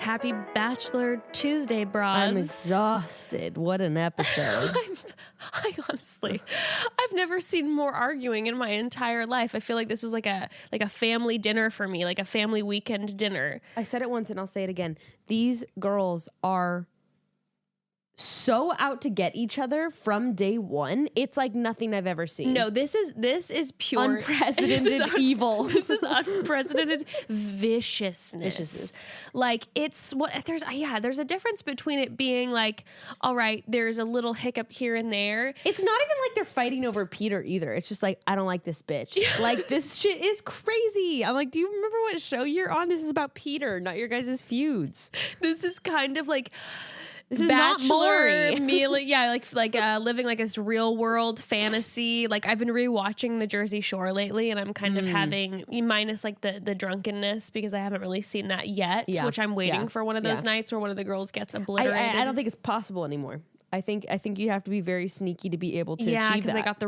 Happy Bachelor Tuesday, broads. I'm exhausted. What an episode. I honestly, I've never seen more arguing in my entire life. I feel like this was like a family dinner for me, like a family weekend dinner. I said it once and I'll say it again. These girls are so out to get each other from day one. It's like nothing I've ever seen. No, this is pure unprecedented evil. This is unprecedented viciousness. Like it's what there's a difference between it being like, all right, there's a little hiccup here and there. It's not even like they're fighting over Peter either. It's just like, I don't like this bitch. Like this shit is crazy. I'm like, do you remember what show you're on? This is about Peter, not your guys' feuds. This is kind of like this is Bachelor not meal, yeah, like living like this real world fantasy. Like I've been rewatching the Jersey Shore lately, and I'm kind of having minus like the drunkenness because I haven't really seen that yet. Yeah. Which I'm waiting for one of those nights where one of the girls gets obliterated. I don't think it's possible anymore. I think you have to be very sneaky to be able to achieve that. Yeah, because they got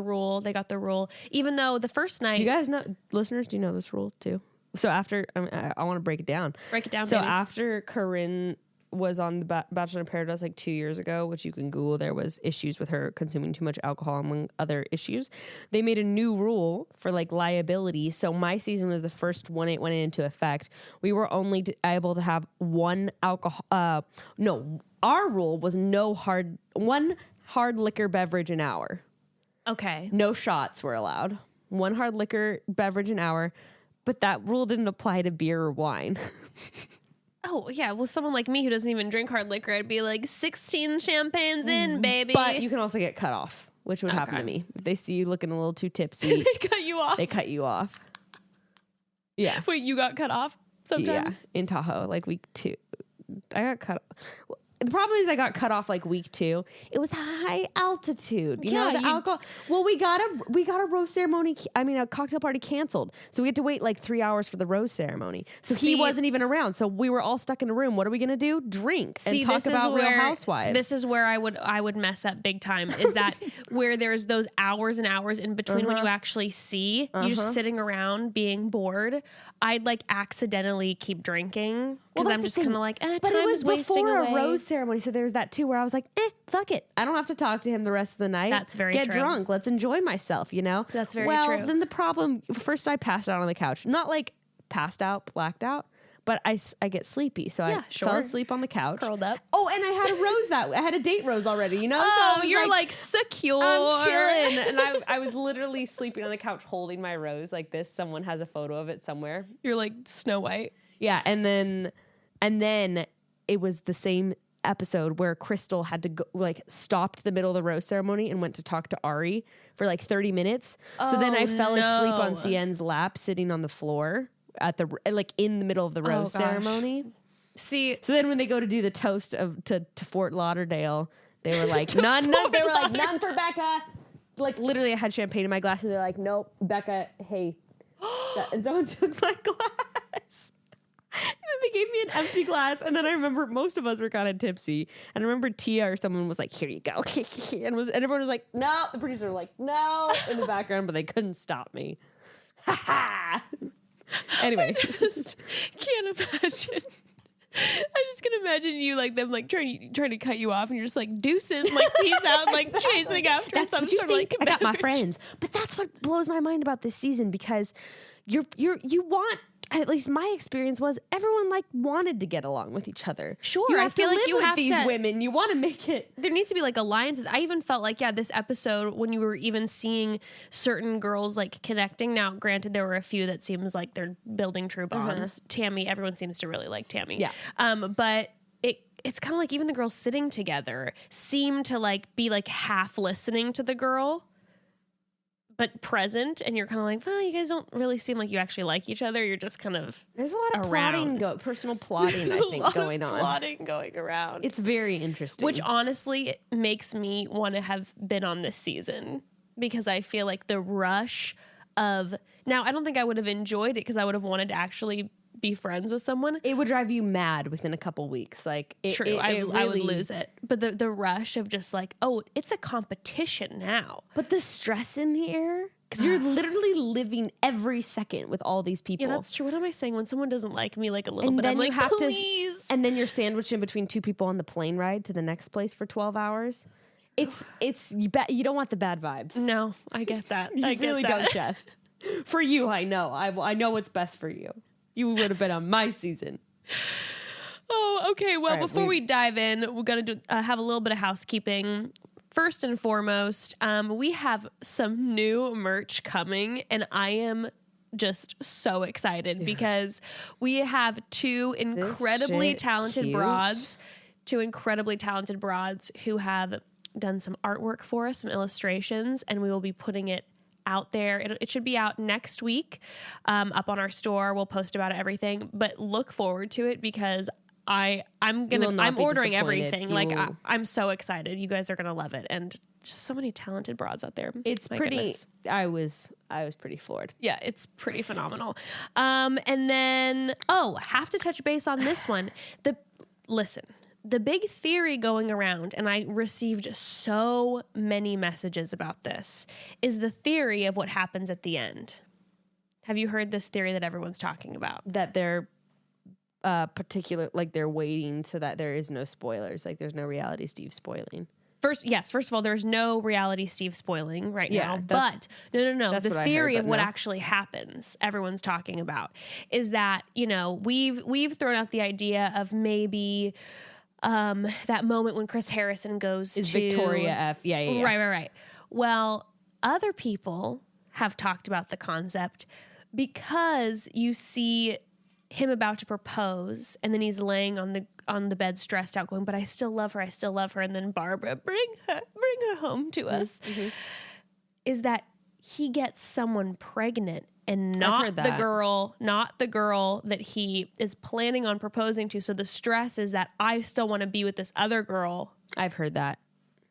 the rule. Even though the first night, do you guys know, listeners? Do you know this rule too? So after I want to break it down. So baby. After Corinne was on the Bachelor in Paradise like 2 years ago, which you can Google, there was issues with her consuming too much alcohol among other issues. They made a new rule for like liability. So my season was the first one it went into effect. We were only able to have one alcohol. No, our rule was one hard liquor beverage an hour. Okay. No shots were allowed. One hard liquor beverage an hour, but that rule didn't apply to beer or wine. Oh, yeah. Well, someone like me who doesn't even drink hard liquor, I'd be like 16 champagnes in, baby. But you can also get cut off, which would happen to me. If they see you looking a little too tipsy, they cut you off. They cut you off. Yeah. Wait, you got cut off sometimes? Yeah, in Tahoe, like week 2. I got cut off. The problem is I got cut off like week 2. It was high altitude. You know, the alcohol. Well, we got a rose ceremony. A cocktail party canceled. So we had to wait like 3 hours for the rose ceremony. So he wasn't even around. So we were all stuck in a room. What are we going to do? Drink and talk about Real Housewives. This is where I would mess up big time. Is that where there's those hours and hours in between when you actually see, you're just sitting around being bored. I'd like accidentally keep drinking because I'm just kind of like, but it was before a rose ceremony, so there's that too where I was like, fuck it, I don't have to talk to him the rest of the night. That's very true. Get drunk, let's enjoy myself, you know. That's very true. Well, then the problem, first I passed out on the couch, not like passed out, blacked out, but I get sleepy, so I fell asleep on the couch, curled up. Oh, and I had a rose I had a date rose already, you know. Oh, so you're like secure. I'm chilling, and I was literally sleeping on the couch holding my rose like this. Someone has a photo of it somewhere. You're like Snow White. Yeah, and then it was the same episode where Crystal had to go, like stopped the middle of the rose ceremony and went to talk to Ari for like 30 minutes. So then I fell asleep on Cien's lap sitting on the floor in the middle of the rose ceremony. See, so then when they go to do the toast to Fort Lauderdale, they were like none for Becca. Like literally I had champagne in my glass and they're like, nope, Becca, hey. And someone took my glass. And then they gave me an empty glass, and then I remember most of us were kind of tipsy, and I remember Tia or someone was like, "Here you go," and everyone was like, "No." The producer was like, "No," in the background, but they couldn't stop me. Anyway, I just can't imagine. I just can imagine you like them like trying to cut you off, and you're just like deuces, like peace out, like chasing after that's some what you sort think. of like. I got my friends, but that's what blows my mind about this season because you want. At least my experience was everyone like wanted to get along with each other. Sure, you have I feel to like live you with have these to, women. You want to make it. There needs to be like alliances. I even felt like this episode when you were even seeing certain girls like connecting. Now, granted, there were a few that seems like they're building true bonds. Tammy, everyone seems to really like Tammy. Yeah, but it's kind of like even the girls sitting together seem to like be like half listening to the girl, but present, and you're kind of like, well, you guys don't really seem like you actually like each other. You're just kind of there's a lot of plotting, personal plotting, I think, going on. Plotting going around. It's very interesting. Which honestly makes me want to have been on this season because I feel like the rush of now. I don't think I would have enjoyed it because I would have wanted to actually be friends with someone. It would drive you mad within a couple weeks. Like I would lose it. But the rush of just like, oh, it's a competition now. But the stress in the air Because you're literally living every second with all these people. Yeah, that's true. What am I saying? When someone doesn't like me like a little and bit, then I'm like, you have please. and then you're sandwiched in between two people on the plane ride to the next place for 12 hours. It's you don't want the bad vibes. No, I get that. You I get really that. don't, Jess. For you, I know. I know what's best for you. You would have been on my season. Oh, okay. Well, All right, before we dive in, we're going to have a little bit of housekeeping. First and foremost, we have some new merch coming, and I am just so excited because we have two incredibly talented broads who have done some artwork for us, some illustrations, and we will be putting it out there. It should be out next week, up on our store. We'll post about everything, but look forward to it because I'm ordering everything. Like I'm so excited. You guys are gonna love it, and just so many talented broads out there. It's pretty. Goodness. I was pretty floored. Yeah, it's pretty phenomenal. And then have to touch base on this one. The big theory going around, and I received so many messages about this, is the theory of what happens at the end. Have you heard this theory that everyone's talking about? That they're they're waiting so that there is no spoilers. Like there's no reality Steve spoiling. First of all, there's no reality Steve spoiling right now. But no. The what theory I heard, of what actually happens, everyone's talking about, is that, we've thrown out the idea of maybe that moment when Chris Harrison goes to Victoria F. Yeah. Right. Well, other people have talked about the concept because you see him about to propose, and then he's laying on the bed stressed out going, but I still love her, and then Barbara, bring her home to us. Mm-hmm. Is that he gets someone pregnant and not the girl that he is planning on proposing to. So the stress is that I still want to be with this other girl. I've heard that.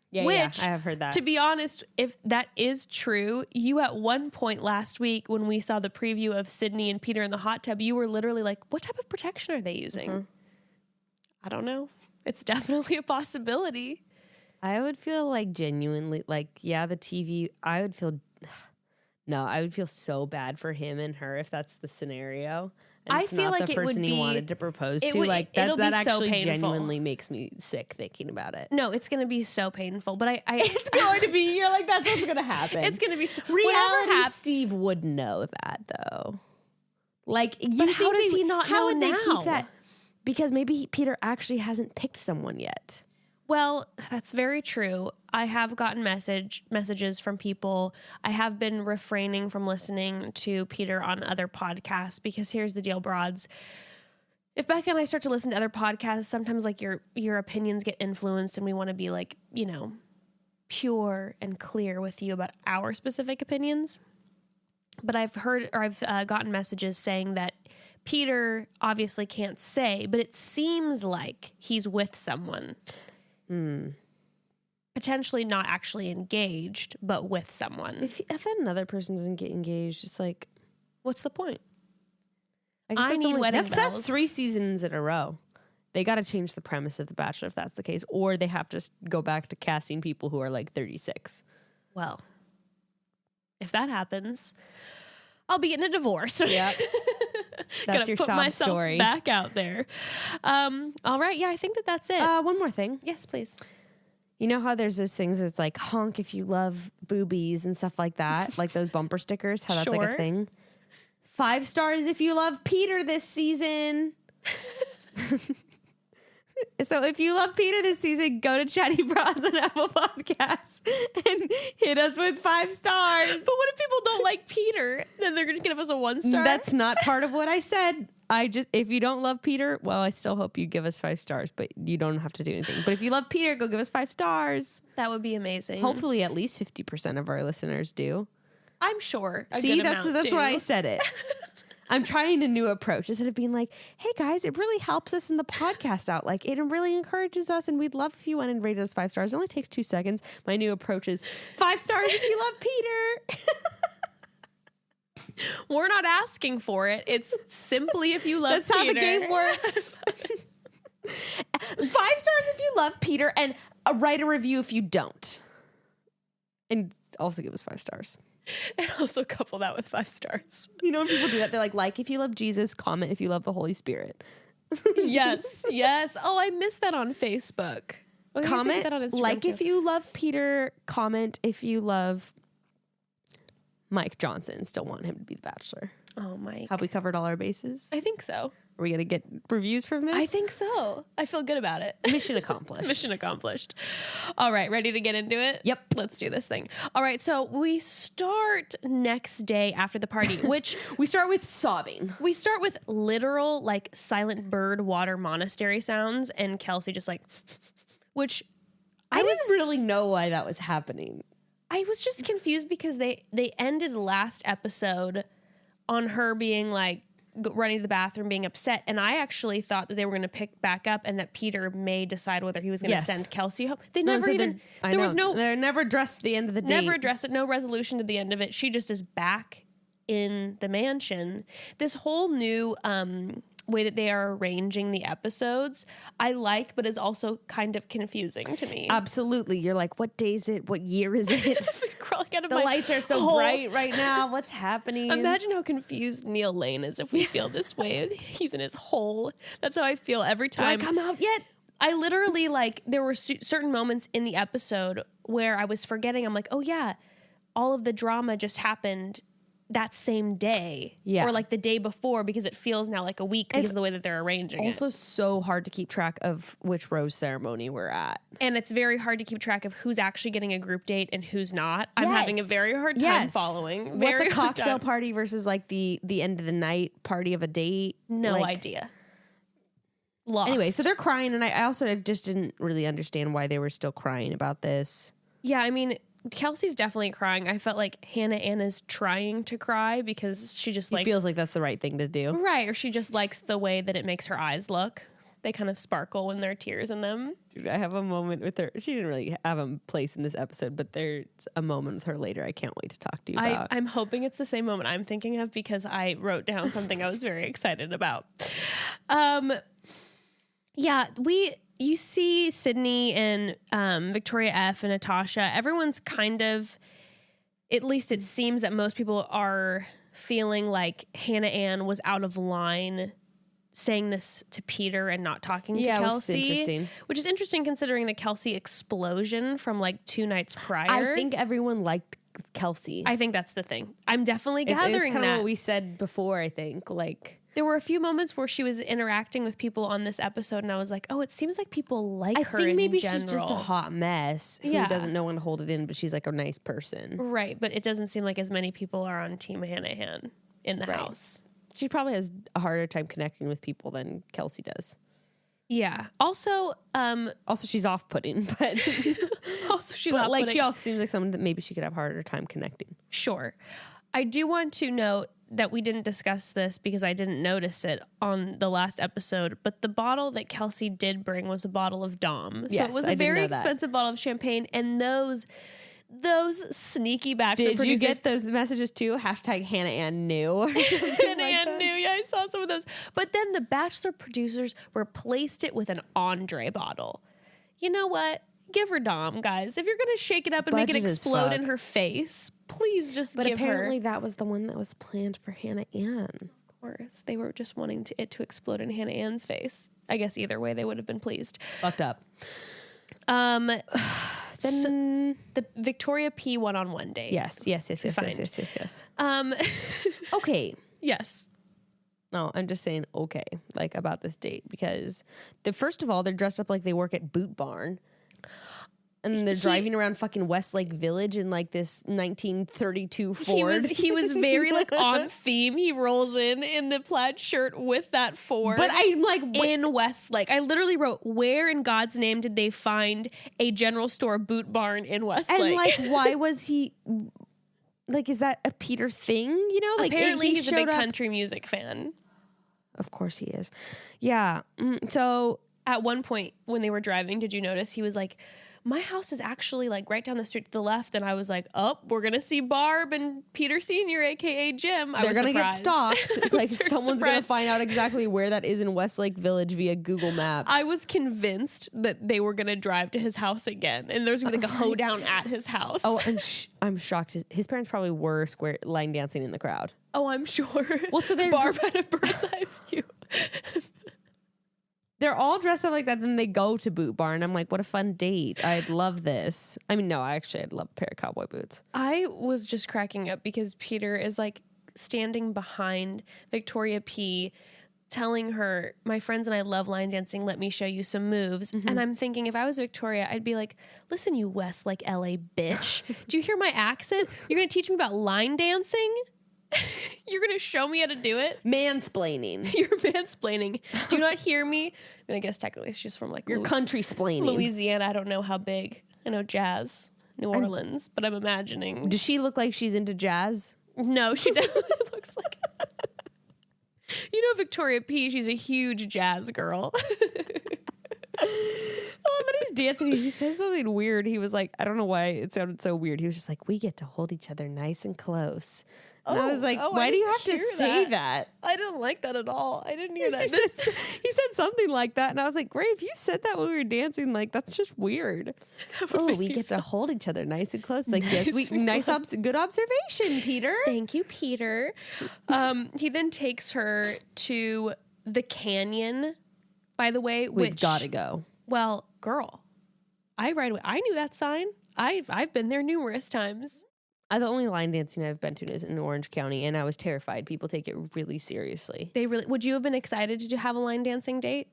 Yeah, I have heard that. To be honest, if that is true, you at one point last week when we saw the preview of Sydney and Peter in the hot tub, you were literally like, what type of protection are they using? Mm-hmm. I don't know. It's definitely a possibility. I would feel like genuinely, the TV, I would feel so bad for him and her if that's the scenario. And I feel like the it would person be, he wanted to propose to. That actually genuinely makes me sick thinking about it. No, it's going to be so painful. But it's going to be. You're like, that's what's going to happen. It's going to be so. Reality Steve would know that though. Like, but how does he not know now? How would they keep that? Because maybe Peter actually hasn't picked someone yet. Well, that's very true. I have gotten messages from people. I have been refraining from listening to Peter on other podcasts because here's the deal, broads. If Becca and I start to listen to other podcasts, sometimes like your opinions get influenced and we want to be like, pure and clear with you about our specific opinions. But I've gotten messages saying that Peter obviously can't say, but it seems like he's with someone. Potentially not actually engaged, but with someone. If another person doesn't get engaged, it's like, what's the point? I need wedding bells. That's 3 seasons in a row. They got to change the premise of The Bachelor if that's the case, or they have to go back to casting people who are like 36. Well, if that happens, I'll be getting a divorce. Yep. That's your put sob myself story. Back out there. All right. Yeah, I think that's it. One more thing. Yes, please. You know how there's those things that's like honk if you love boobies and stuff like that, like those bumper stickers, how that's like a thing. 5 stars if you love Peter this season. So if you love Peter this season, go to Chatty Broads on Apple Podcasts and hit us with 5 stars. But what if people don't like Peter? Then they're going to give us a 1 star? That's not part of what I said. If you don't love Peter, well, I still hope you give us 5 stars, but you don't have to do anything. But if you love Peter, go give us 5 stars. That would be amazing. Hopefully at least 50% of our listeners do. I'm sure. See, that's why I said it. I'm trying a new approach instead of being like, hey guys, it really helps us in the podcast out. Like it really encourages us and we'd love if you went and rated us 5 stars. It only takes 2 seconds. My new approach is 5 stars if you love Peter. We're not asking for it. It's simply if you love That's Peter. How the game works. 5 stars if you love Peter and write a review if you don't. And also give us 5 stars. And also couple that with 5 stars. You know when people do that, they're like if you love Jesus, comment if you love the Holy Spirit. Yes. Oh, I missed that on Facebook. Oh, Comment that on Instagram like too. if you love Peter, comment if you love Mike Johnson. Still want him to be the Bachelor. Oh, Mike. Have we covered all our bases? I think so. Are we going to get reviews from this? I think so. I feel good about it. Mission accomplished. Mission accomplished. All right, ready to get into it? Yep. Let's do this thing. All right, so we start next day after the party, which We start with sobbing. we start with literal like silent bird water monastery sounds, and Kelsey just like, which I didn't really know why that was happening. I was just confused because they ended last episode on her being like running to the bathroom, being upset, and I actually thought that they were going to pick back up and that Peter may decide whether he was going to send Kelsey home. They never even. There was no. They're never addressed at the end of the date. Never addressed it. No resolution to the end of it. She just is back in the mansion. This whole new way that they are arranging the episodes, I like, but is also kind of confusing to me. Absolutely. You're like, what day is it? What year is it? Crawling out of The my lights are so hole. bright right now. What's happening? Imagine how confused Neil Lane is if we feel this way. He's in his hole. That's how I feel every Do I time. come out yet? I literally, like, there were certain moments in the episode where I was forgetting. I'm like, oh yeah, all of the drama just happened that same day. Yeah. Or like the day before, because it feels now like a week because of the way that they're arranging it. Also so hard to keep track of which rose ceremony we're at. And it's very hard to keep track of who's actually getting a group date and who's not. I'm having a very hard time following. What's Very a hard cocktail time. party versus like the end of the night party of a date? No Like, idea. Lost. Anyway, so they're crying, and I also just didn't really understand why they were still crying about this. Yeah, I mean, Kelsey's definitely crying. I felt like Hannah Anna's trying to cry because she just It like feels like that's the right thing to do. right, or she just likes the way that it makes her eyes look. They kind of sparkle when there are tears in them. Dude, I have a moment with her. She didn't really have a place in this episode, but there's a moment with her later I can't wait to talk to you about. I'm hoping it's the same moment I'm thinking of because I wrote down something I was very excited about. Yeah, you see Sydney and Victoria F and Natasha. Everyone's kind of, at least it seems that most people are feeling like Hannah Ann was out of line saying this to Peter and not talking to Kelsey. Which is interesting considering the Kelsey explosion from like 2 nights prior. I think everyone liked Kelsey. I think that's the thing. I'm definitely It's gathering kind of that. what we said before, I think. Like, there were a few moments where she was interacting with people on this episode, and I was like, oh, it seems like people like her. I think maybe in general. she's just a hot mess who doesn't know when to hold it in, but she's like a nice person. Right, but it doesn't seem like as many people are on Team Hannah Ann in the house. She probably has a harder time connecting with people than Kelsey does. Yeah. Also, she's off-putting, but she's but not like putting- she also seems like someone that maybe she could have harder time connecting. Sure. I do want to note that we didn't discuss this because I didn't notice it on the last episode, but the bottle that Kelsey did bring was a bottle of Dom. So Yes, it was I a did very know that. expensive bottle of champagne, and those sneaky Bachelor Did producers. you get those messages too? Hashtag Hannah Ann knew. Hannah Ann knew. Yeah, I saw some of those. But then the Bachelor producers replaced it with an Andre bottle. You know what? Give her Dom, guys. If you're going to shake it up and make it Budget as explode fuck. in her face, please just But give her. apparently that was the one that was planned for Hannah Ann. Of course, they were just wanting it to explode in Hannah Ann's face. I guess either way they would have been pleased. Fucked up. Then Then the Victoria P one-on-one date. yes. Okay. Yes. No, I'm just saying okay, like about this date because first of all, they're dressed up like they work at Boot Barn. And then they're driving around fucking Westlake Village in like this 1932 Ford. He was very like on theme. He rolls in the plaid shirt with that Ford. But I'm like, in Westlake. I literally wrote, where in God's name did they find a general store Boot Barn in Westlake? and like, why was he? Like, is that a Peter thing? You know, like apparently he's a big showed up- country music fan. Of course he is. Yeah. So At one point when they were driving, did you notice he was like, my house is actually like right down the street to the left. And I was like, oh, we're going to see Barb and Peter Sr., AKA Jim. They're going to get stalked. It's like someone's going to surprised. find out exactly where that is in Westlake Village via Google Maps. I was convinced that they were going to drive to his house again. And there's going to be like a hoedown at his house. Oh, I'm shocked. His parents probably were square line dancing in the crowd. Oh, I'm sure. Well, so they're Barb had a bird's eye view. They're all dressed up like that. Then they go to Boot Barn. I'm like, what a fun date. I'd love this. I mean, no, actually, I'd love a pair of cowboy boots. I was just cracking up because Peter is like standing behind Victoria P, telling her, my friends and I love line dancing. Let me show you some moves. Mm-hmm. And I'm thinking if I was Victoria, I'd be like, listen, you Westlake LA bitch. Do you hear my accent? You're going to teach me about line dancing? You're going to show me how to do it? Mansplaining. You're mansplaining. Do you not hear me? I mean, I guess technically she's from like You're country splaining. Louisiana. I don't know how big. I know jazz, New Orleans, but I'm imagining. Does she look like she's into jazz? No, she definitely looks like You know Victoria P, she's a huge jazz girl. Oh, then he's dancing. He says something weird. He was like, I don't know why it sounded so weird. He was just like, we get to hold each other nice and close. And I was like, why do you have to say that? I didn't like that at all. I didn't hear that. He said something like that. And I was like, Ray, if you said that when we were dancing, like, that's just weird. Oh, we get to hold each other nice and close. Like, yes, good observation, Peter. Thank you, Peter. He then takes her to the canyon, by the way. We've got to go. Well, girl, I knew that sign. I've been there numerous times. The only line dancing I've been to is in Orange County, and I was terrified. People take it really seriously. Would you have been excited to have a line dancing date?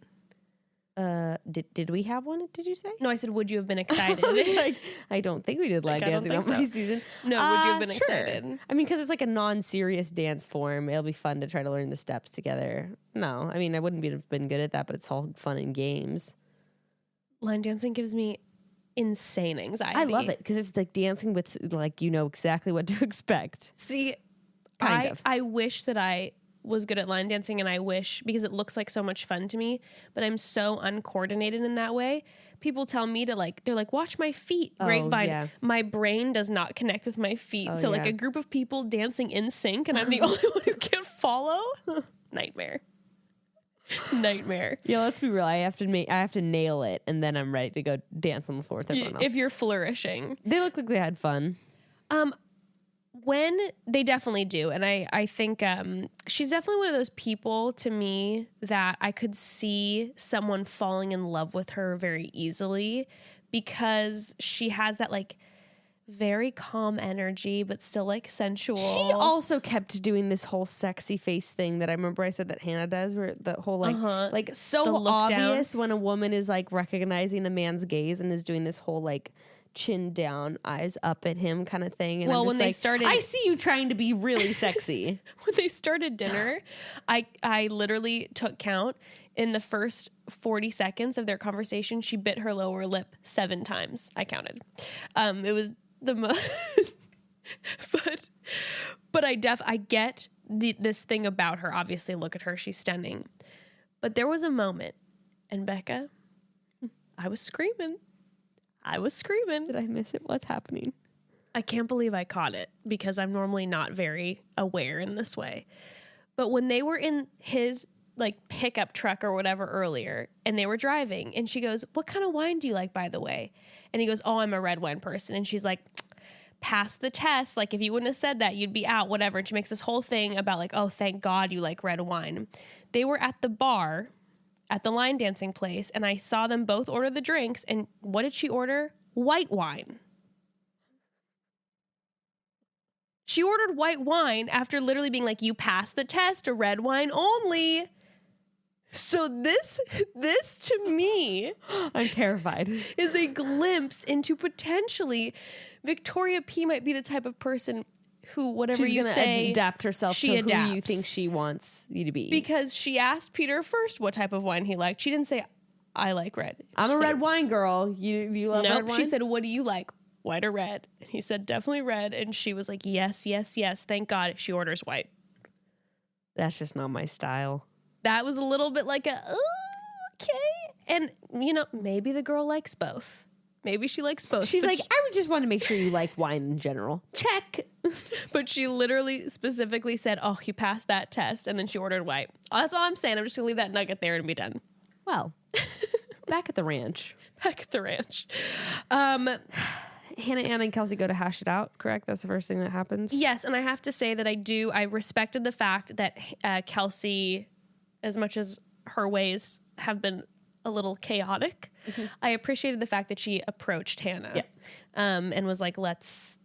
Did we have one? Did you say? No, I said, would you have been excited? I was like, I don't think we did line dancing on my season. No, would you have been sure. excited? I mean, because it's like a non-serious dance form. It'll be fun to try to learn the steps together. No, I mean, I wouldn't have been good at that, but it's all fun and games. Line dancing gives me insane anxiety. I love it because it's like dancing with, like, you know exactly what to expect. See, Kind of. I wish that I was good at line dancing, and I wish, because it looks like so much fun to me, but I'm so uncoordinated in that way. People tell me to they're like, watch my feet, grapevine. Yeah. My brain does not connect with my feet. So like yeah. a group of people dancing in sync and I'm the only one who can't follow. Nightmare. Yeah, let's be real. I have to nail it, and then I'm ready to go dance on the floor with everyone else. If you're flourishing. They look like they had fun. When they definitely do. And I think she's definitely one of those people to me that I could see someone falling in love with her very easily, because she has that like very calm energy, but still like sensual. She also kept doing this whole sexy face thing that I remember I said that Hannah does, where the whole like so obvious down. When a woman is like recognizing a man's gaze and is doing this whole like chin down, eyes up at him kind of thing. And well, I'm just when they started, I see you trying to be really sexy. When they started dinner, I literally took count. In the first 40 seconds of their conversation, she bit her lower lip 7 times. I counted. It was the most, but I get this thing about her. Obviously, look at her; she's stunning. But there was a moment, and Becca, I was screaming. Did I miss it? What's happening? I can't believe I caught it, because I'm normally not very aware in this way. But when they were in his like pickup truck or whatever earlier, and they were driving, and she goes, "What kind of wine do you like, by the way?" And he goes, "Oh, I'm a red wine person." And she's like, "Pass the test. Like, if you wouldn't have said that, you'd be out," whatever. And she makes this whole thing about like, "Oh, thank God you like red wine." They were at the bar at the line dancing place, and I saw them both order the drinks. And what did she order? White wine. She ordered white wine after literally being like, "You passed the test, a red wine only." So this to me, I'm terrified, is a glimpse into potentially Victoria P might be the type of person who, whatever she's you say, adapt herself she to adapts. who you think she wants you to be. Because she asked Peter first what type of wine he liked. She didn't say, "I like red." I'm a red wine girl. You love red wine? She said, "What do you like, white or red?" And he said, "Definitely red." And she was like, "Yes, yes, yes. Thank God she orders white." That's just not my style. That was a little bit like okay. And, maybe the girl likes both. Maybe she likes both. She's like, I would just want to make sure you like wine in general. Check. But she literally specifically said, oh, you passed that test. And then she ordered white. That's all I'm saying. I'm just going to leave that nugget there and be done. Well, back at the ranch. Back at the ranch. Hannah, Ann, and Kelsey go to hash it out, correct? That's the first thing that happens? Yes, and I have to say that I respected the fact that Kelsey, as much as her ways have been a little chaotic, I appreciated the fact that she approached Hannah and was like, let's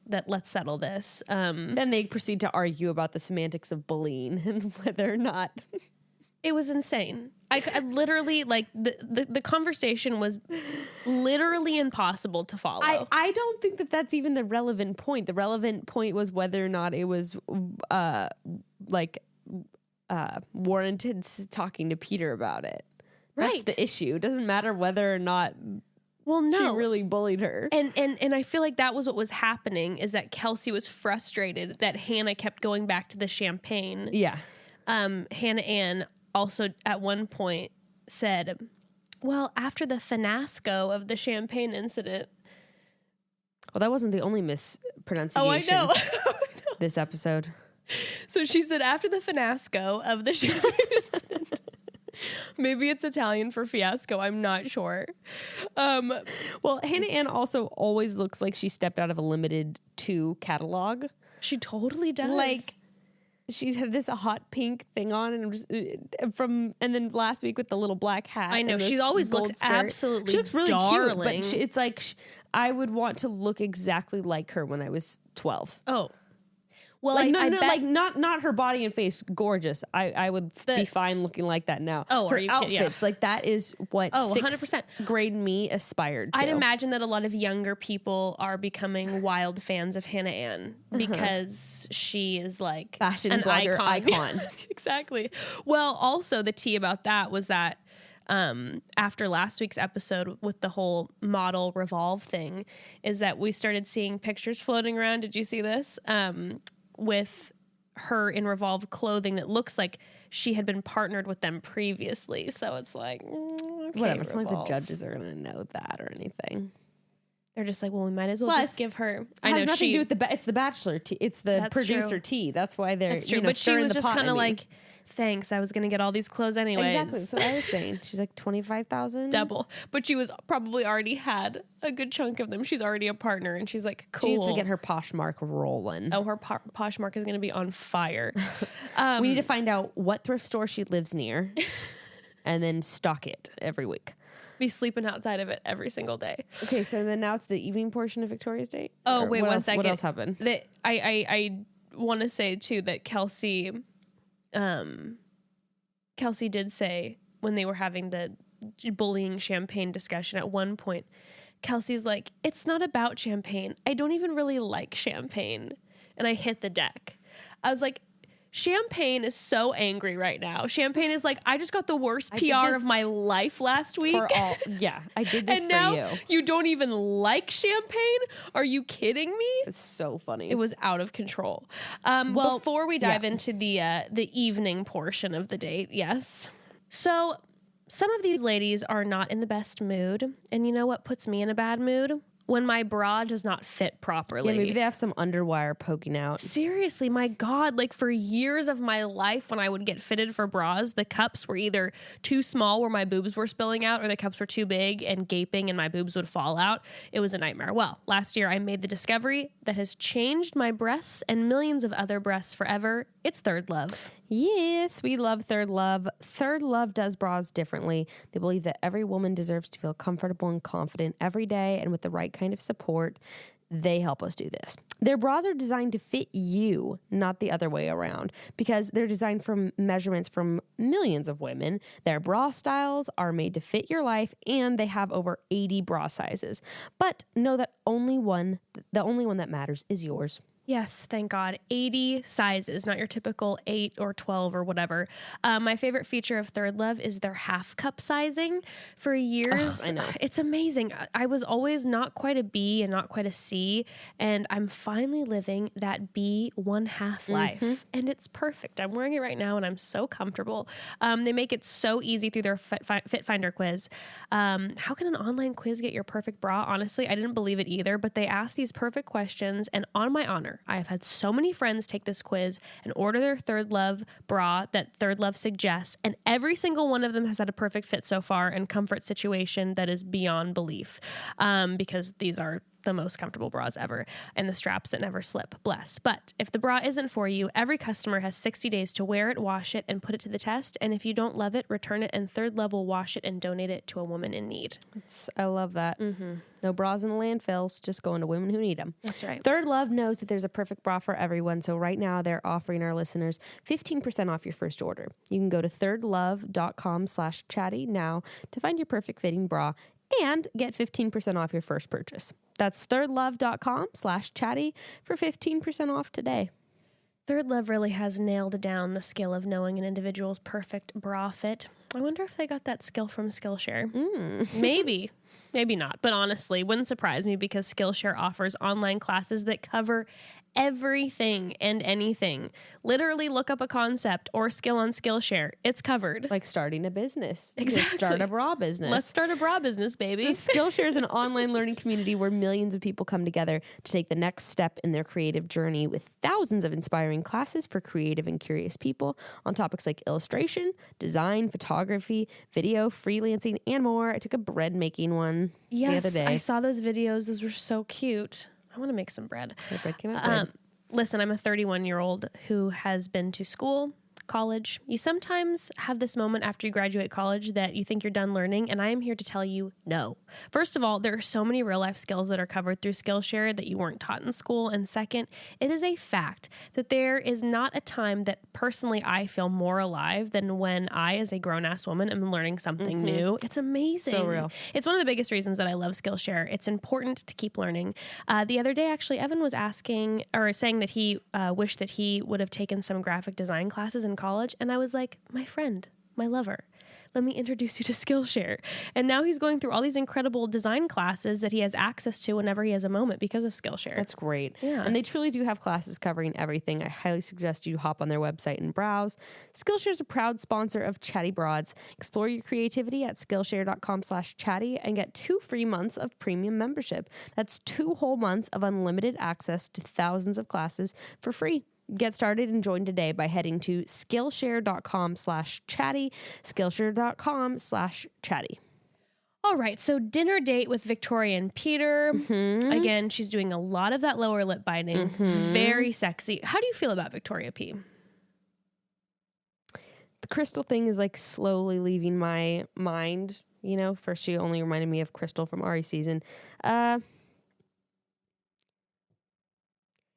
settle this. Then they proceed to argue about the semantics of bullying and whether or not... It was insane. I literally, like, the conversation was literally impossible to follow. I don't think that that's even the relevant point. The relevant point was whether or not it was, warranted talking to Peter about it. That's Right. the issue. It doesn't matter whether or not she really bullied her. And I feel like that was what was happening, is that Kelsey was frustrated that Hannah kept going back to the champagne. Yeah. Hannah Ann also at one point said, well, after the finasco of the champagne incident. Well, that wasn't the only mispronunciation. Oh, I know. This episode. So she said, after the finasco of the champagne incident. Maybe it's Italian for fiasco. I'm not sure. Well, Hannah Ann also always looks like she stepped out of a Limited 2 catalog. She totally does. Like, she had this hot pink thing on, and then last week with the little black hat. I know, she always looks absolutely. She looks really darling. cute, but it's like I would want to look exactly like her when I was 12. Oh, well, like I bet, like not her body and face gorgeous. I would be fine looking like that now. Oh, her are you outfits kidding? Yeah. like that is what 100%. grade me aspired to. I'd imagine that a lot of younger people are becoming wild fans of Hannah Ann because she is like fashion an blogger icon. Exactly. Well, also the tea about that was that after last week's episode with the whole model Revolve thing, is that we started seeing pictures floating around. Did you see this? With her in Revolve clothing that looks like she had been partnered with them previously. So it's like, okay, whatever. It's not like the Revolve. judges are going to know that or anything. They're just like, well, we might as well Plus, just give her. I know, nothing to do with it's the Bachelor tea. It's the That's producer true. tea. That's why they're That's true. but But she was just kind of like, thanks, I was going to get all these clothes anyways. Exactly. That's what I was saying. She's like 25,000. Double. But she was probably already had a good chunk of them. She's already a partner and she's like, cool. She needs to get her Poshmark rolling. Oh, her Poshmark is going to be on fire. We need to find out what thrift store she lives near and then stock it every week. Be sleeping outside of it every single day. Okay, so then now it's the evening portion of Victoria's Day? Oh, Or wait, what one else, second. What else happened? That I want to say too that Kelsey did say when they were having the bullying champagne discussion at one point, Kelsey's like, it's not about champagne. I don't even really like champagne. And I hit the deck. I was like, Champagne is so angry right now. Champagne is like, I just got the worst PR of my life last week. Yeah, I did this and for now you. You don't even like champagne? Are you kidding me? It's so funny. It was out of control. Before we dive into the evening portion of the date, yes. So some of these ladies are not in the best mood. And you know what puts me in a bad mood? When my bra does not fit properly. Yeah, maybe they have some underwire poking out. Seriously, my God, like for years of my life when I would get fitted for bras, the cups were either too small where my boobs were spilling out or the cups were too big and gaping and my boobs would fall out. It was a nightmare. Well, last year I made the discovery that has changed my breasts and millions of other breasts forever. It's Third Love. Yes, we love Third Love. Third Love does bras differently. They believe that every woman deserves to feel comfortable and confident every day, and with the right kind of support, they help us do this. Their bras are designed to fit you, not the other way around, because they're designed from measurements from millions of women. Their bra styles are made to fit your life, and they have over 80 bra sizes. But know that the only one that matters is yours. Yes, thank God. 80 sizes, not your typical 8 or 12 or whatever. My favorite feature of Third Love is their half cup sizing. For years, I know. It's amazing. I was always not quite a B and not quite a C, and I'm finally living that B 1/2 life, and it's perfect. I'm wearing it right now, and I'm so comfortable. They make it so easy through their Fit Finder quiz. How can an online quiz get your perfect bra? Honestly, I didn't believe it either, but they ask these perfect questions, and on my honor, I have had so many friends take this quiz and order their Third Love bra that Third Love suggests, and every single one of them has had a perfect fit so far and comfort situation that is beyond belief, because these are the most comfortable bras ever, and the straps that never slip. Bless. But if the bra isn't for you, every customer has 60 days to wear it, wash it, and put it to the test. And if you don't love it, return it, and Third Love will wash it and donate it to a woman in need. I love that. No bras in the landfills, just going to women who need them. That's right. Third Love knows that there's a perfect bra for everyone. So right now they're offering our listeners 15% off your first order. You can go to thirdlove.com/chatty now to find your perfect fitting bra and get 15% off your first purchase. That's thirdlove.com/chatty for 15% off today. Third Love really has nailed down the skill of knowing an individual's perfect bra fit. I wonder if they got that skill from SKILLSHARE. Maybe not. But honestly, wouldn't surprise me because SKILLSHARE offers online classes that cover everything and anything. Literally look up a concept or skill on SKILLSHARE. It's covered. Like starting a business. Exactly. Let's start a bra business. Let's start a bra business, baby. SKILLSHARE is an online learning community where millions of people come together to take the next step in their creative journey with thousands of inspiring classes for creative and curious people on topics like illustration, design, photography, video, freelancing, and more. I took a bread making one the other day. I saw those videos. Those were so cute. I want to make some bread. The bread came out good. Listen, I'm a 31-year-old who has been to school, college. You sometimes have this moment after you graduate college that you think you're done learning, and I am here to tell you no. First of all, there are so many real-life skills that are covered through SKILLSHARE that you weren't taught in school, and second, it is a fact that there is not a time that personally I feel more alive than when I, as a grown-ass woman, am learning something new. It's amazing. So real. It's one of the biggest reasons that I love SKILLSHARE. It's important to keep learning. The other day, actually, Evan was saying that he wished that he would have taken some graphic design classes in college, and I was like, my friend, my lover, let me introduce you to SKILLSHARE. And now he's going through all these incredible design classes that he has access to whenever he has a moment because of SKILLSHARE. That's great. Yeah. And they truly do have classes covering everything. I highly suggest you hop on their website and browse. SKILLSHARE is a proud sponsor of Chatty Broads. Explore your creativity at skillshare.com/chatty and get 2 free months of premium membership. That's 2 whole months of unlimited access to thousands of classes for free. Get started and join today by heading to skillshare.com/chatty, skillshare.com/chatty. All right, so dinner date with Victorian Peter. Again, she's doing a lot of that lower lip biting. Very sexy. How do you feel about Victoria P? The crystal thing is like slowly leaving my mind. You know, first she only reminded me of Crystal from Ari season.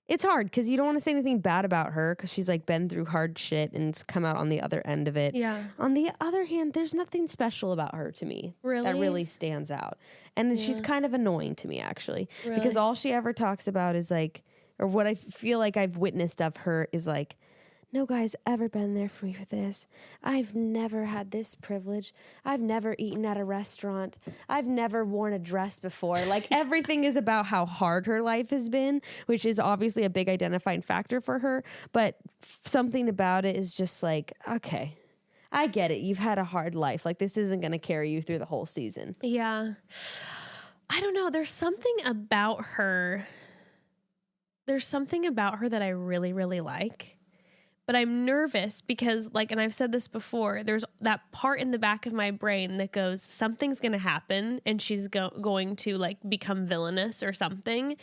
It's hard because you don't want to say anything bad about her because she's like been through hard shit and it's come out on the other end of it. Yeah. On the other hand, there's nothing special about her to me that really stands out. And she's kind of annoying to me, actually, because all she ever talks about is like, or what I feel like I've witnessed of her is like, no guy's ever been there for me for this. I've never had this privilege. I've never eaten at a restaurant. I've never worn a dress before. Like everything is about how hard her life has been, which is obviously a big identifying factor for her. But something about it is just like, okay, I get it. You've had a hard life. Like this isn't going to carry you through the whole season. Yeah. I don't know. There's something about her. There's something about her that I really, really like. But I'm nervous because, like, and I've said this before, there's that part in the back of my brain that goes, something's going to happen and she's going to, like, become villainous or something.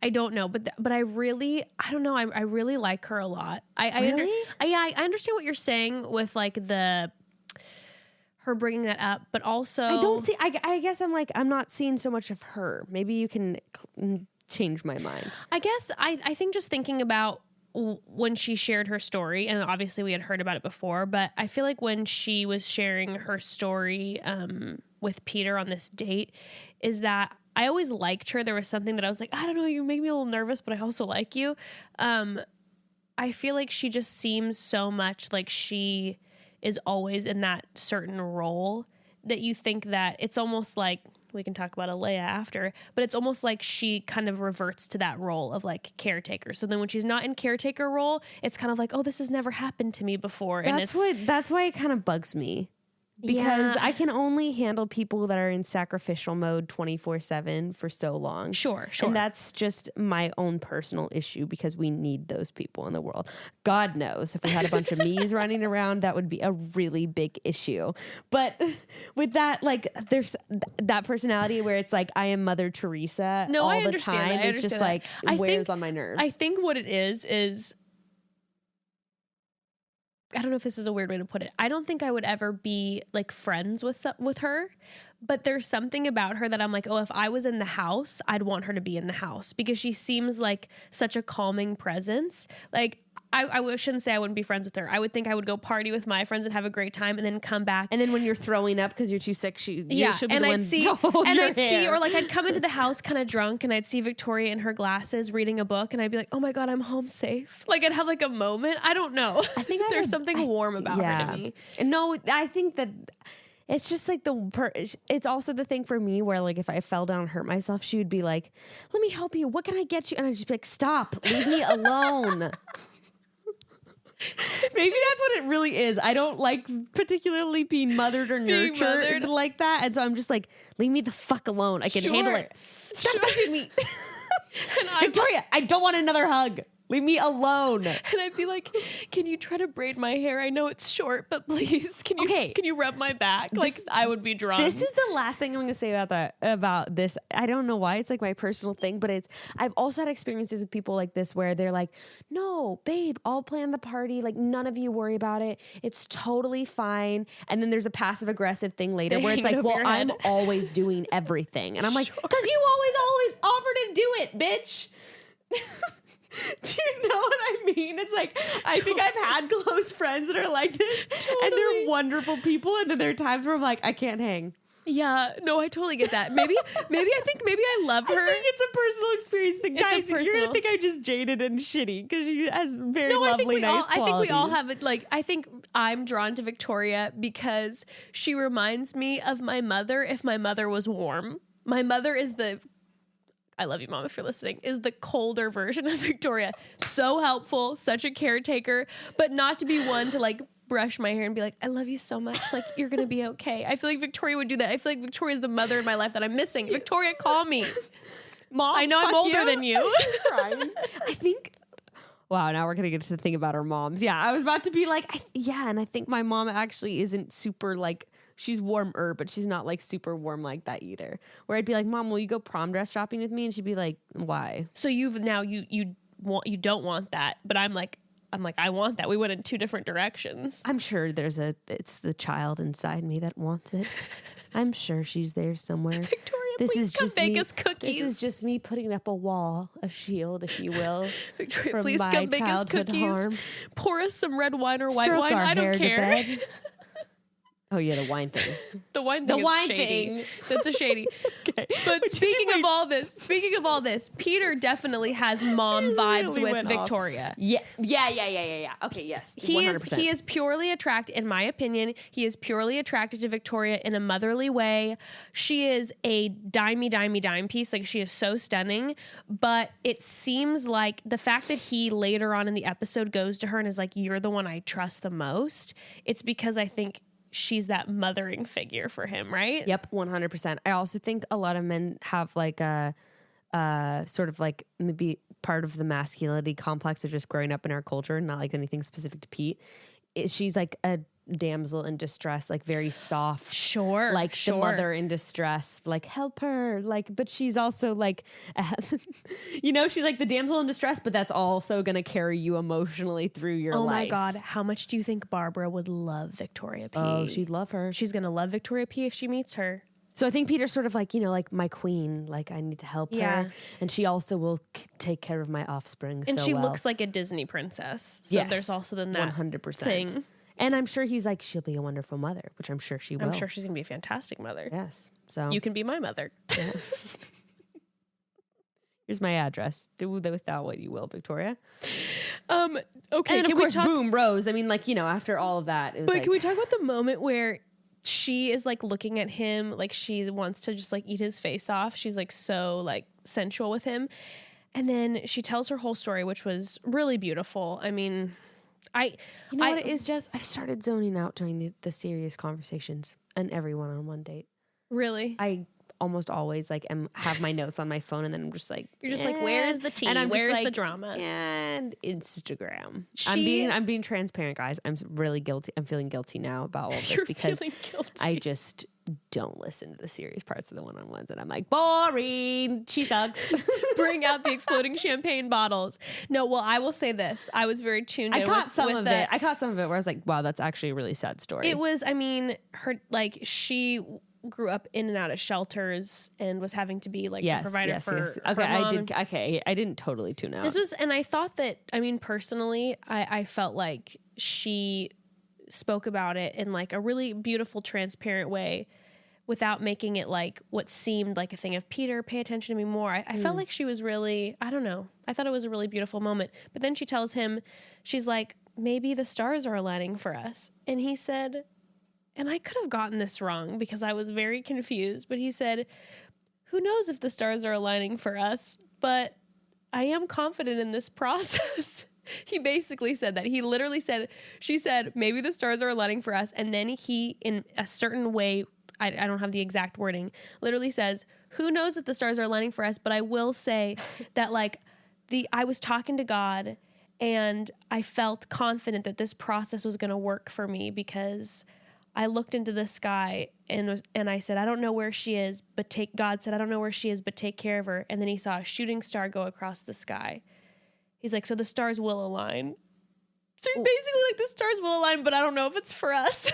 I don't know. But I don't know. I really like her a lot. Really? I understand what you're saying with, like, her bringing that up, but also. I guess I'm not seeing so much of her. Maybe you can change my mind. I guess I think just thinking about when she shared her story, and obviously we had heard about it before, but I feel like when she was sharing her story with Peter on this date is that I always liked her. There was something that I was like, I don't know, you make me a little nervous, but I also like you. I feel like she just seems so much like she is always in that certain role that you think that it's almost like, we can talk about Alea after, but it's almost like she kind of reverts to that role of like caretaker. So then when she's not in caretaker role, it's kind of like, oh, this has never happened to me before. That's why it kind of bugs me. Because I can only handle people that are in sacrificial mode 24/7 for so long. Sure. And that's just my own personal issue because we need those people in the world. God knows if we had a bunch of me's running around, that would be a really big issue. But with that, like, there's that personality where it's like, I am Mother Teresa all the time. It's just like, it wears on my nerves. I think what it is I don't know if this is a weird way to put it. I don't think I would ever be like friends with her, but there's something about her that I'm like, oh, if I was in the house, I'd want her to be in the house because she seems like such a calming presence. Like I shouldn't say I wouldn't be friends with her. I would think I would go party with my friends and have a great time and then come back. And then when you're throwing up because you're too sick, she'll be and the one to hold your hair. Or like I'd come into the house kind of drunk and I'd see Victoria in her glasses reading a book and I'd be like, oh my God, I'm home safe. Like I'd have like a moment. I don't know. I think there's something warm about her to me. No, I think that it's just like it's also the thing for me where like if I fell down and hurt myself, she would be like, let me help you. What can I get you? And I'd just be like, stop, leave me alone. Maybe that's what it really is. I don't like particularly being mothered or nurtured like that. And so I'm just like, leave me the fuck alone. I can handle it. Stop touching me. Victoria, I don't want another hug. Leave me alone. And I'd be like, can you try to braid my hair? I know it's short, but please, can you rub my back? Like I would be drunk. This is the last thing I'm going to say about this. I don't know why it's like my personal thing, but I've also had experiences with people like this where they're like, no, babe, I'll plan the party. Like none of you worry about it. It's totally fine. And then there's a passive aggressive thing later where it's like, well, I'm always doing everything. And I'm like, because you always offer to do it, bitch. Do you know what I mean? It's like, I think I've had close friends that are like this and they're wonderful people. And then there are times where I'm like, I can't hang. Yeah, no, I totally get that. Maybe I love her. I think it's a personal experience thing. Guys, you're going to think I'm just jaded and shitty because she has very lovely, nice qualities. I think we all have it. Like, I think I'm drawn to Victoria because she reminds me of my mother if my mother was warm. My mother is I love you, Mom, if you're listening, is the colder version of Victoria. So helpful, such a caretaker, but not to be one to like brush my hair and be like, I love you so much. Like, you're going to be okay. I feel like Victoria would do that. I feel like Victoria is the mother in my life that I'm missing. Victoria, call me. Mom, I know I'm older than you. Crying. I think, wow, now we're going to get to the thing about our moms. Yeah, I was about to be like, and I think my mom actually isn't super like, she's warmer, but she's not like super warm like that either. Where I'd be like, Mom, will you go prom dress shopping with me? And she'd be like, why? So you don't want that, but I'm like, I want that. We went in two different directions. I'm sure it's the child inside me that wants it. I'm sure she's there somewhere. Victoria, please come bake us cookies. This is just me putting up a wall, a shield, if you will. Victoria, please come bake us cookies. Harm. Pour us some red wine or white wine. I don't care. Oh yeah, the wine thing. The wine thing. That's a shady. Okay. But speaking of all this, Peter definitely has mom vibes with Victoria. Yeah. Okay, yes. 100%. He is purely attracted, in my opinion, to Victoria in a motherly way. She is a dime piece. Like, she is so stunning. But it seems like the fact that he later on in the episode goes to her and is like, you're the one I trust the most, it's because I think she's that mothering figure for him, right? Yep, 100%. I also think a lot of men have like a sort of like maybe part of the masculinity complex of just growing up in our culture, not like anything specific to Pete. She's like a damsel in distress, like very soft. Sure. Like the mother in distress, like help her. Like, but she's also like, she's like the damsel in distress, but that's also going to carry you emotionally through your life. Oh my God. How much do you think Barbara would love Victoria P? Oh, she'd love her. She's going to love Victoria P if she meets her. So I think Peter's sort of like, like my queen, like I need to help her. And she also will take care of my offspring. And she looks like a Disney princess. So there's also then that 100%. thing. And I'm sure he's like, she'll be a wonderful mother, which I'm sure she will. I'm sure she's going to be a fantastic mother. Yes. So you can be my mother. Yeah. Here's my address. Do with that what you will, Victoria. Okay. And of course, boom, Rose. I mean, like, after all of that, it was can we talk about the moment where she is like looking at him like she wants to just like eat his face off? She's like so like sensual with him. And then she tells her whole story, which was really beautiful. I mean, what it is, Jess? I've started zoning out during the serious conversations and every one-on-one date. Really? I almost always like have my notes on my phone, and then I'm just like, you're just like, where's the tea? And where's the drama? And Instagram. I'm being transparent, guys. I'm really guilty. I'm feeling guilty now about all of this because I just don't listen to the serious parts of the one-on-ones, and I'm like, boring. She sucks. Bring out the exploding champagne bottles. No, well, I will say this. I was very tuned in. I caught some of it where I was like, wow, that's actually a really sad story. It was, I mean, she grew up in and out of shelters and was having to be like the provider for her mom. I didn't totally tune out. And I thought that, I mean, personally, I felt like she spoke about it in like a really beautiful, transparent way without making it like what seemed like a thing of Peter, pay attention to me more. I felt like she was really, I don't know. I thought it was a really beautiful moment. But then she tells him, she's like, maybe the stars are aligning for us. And he said, and I could have gotten this wrong because I was very confused, but he said, who knows if the stars are aligning for us, but I am confident in this process. He basically said that. He literally said, she said, maybe the stars are aligning for us. And then he, in a certain way, I don't have the exact wording, literally says, who knows if the stars are aligning for us, but I will say that like I was talking to God and I felt confident that this process was going to work for me because I looked into the sky and I said, I don't know where she is, but God said, I don't know where she is, but take care of her. And then he saw a shooting star go across the sky. He's like, so the stars will align. So he's basically like, the stars will align, but I don't know if it's for us.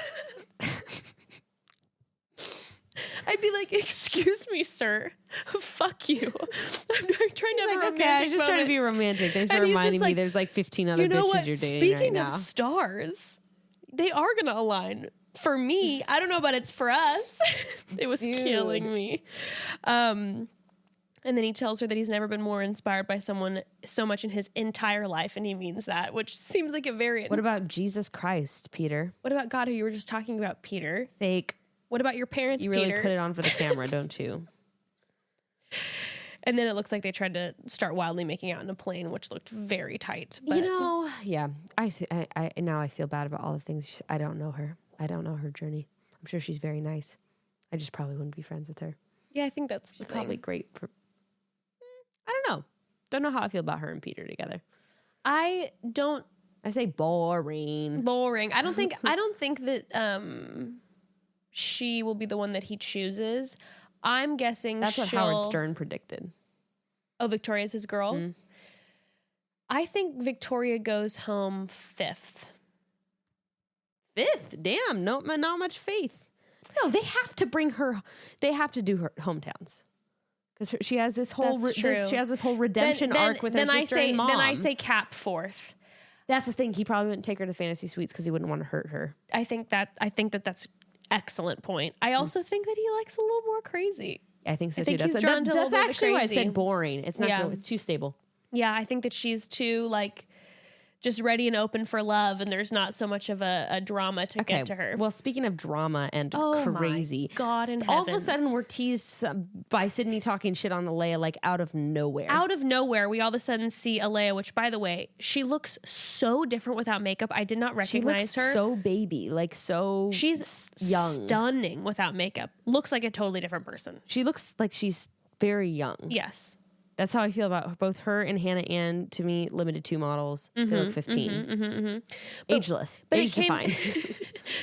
I'd be like, excuse me, sir. Fuck you. I'm trying to have a romantic I just trying to be romantic. Thanks for reminding me there's like 15 other bitches you're dating Speaking right now. of stars, they are going to align. For me, I don't know about it's for us. It was killing me. And then he tells her that he's never been more inspired by someone so much in his entire life, and he means that, which seems like a very... What about Jesus Christ, Peter? What about God, who you were just talking about, Peter? Fake. What about your parents, Peter? You really put it on for the camera, don't you? And then it looks like they tried to start wildly making out in a plane, which looked very tight. But yeah. I now I feel bad about all the things. I don't know her. I don't know her journey. I'm sure she's very nice. I just probably wouldn't be friends with her. Yeah, I think that's she's probably great. I don't know. Don't know how I feel about her and Peter together. I say boring. Boring. I don't think that she will be the one that he chooses. I'm guessing that's what Howard Stern predicted. Oh, Victoria's his girl? Mm. I think Victoria goes home 5th. 5th? Damn, not much faith. No, they have to bring her. They have to do her hometowns because she has this whole redemption arc with her sister and mom. Then I say Cap 4th. That's the thing. He probably wouldn't take her to Fantasy Suites because he wouldn't want to hurt her. I think that's excellent point. I also think that he likes a little more crazy. I think so too. That's actually why I said boring. It's not good. It's too stable. Yeah, I think that she's too like just ready and open for love, and there's not so much of a drama to get to her. Well, speaking of drama and crazy, my God in heaven. All of a sudden we're teased by Sydney talking shit on Alea like out of nowhere. Out of nowhere, we all of a sudden see Alea, which by the way, she looks so different without makeup. I did not recognize her. So baby, like so she's young. Stunning without makeup. Looks like a totally different person. She looks like she's very young. Yes. That's how I feel about both her and Hannah Ann. To me, limited 2 models. They look 15. Ageless. Age defined.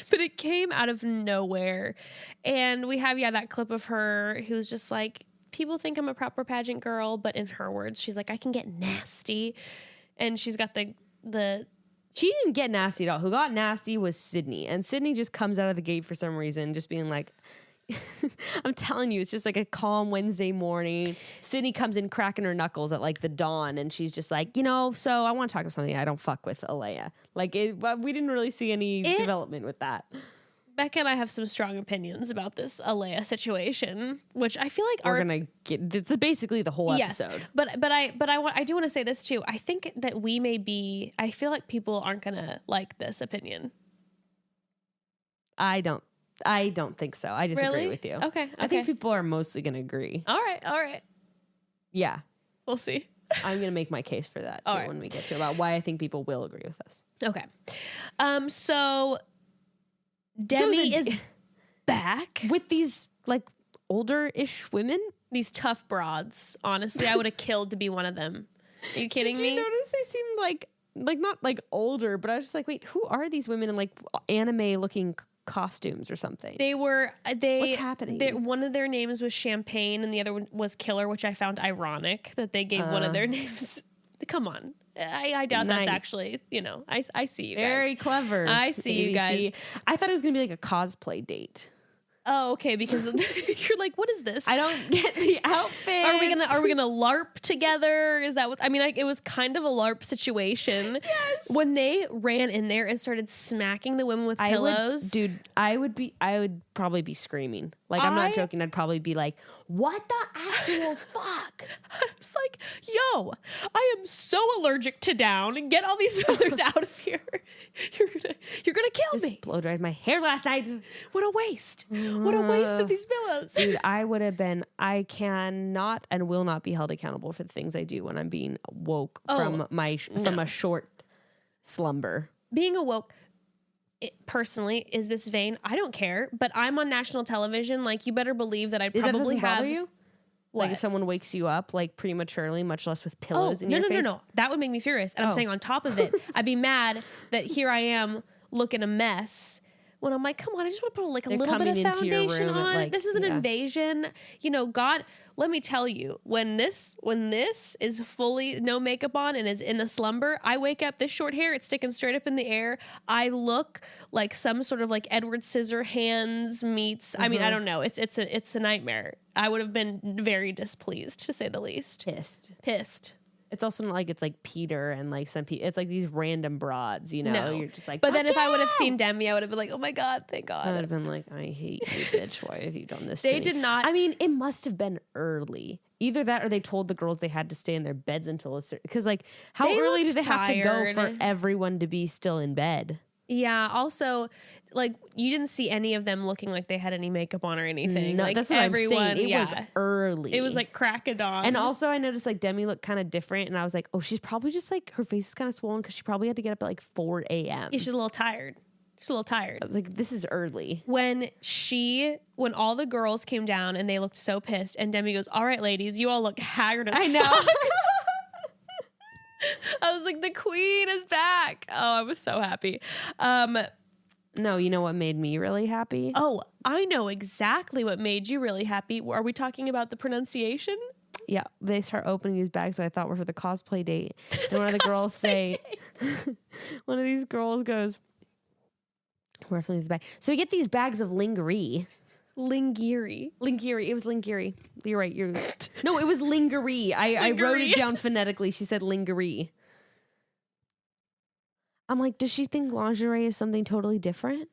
But it came out of nowhere. And we have, that clip of her who's just like, people think I'm a proper pageant girl, but in her words, she's like, I can get nasty. And she's got the She didn't get nasty at all. Who got nasty was Sydney. And Sydney just comes out of the gate for some reason, just being like, I'm telling you, it's just like a calm Wednesday morning. Sydney comes in cracking her knuckles at like the dawn, and she's just like, so I want to talk about something I don't fuck with Alea. Like, we didn't really see any development with that. Becca and I have some strong opinions about this Alayah situation, which I feel like we're gonna get. It's basically the whole episode. Yes, but I do want to say this too. I think that I feel like people aren't gonna like this opinion. I don't think so. I disagree with you. Okay. I think people are mostly gonna agree. All right. Yeah, we'll see. I'm gonna make my case for that too when we get to about why I think people will agree with us. Okay. So Demi is back with these like older-ish women. These tough broads. Honestly, I would have killed to be one of them. Are you kidding me? Did you notice they seemed like not like older, but I was just like, wait, who are these women in like anime-looking costumes or something? What's happening? One of their names was Champagne, and the other one was Killer, which I found ironic that they gave one of their names. Come on. I doubt that's actually, I see you guys. Very clever. I see you guys. I thought it was going to be like a cosplay date. Oh, okay. Because you're like, what is this? I don't get the outfit. Are we gonna LARP together? Is that what? I mean, like, it was kind of a LARP situation. Yes. When they ran in there and started smacking the women with pillows, I would probably be screaming. Like, I'm not joking. I'd probably be like, "What the actual fuck?" I was like, "Yo, I am so allergic to down. Get all these feathers out of here. You're gonna kill me." Blow dried my hair last night. What a waste. What a waste of these pillows. Dude, I cannot and will not be held accountable for the things I do when I'm being woke from a short slumber. Being awoke, personally, is this vain? I don't care, but I'm on national television. Like, you better believe that I'd probably bother you? What? Like, if someone wakes you up like prematurely, much less with pillows in your face? No. That would make me furious. And I'm saying on top of it, I'd be mad that here I am looking a mess when I'm like, come on, I just want to put like a little bit of foundation on. Like, this is an invasion. God, let me tell you, when this is fully no makeup on and is in the slumber, I wake up, this short hair, it's sticking straight up in the air. I look like some sort of like Edward Scissorhands meets. I mean, I don't know. It's a nightmare. I would have been very displeased, to say the least. Pissed. It's also not like it's like Peter and like some people. It's like these random broads, No. You're just like, but then if I would have seen Demi, I would have been like, oh my God, thank God. I would have been like, I hate you, bitch. Why have you done this to They me? did not. I mean, it must have been early. Either that or they told the girls they had to stay in their beds until a certain... Because like, how early do they have to go for everyone to be still in bed? Yeah. Also, like, you didn't see any of them looking like they had any makeup on or anything. No, like, that's what everyone, I'm saying. It was early. It was like crack of dawn. And also, I noticed like Demi looked kind of different, and I was like, oh, she's probably just like her face is kind of swollen because she probably had to get up at like 4 a.m. Yeah, she's a little tired. I was like, this is early. When all the girls came down and they looked so pissed, and Demi goes, "All right, ladies, you all look haggard as fuck." I know. I was like, the queen is back. Oh, I was so happy. No, you know what made me really happy? Oh, I know exactly what made you really happy. Are we talking about the pronunciation? Yeah, they start opening these bags that I thought were for the cosplay date. And one of the girls one of these girls goes, "We're filling the bag." So we get these bags of lingerie. Lingerie. It was lingerie. You're right. No, it was lingerie. I wrote it down phonetically. She said lingerie. I'm like, does she think lingerie is something totally different?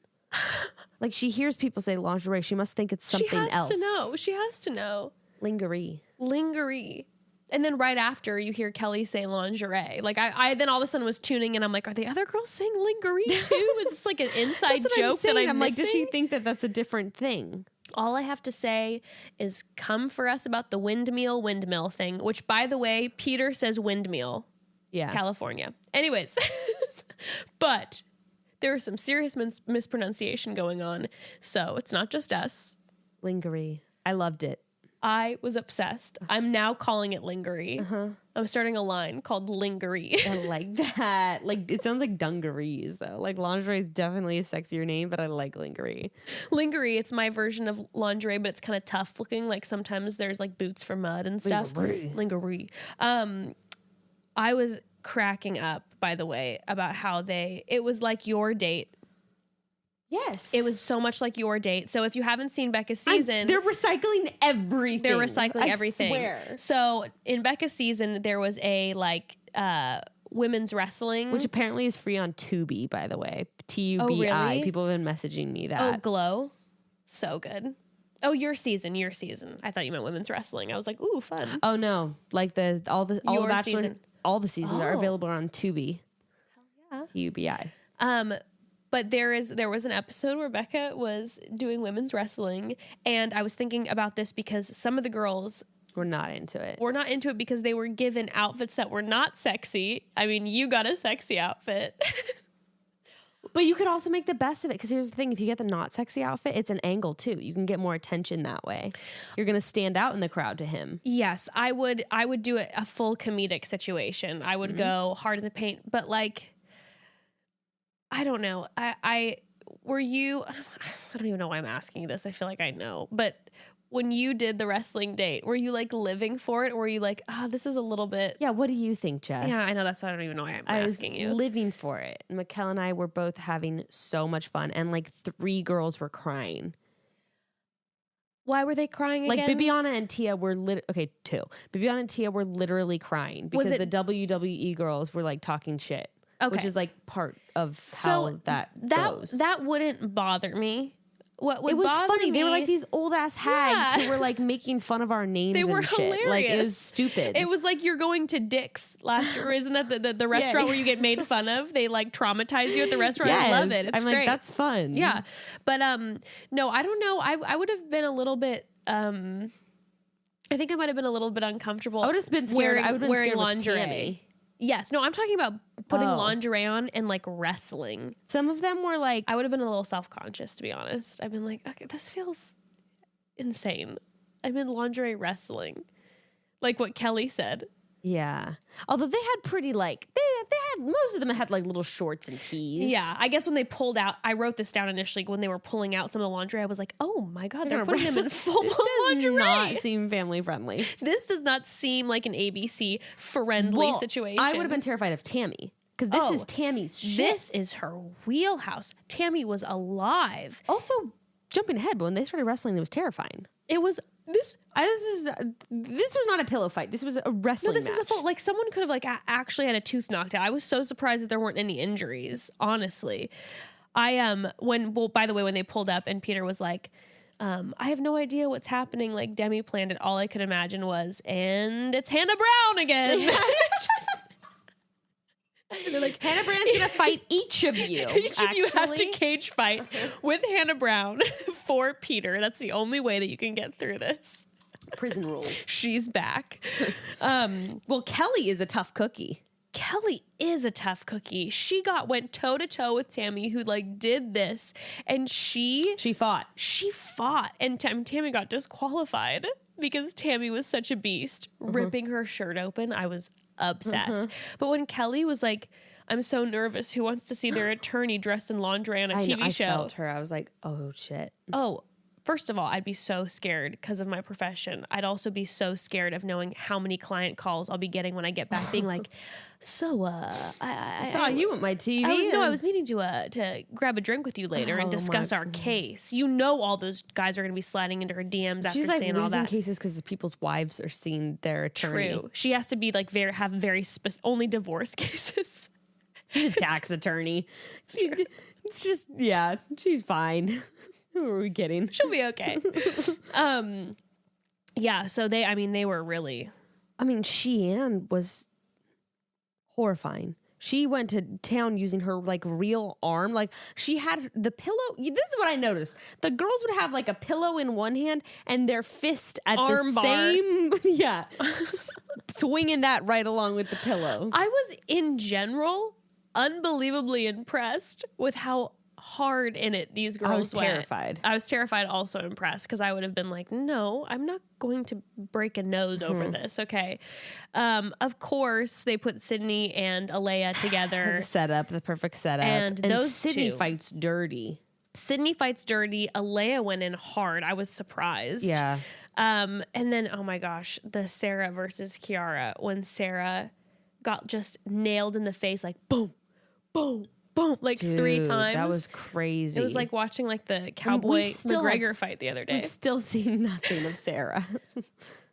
Like, she hears people say lingerie. She must think it's something else. She has to know. Lingerie. And then right after, you hear Kelly say lingerie. Like, I then all of a sudden was tuning in. I'm like, are the other girls saying lingerie too? Is this like an inside joke that I'm like, does she think that that's a different thing? All I have to say is come for us about the windmill thing, which, by the way, Peter says windmill. Yeah. California. Anyways, but there was some serious mispronunciation going on. So it's not just us. Lingerie. I loved it. I was obsessed. I'm now calling it lingerie. I'm starting a line called lingerie. I like that. Like, it sounds like dungarees though. Like, lingerie is definitely a sexier name, but I like lingerie. Lingerie, it's my version of lingerie, but it's kind of tough looking. Like, sometimes there's like boots for mud and stuff. Lingerie. I was cracking up, by the way, about how it was like your date Yes. It was so much like your date. So if you haven't seen Becca's season, they're recycling everything. They're recycling everything. I swear. So in Becca's season, there was a like women's wrestling, which apparently is free on Tubi, by the way. TUBI. Oh, really? People have been messaging me that. Oh, Glow, so good. Oh, your season. I thought you meant women's wrestling. I was like, ooh, fun. Oh no, like all the Bachelor, season. all the seasons are available on Tubi. Hell yeah. TUBI. But there was an episode where Becca was doing women's wrestling, and I was thinking about this because some of the girls were not into it. Were not into it because they were given outfits that were not sexy. I mean, you got a sexy outfit. But you could also make the best of it, because here's the thing: if you get the not sexy outfit, it's an angle too. You can get more attention that way. You're gonna stand out in the crowd to him. Yes, I would do it a full comedic situation. I would go hard in the paint, but like, I don't know. I don't even know why I'm asking you this. I feel like I know, but when you did the wrestling date, were you like living for it, or were you like, this is a little bit? Yeah. What do you think, Jess? Yeah, I know that's why I don't even know why I'm asking you. I was living for it. Mikkel and I were both having so much fun, and like 3 girls were crying. Why were they crying like again? Bibiana and Tia were 2. Bibiana and Tia were literally crying because the WWE girls were like talking shit. Okay. Which is like part of how that goes. That wouldn't bother me. What would it was bother funny. me, They were like these old ass hags who were like making fun of our names. They were and hilarious. Shit. Like, it was stupid. It was like you're going to Dick's last year. Isn't that the restaurant where you get made fun of? They like traumatize you at the restaurant. Yes. I love it. It's I'm great. like, that's fun. Yeah, but no, I don't know. I would have been a little bit. I think I might have been a little bit uncomfortable. I would have been scared. I would have been wearing scared lingerie. with Tammy. Yes. No, I'm talking about putting lingerie on and like wrestling. Some of them were like, I would have been a little self-conscious, to be honest. I've been like, okay, this feels insane. I'm in lingerie wrestling. Like what Kelly said. Yeah. Although they had pretty like, they had, most of them had like little shorts and tees. Yeah. I guess when they pulled out, I wrote this down initially, when they were pulling out some of the lingerie, I was like, oh my God, they're putting them in full lingerie. This does not seem family friendly. This does not seem like an ABC friendly situation. I would have been terrified of Tammy, because this is Tammy's shit. This is her wheelhouse. Tammy was alive. Also, jumping ahead, but when they started wrestling, it was terrifying. It was this was not a pillow fight. This was a wrestling match. Is a full, like, someone could have like actually had a tooth knocked out. I was so surprised that there weren't any injuries, honestly. By the way, when they pulled up and Peter was like, I have no idea what's happening, like Demi planned it, all I could imagine was, and it's Hannah Brown again. They're like, Hannah Brown's gonna fight each of you. Each of you have to cage fight with Hannah Brown for Peter. That's the only way that you can get through this. Prison rules. She's back. Well, Kelly is a tough cookie. Kelly is a tough cookie. She went toe to toe with Tammy, who like did this, and she fought. She fought, and Tammy got disqualified because Tammy was such a beast, ripping her shirt open. I was obsessed. But when Kelly was like, I'm so nervous, who wants to see their attorney dressed in lingerie on a TV show? I felt her. I was like, oh shit. Oh, first of all, I'd be so scared because of my profession. I'd also be so scared of knowing how many client calls I'll be getting when I get back, being like, so I saw you at my TV. I was needing to grab a drink with you later and discuss our case. You know, all those guys are going to be sliding into her DMs after saying all that. She's like losing cases because the people's wives are seeing their attorney. True. She has to be like only divorce cases. She's a tax attorney. It's just, yeah, she's fine. Who are we kidding? She'll be okay. Yeah, so they were really... Sheann was horrifying. She went to town using her like real arm. Like, she had the pillow. This is what I noticed. The girls would have like a pillow in one hand and their fist at arm the bar. same... Yeah. Swinging that right along with the pillow. I was, in general, unbelievably impressed with how hard in it these girls went. Terrified. I was terrified, also impressed, because I would have been like, no, I'm not going to break a nose over this. Okay. Of course, they put Sydney and Alea together. The perfect setup. And those Sydney two fights dirty. Sydney fights dirty. Alea went in hard. I was surprised. Yeah. And then, oh my gosh, the Sarah versus Kiara, when Sarah got just nailed in the face, like boom, boom, boom, like Dude, 3 times. That was crazy. It was like watching like the Cowboy McGregor fight the other day. We've still seen nothing of Sarah.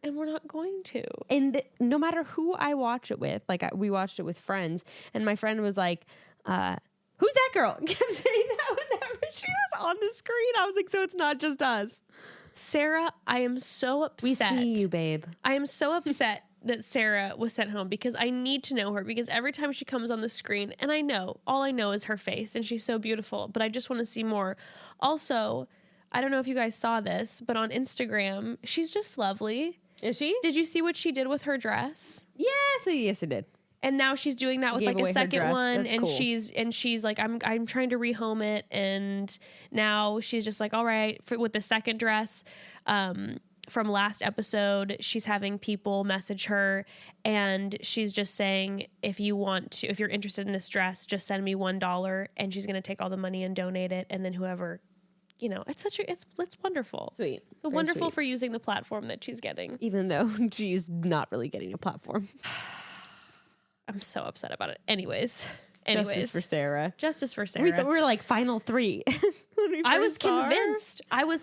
And we're not going to. And no matter who I watch it with, like we watched it with friends, and my friend was like, who's that girl? Kept saying that whenever she was on the screen. I was like, so it's not just us. Sarah, I am so upset. We see you, babe. I am so upset that Sarah was sent home because I need to know her, because every time she comes on the screen, and all I know is her face, and she's so beautiful, but I just want to see more. Also, I don't know if you guys saw this, but on Instagram, she's just lovely. Is she? Did you see what she did with her dress? Yes, I did. And now she's doing that with like a second one. That's and cool. she's like, I'm trying to rehome it. And now she's just like, all right, with the second dress, from last episode, she's having people message her, and she's just saying, if you're interested in this dress, just send me $1, and she's going to take all the money and donate it. And then whoever, it's wonderful. Sweet. Wonderful for using the platform that she's getting. Even though she's not really getting a platform. I'm so upset about it. Anyways. Justice for Sarah. Justice for Sarah. We thought we were like final 3. I was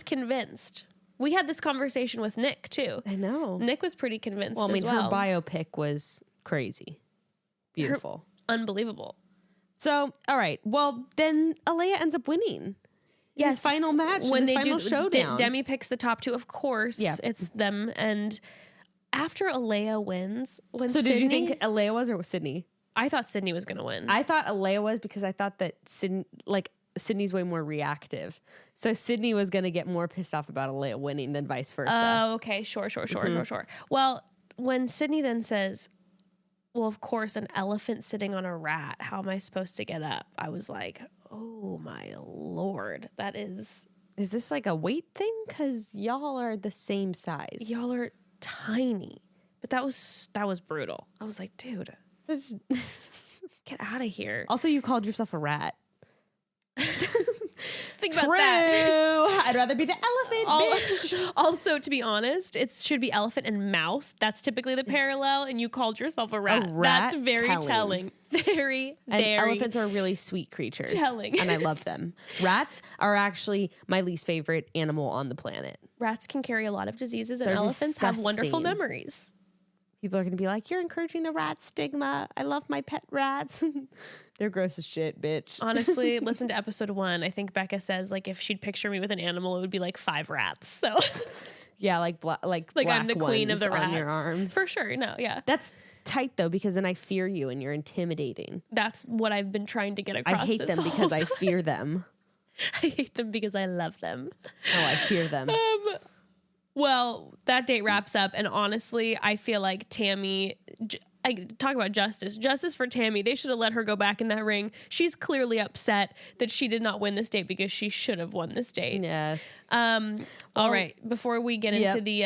convinced. We had this conversation with Nick too. I know. Nick was pretty convinced. Well, I mean, as well. her biopic was crazy. Beautiful. Unbelievable. So, all right. Well, then Alea ends up winning. Yes. His final match. When they final do showdown. Demi picks the top 2, of course. Yeah. It's them. And after Alayah wins, did you think Alea was or was Sydney? I thought Sydney was going to win. I thought Alea was, because I thought that Sydney's way more reactive. So Sydney was going to get more pissed off about Alea winning than vice versa. Oh, okay. Sure. Well, when Sydney then says, well, of course, an elephant sitting on a rat, how am I supposed to get up? I was like, oh my Lord, that is... Is this like a weight thing? Because y'all are the same size. Y'all are tiny. But that was brutal. I was like, dude, get out of here. Also, you called yourself a rat. Think about that. I'd rather be the elephant, bitch. Also, to be honest, it should be elephant and mouse. That's typically the parallel, and you called yourself a rat. That's very telling. Very. Elephants are really sweet creatures. Telling. And I love them. Rats are actually my least favorite animal on the planet. Rats can carry a lot of diseases, and They're elephants have wonderful disgusting. memories. People are going to be like, you're encouraging the rat stigma. I love my pet rats. They're gross as shit, bitch. Honestly, listen to episode 1. I think Becca says, like, if she'd picture me with an animal, it would be like 5 rats. So yeah, like black I'm the queen of the rats on your arms. for sure. No, yeah, that's tight though, because then I fear you and you're intimidating. That's what I've been trying to get across. I hate them because I fear them. I hate them because I love them. Oh, I fear them. Well, that date wraps up, and honestly, I feel like Tammy... I talk about justice for Tammy. They should have let her go back in that ring. She's clearly upset that she did not win this date because she should have won this date. Yes. All right. Before we get into the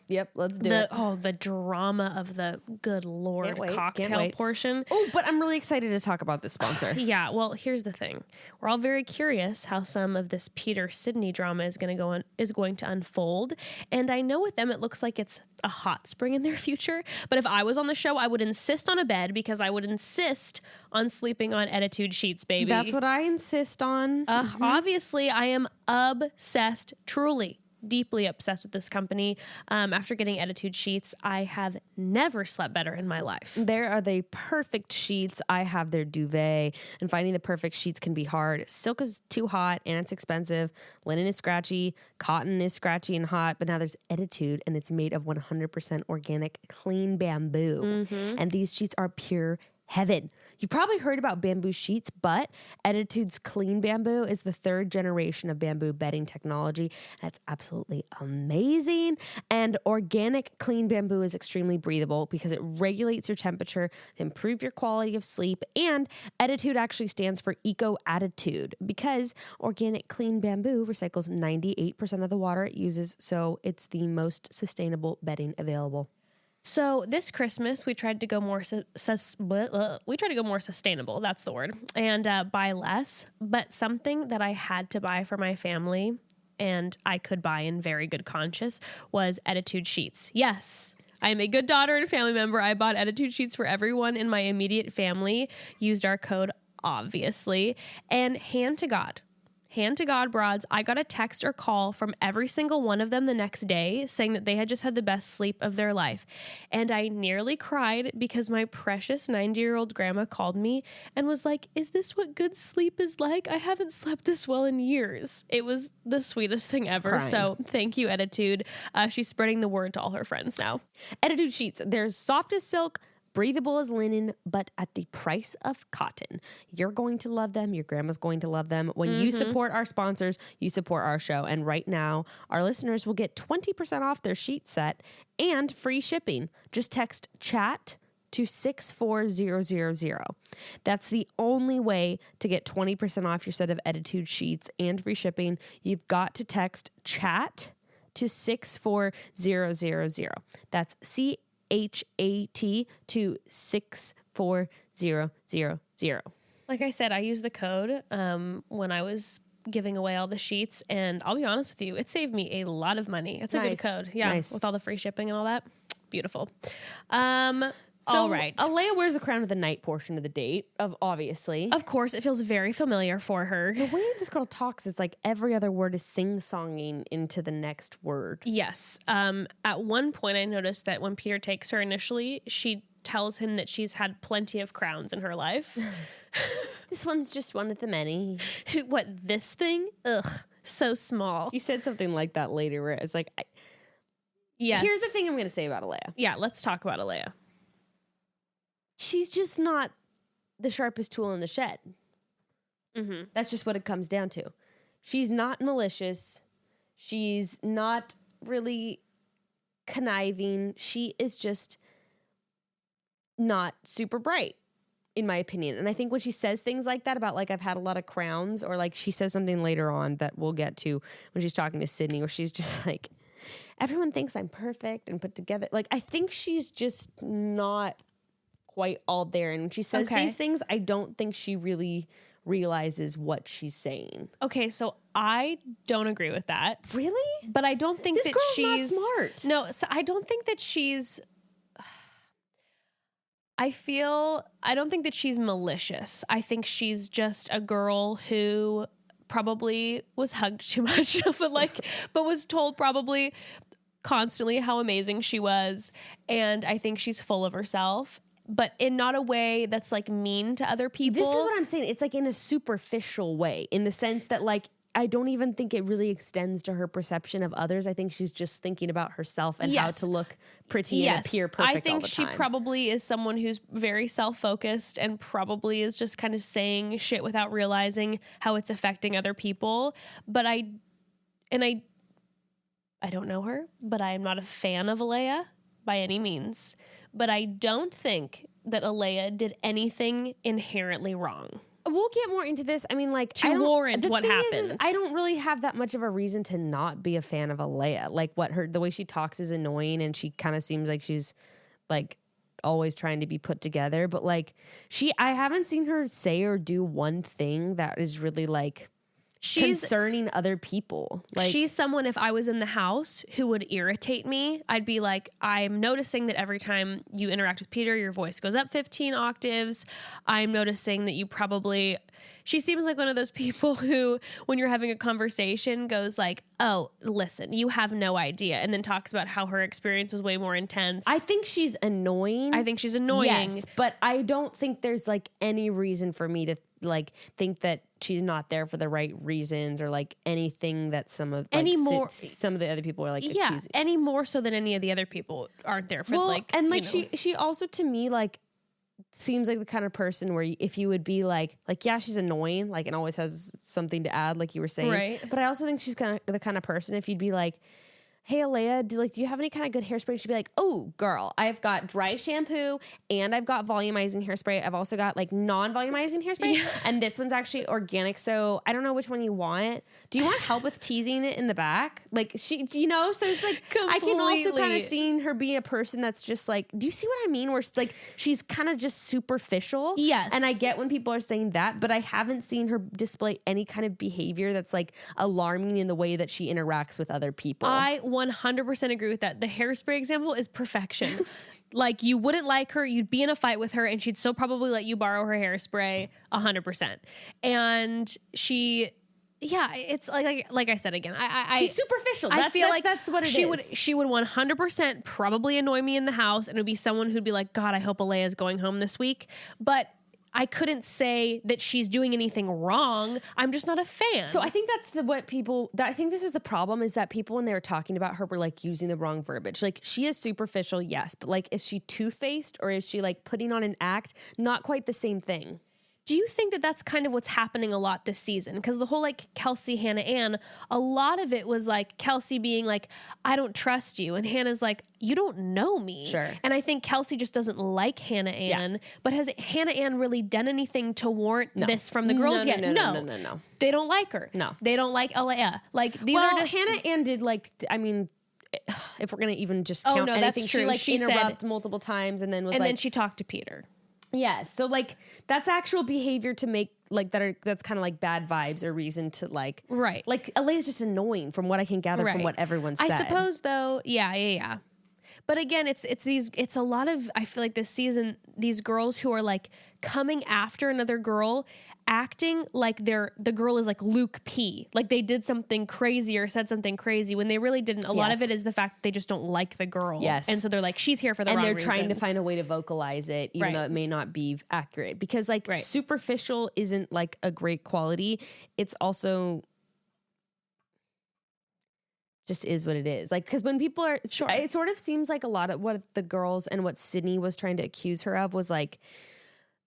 Yep. Let's do it. Oh, the drama of the good Lord cocktail portion. Oh, but I'm really excited to talk about this sponsor. Yeah. Well, here's the thing. We're all very curious how some of this Peter Sydney drama is going to unfold. And I know with them, it looks like it's a hot spring in their future. But if I was on the show, I would insist on a bed, because I would insist on sleeping on Attitude sheets, baby. That's what I insist on. Obviously, I am obsessed, truly, deeply obsessed with this company. After getting Attitude sheets, I have never slept better in my life. There are the perfect sheets. I have their duvet, and finding the perfect sheets can be hard. Silk is too hot and it's expensive. Linen is scratchy. Cotton is scratchy and hot. But now there's Attitude, and it's made of 100% organic, clean bamboo. And these sheets are pure heaven. You've probably heard about bamboo sheets, but Attitude's clean bamboo is the 3rd generation of bamboo bedding technology. That's absolutely amazing. And organic clean bamboo is extremely breathable because it regulates your temperature to improve your quality of sleep. And Attitude actually stands for Eco Attitude, because organic clean bamboo recycles 98% of the water it uses, so it's the most sustainable bedding available. So this Christmas, we tried to go more sustainable. That's the word. And buy less. But something that I had to buy for my family, and I could buy in very good conscience, was Attitude sheets. Yes, I am a good daughter and family member. I bought Attitude sheets for everyone in my immediate family. Used our code obviously, and hand to God, broads, I got a text or call from every single one of them the next day saying that they had just had the best sleep of their life. And I nearly cried because my precious 90-year-old grandma called me and was like, is this what good sleep is like? I haven't slept this well in years. It was the sweetest thing ever. Crying. So thank you, Ettitude. She's spreading the word to all her friends now. Ettitude sheets. They're soft as silk, breathable as linen, but at the price of cotton. You're going to love them. Your grandma's going to love them. When you support our sponsors, you support our show. And right now, our listeners will get 20% off their sheet set and free shipping. Just text CHAT to 64000. That's the only way to get 20% off your set of Ettitude sheets and free shipping. You've got to text CHAT to 64000. That's CHAT to 64000. Like I said, I used the code when I was giving away all the sheets, and I'll be honest with you, it saved me a lot of money. It's a good code. Yeah, with all the free shipping and all that. Beautiful. So all right. Alea wears a crown of the night portion of the date, obviously. Of course, it feels very familiar for her. The way this girl talks is like every other word is sing-songing into the next word. Yes. At one point, I noticed that when Peter takes her initially, she tells him that she's had plenty of crowns in her life. This one's just one of the many. What, this thing? Ugh, so small. You said something like that later where it's like, yes. Here's the thing I'm going to say about Alea. Yeah, let's talk about Alea. She's just not the sharpest tool in the shed. Mm-hmm. That's just what it comes down to. She's not malicious. She's not really conniving. She is just not super bright, in my opinion. And I think when she says things like that about like, I've had a lot of crowns, or like she says something later on that we'll get to when she's talking to Sydney, where she's just like, everyone thinks I'm perfect and put together. Like, I think she's just not quite all there. And when she says these things, I don't think she really realizes what she's saying. Okay, so I don't agree with that. Really? But I don't think that she's not smart. No, so I don't think that she's I don't think that she's malicious. I think she's just a girl who probably was hugged too much, but was told probably constantly how amazing she was. And I think she's full of herself, but in not a way that's like mean to other people. This is what I'm saying. It's like in a superficial way, in the sense that like, I don't even think it really extends to her perception of others. I think she's just thinking about herself and how to look pretty and appear perfect I think all the she time. probably is someone who's very self-focused and probably is just kind of saying shit without realizing how it's affecting other people. But I don't know her, but I am not a fan of Alea by any means. But I don't think that Alea did anything inherently wrong. We'll get more into this. I mean, like, to warrant what happened. I don't really have that much of a reason to not be a fan of Alea. Like, the way she talks is annoying, and she kind of seems like she's like always trying to be put together. But like, I haven't seen her say or do one thing that is really like concerning other people. Like, she's someone, if I was in the house, who would irritate me. I'd be like, I'm noticing that every time you interact with Peter, your voice goes up 15 octaves. I'm noticing that she seems like one of those people who, when you're having a conversation, goes like, oh, listen, you have no idea. And then talks about how her experience was way more intense. I think she's annoying. Yes, but I don't think there's like any reason for me to like think that she's not there for the right reasons, or like anything that some of the other people are like accusing. Any more so than any of the other people aren't there for she also, to me, like seems like the kind of person where if you would be like yeah, she's annoying, like, and always has something to add, like you were saying, right? But I also think she's kind of the kind of person, if you'd be like, hey, Alayah, do you have any kind of good hairspray? She'd be like, oh, girl, I've got dry shampoo and I've got volumizing hairspray. I've also got like non-volumizing hairspray. Yeah. And this one's actually organic. So I don't know which one you want. Do you want help with teasing it in the back? Like, so it's like, completely. I can also kind of see her being a person that's just like, do you see what I mean? Where it's like, she's kind of just superficial. Yes. And I get when people are saying that, but I haven't seen her display any kind of behavior that's like alarming in the way that she interacts with other people. I 100% agree with that. The hairspray example is perfection. Like, you wouldn't like her, you'd be in a fight with her, and she'd still probably let you borrow her hairspray 100%. And she, yeah, it's like I said again, she's superficial. I feel like that's what it is. She would 100% probably annoy me in the house, and it would be someone who'd be like, God, I hope Alea is going home this week. But I couldn't say that she's doing anything wrong. I'm just not a fan. So I think that's I think this is the problem, is that people, when they were talking about her, were like using the wrong verbiage. Like, she is superficial, yes, but like, is she two-faced, or is she like putting on an act? Not quite the same thing. Do you think that that's kind of what's happening a lot this season? Because the whole like Kelsey, Hannah, Ann, a lot of it was like Kelsey being like, I don't trust you. And Hannah's like, you don't know me. Sure. And I think Kelsey just doesn't like Hannah Ann. But has Hannah Ann really done anything to warrant this from the girls yet? No. They don't like her. No. They don't like Alea. Like, these are just... Hannah Ann did like, I mean, if we're going to even just count anything, that's true. She interrupted multiple times and then was then she talked to Peter. Yeah, so like, that's actual behavior to make like that's kind of like bad vibes or reason to like, right. Like, Alea's just annoying from what I can gather from what everyone said. I suppose though, yeah. But again, it's a lot of, I feel like this season, these girls who are like coming after another girl, acting like the girl is like Luke P. Like, they did something crazy or said something crazy when they really didn't. A lot of it is the fact that they just don't like the girl. Yes. And so they're like, she's here for the wrong reasons. And they're trying to find a way to vocalize it, even though it may not be accurate. Because like, superficial isn't like a great quality. It's also just is what it is. Like, because when people are, it sort of seems like a lot of what the girls and what Sydney was trying to accuse her of was like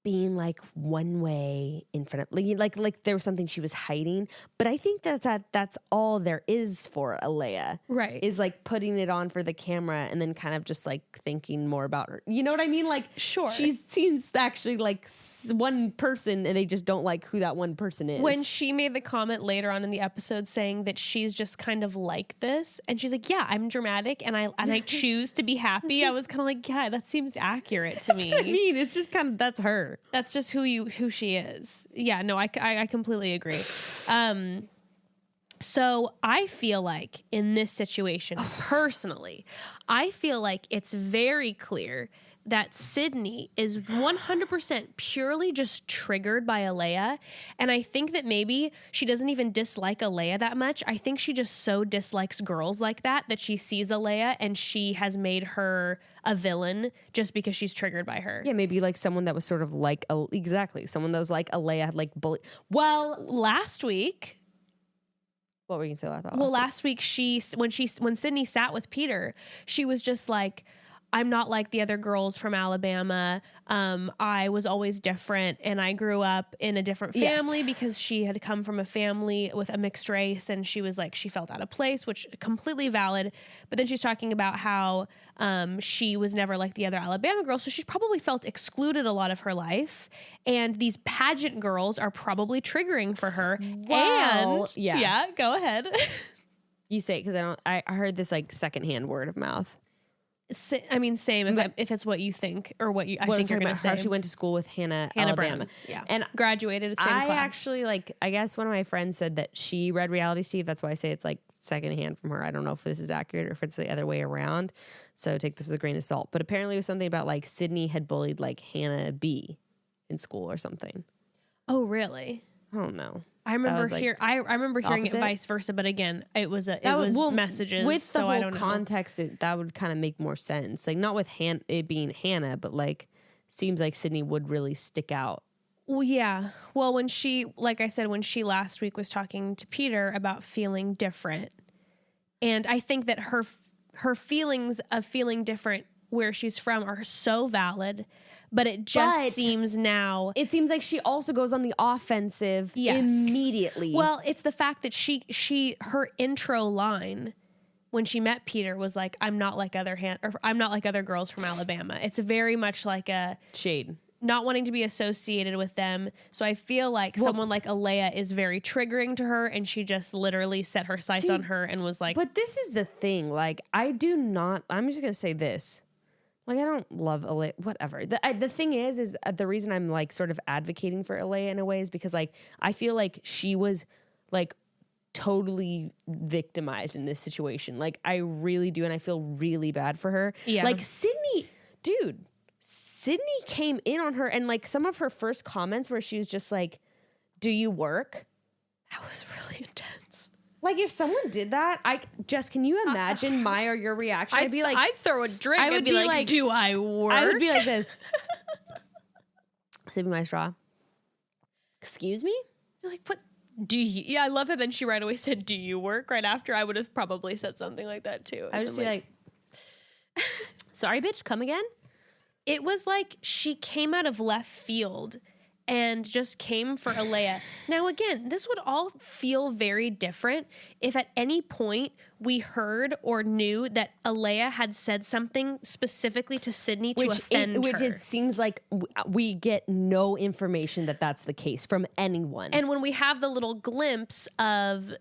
being like one way in front of, like there was something she was hiding. But I think that's all there is for Alea. Right. Is like putting it on for the camera and then kind of just like thinking more about her. You know what I mean? Like, sure. She seems actually like one person, and they just don't like who that one person is. When she made the comment later on in the episode saying that she's just kind of like this, and she's like, yeah, I'm dramatic and I choose to be happy. I was kind of like, yeah, that seems accurate to me. That's what I mean. It's just kind of, that's her. That's just who she is. Yeah, no, I completely agree. So I feel like in this situation, personally, I feel like it's very clear that Sydney is 100% purely just triggered by Alea. And I think that maybe she doesn't even dislike Alea that much. I think she just so dislikes girls like that she sees Alea and she has made her a villain just because she's triggered by her. Yeah, maybe like someone that was sort of like, exactly, someone that was like Alea had like bully. Well, last week... What were you going to say about last week? When Sydney sat with Peter, she was just like, I'm not like the other girls from Alabama. I was always different, and I grew up in a different family because she had come from a family with a mixed race, and she was like, she felt out of place, which completely valid. But then she's talking about how she was never like the other Alabama girls, so she's probably felt excluded a lot of her life, and these pageant girls are probably triggering for her. Well, and yeah, go ahead. You say it because I heard this like secondhand word of mouth. I mean, same if it's what you think or what I think you're going to say. How she went to school with Hannah Alabama. Brown. Yeah. And graduated at the same class. Actually, like, I guess one of my friends said that she read Reality Steve. That's why I say it's like secondhand from her. I don't know if this is accurate or if it's the other way around. So take this with a grain of salt. But apparently it was something about like Sydney had bullied like Hannah B in school or something. Oh, really? I don't know. I remember hearing it vice versa, but again, it was messages. With the so whole I don't context, that would kind of make more sense. Like, not with it being Hannah, but like, seems like Sydney would really stick out. Well, yeah. Well, when she last week was talking to Peter about feeling different, and I think that her feelings of feeling different where she's from are so valid. But it seems now... It seems like she also goes on the offensive immediately. Well, it's the fact that her intro line when she met Peter was like, I'm not like other girls from Alabama. It's very much like a... Shade. Not wanting to be associated with them. So I feel like someone like Alea is very triggering to her, and she just literally set her sights on her and was like... But this is the thing. Like, I'm just going to say this. Like, I don't love Alea, whatever. The thing is the reason I'm like sort of advocating for Alea in a way is because like I feel like she was like totally victimized in this situation. Like, I really do, and I feel really bad for her. Yeah. Like, Sydney dude, Sydney came in on her, and like some of her first comments where she was just like, do you work? That was really intense. Like if someone did that, Jess, can you imagine my or your reaction? I'd be like, I'd throw a drink. I would be like, do I work? I would be like this. Sipping my straw. Excuse me? You're like, what? Do you? Yeah, I love it. Then she right away said, do you work? Right after I would have probably said something like that too. I would just be like, sorry, bitch, come again? It was like she came out of left field and just came for Alea. Now, again, this would all feel very different if at any point we heard or knew that Alea had said something specifically to Sydney to offend her. Which it seems like we get no information that that's the case from anyone. And when we have the little glimpse of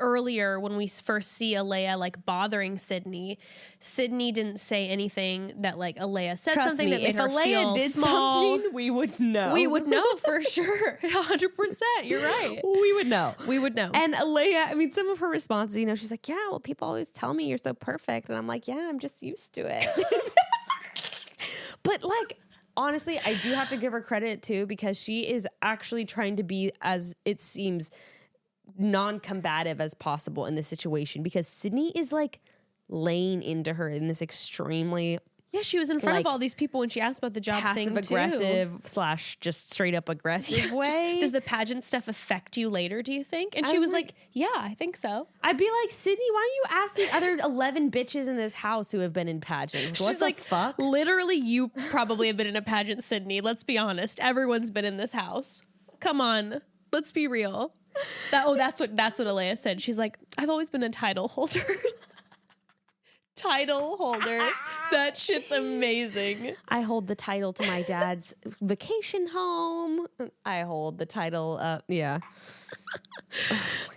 earlier when we first see Alea like bothering Sydney didn't say anything that like Alea said Trust something me, that made if her Alea feel did small. something, we would know. We would know for sure. 100%. You're right. We would know. We would know. And Alea, I mean, some of her responses, you know, she's like, yeah, well, people always tell me you're so perfect. And I'm like, yeah, I'm just used to it. But like, honestly, I do have to give her credit too, because she is actually trying to be, as it seems, non-combative as possible in this situation, because Sydney is like laying into her in this extremely she was in front of all these people when she asked about the job thing too. Passive-aggressive / just straight up aggressive way. Does the pageant stuff affect you later, do you think? And she was like, yeah, I think so. I'd be like, Sydney, why don't you ask the other 11 bitches in this house who have been in pageants? What the fuck? Literally, you probably have been in a pageant, Sydney. Let's be honest. Everyone's been in this house. Come on. Let's be real. That's what Alea said. She's like, I've always been a title holder. Title holder. That shit's amazing. I hold the title to my dad's vacation home. I hold the title yeah.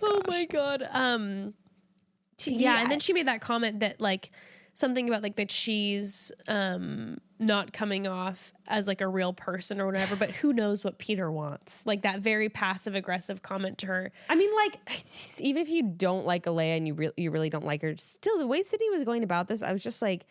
Oh my God. And then she made that comment that like something about like that she's not coming off as like a real person or whatever, but who knows what Peter wants. Like that very passive aggressive comment to her. I mean, like, even if you don't like Alea and you really don't like her, still the way Sydney was going about this, I was just like,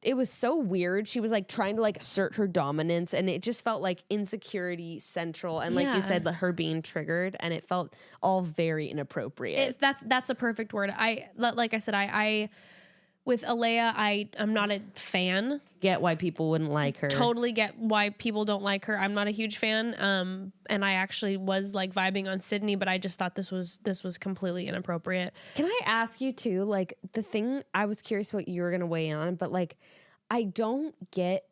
it was so weird. She was like trying to like assert her dominance, and it just felt like insecurity central, and like you said, like, her being triggered, and it felt all very inappropriate. That's a perfect word. Like I said, I with Alea, I'm not a fan. Get why people wouldn't like her. Totally get why people don't like her. I'm not a huge fan. And I actually was like vibing on Sydney, but I just thought this was completely inappropriate. Can I ask you too, like the thing I was curious what you were gonna weigh on, but like I don't get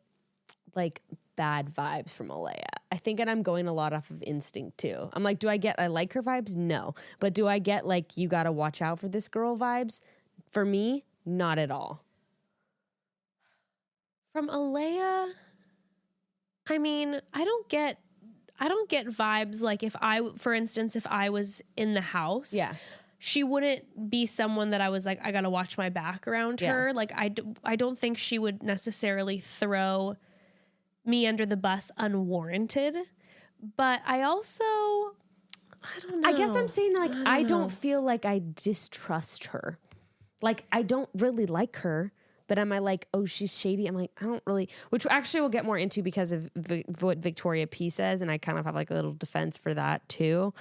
like bad vibes from Alea. I think that I'm going a lot off of instinct too. I'm like, I like her vibes? No. But do I get like, you gotta watch out for this girl vibes? For me, not at all. From Alea, I mean, I don't get vibes like for instance, if I was in the house, she wouldn't be someone that I was like, I gotta watch my back around her. Like I don't think she would necessarily throw me under the bus unwarranted. But I also, I don't know. I guess I'm saying like, I don't feel like I distrust her. Like, I don't really like her, but am I like, oh, she's shady? I'm like, I don't really, which actually we'll get more into because of what Victoria P says. And I kind of have like a little defense for that too.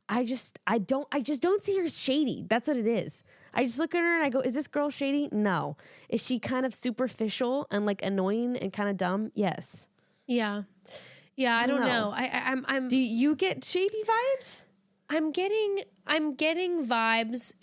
I just don't see her as shady. That's what it is. I just look at her and I go, is this girl shady? No. Is she kind of superficial and like annoying and kind of dumb? Yes. Yeah. Yeah. I don't know. I'm, do you get shady vibes? I'm getting vibes.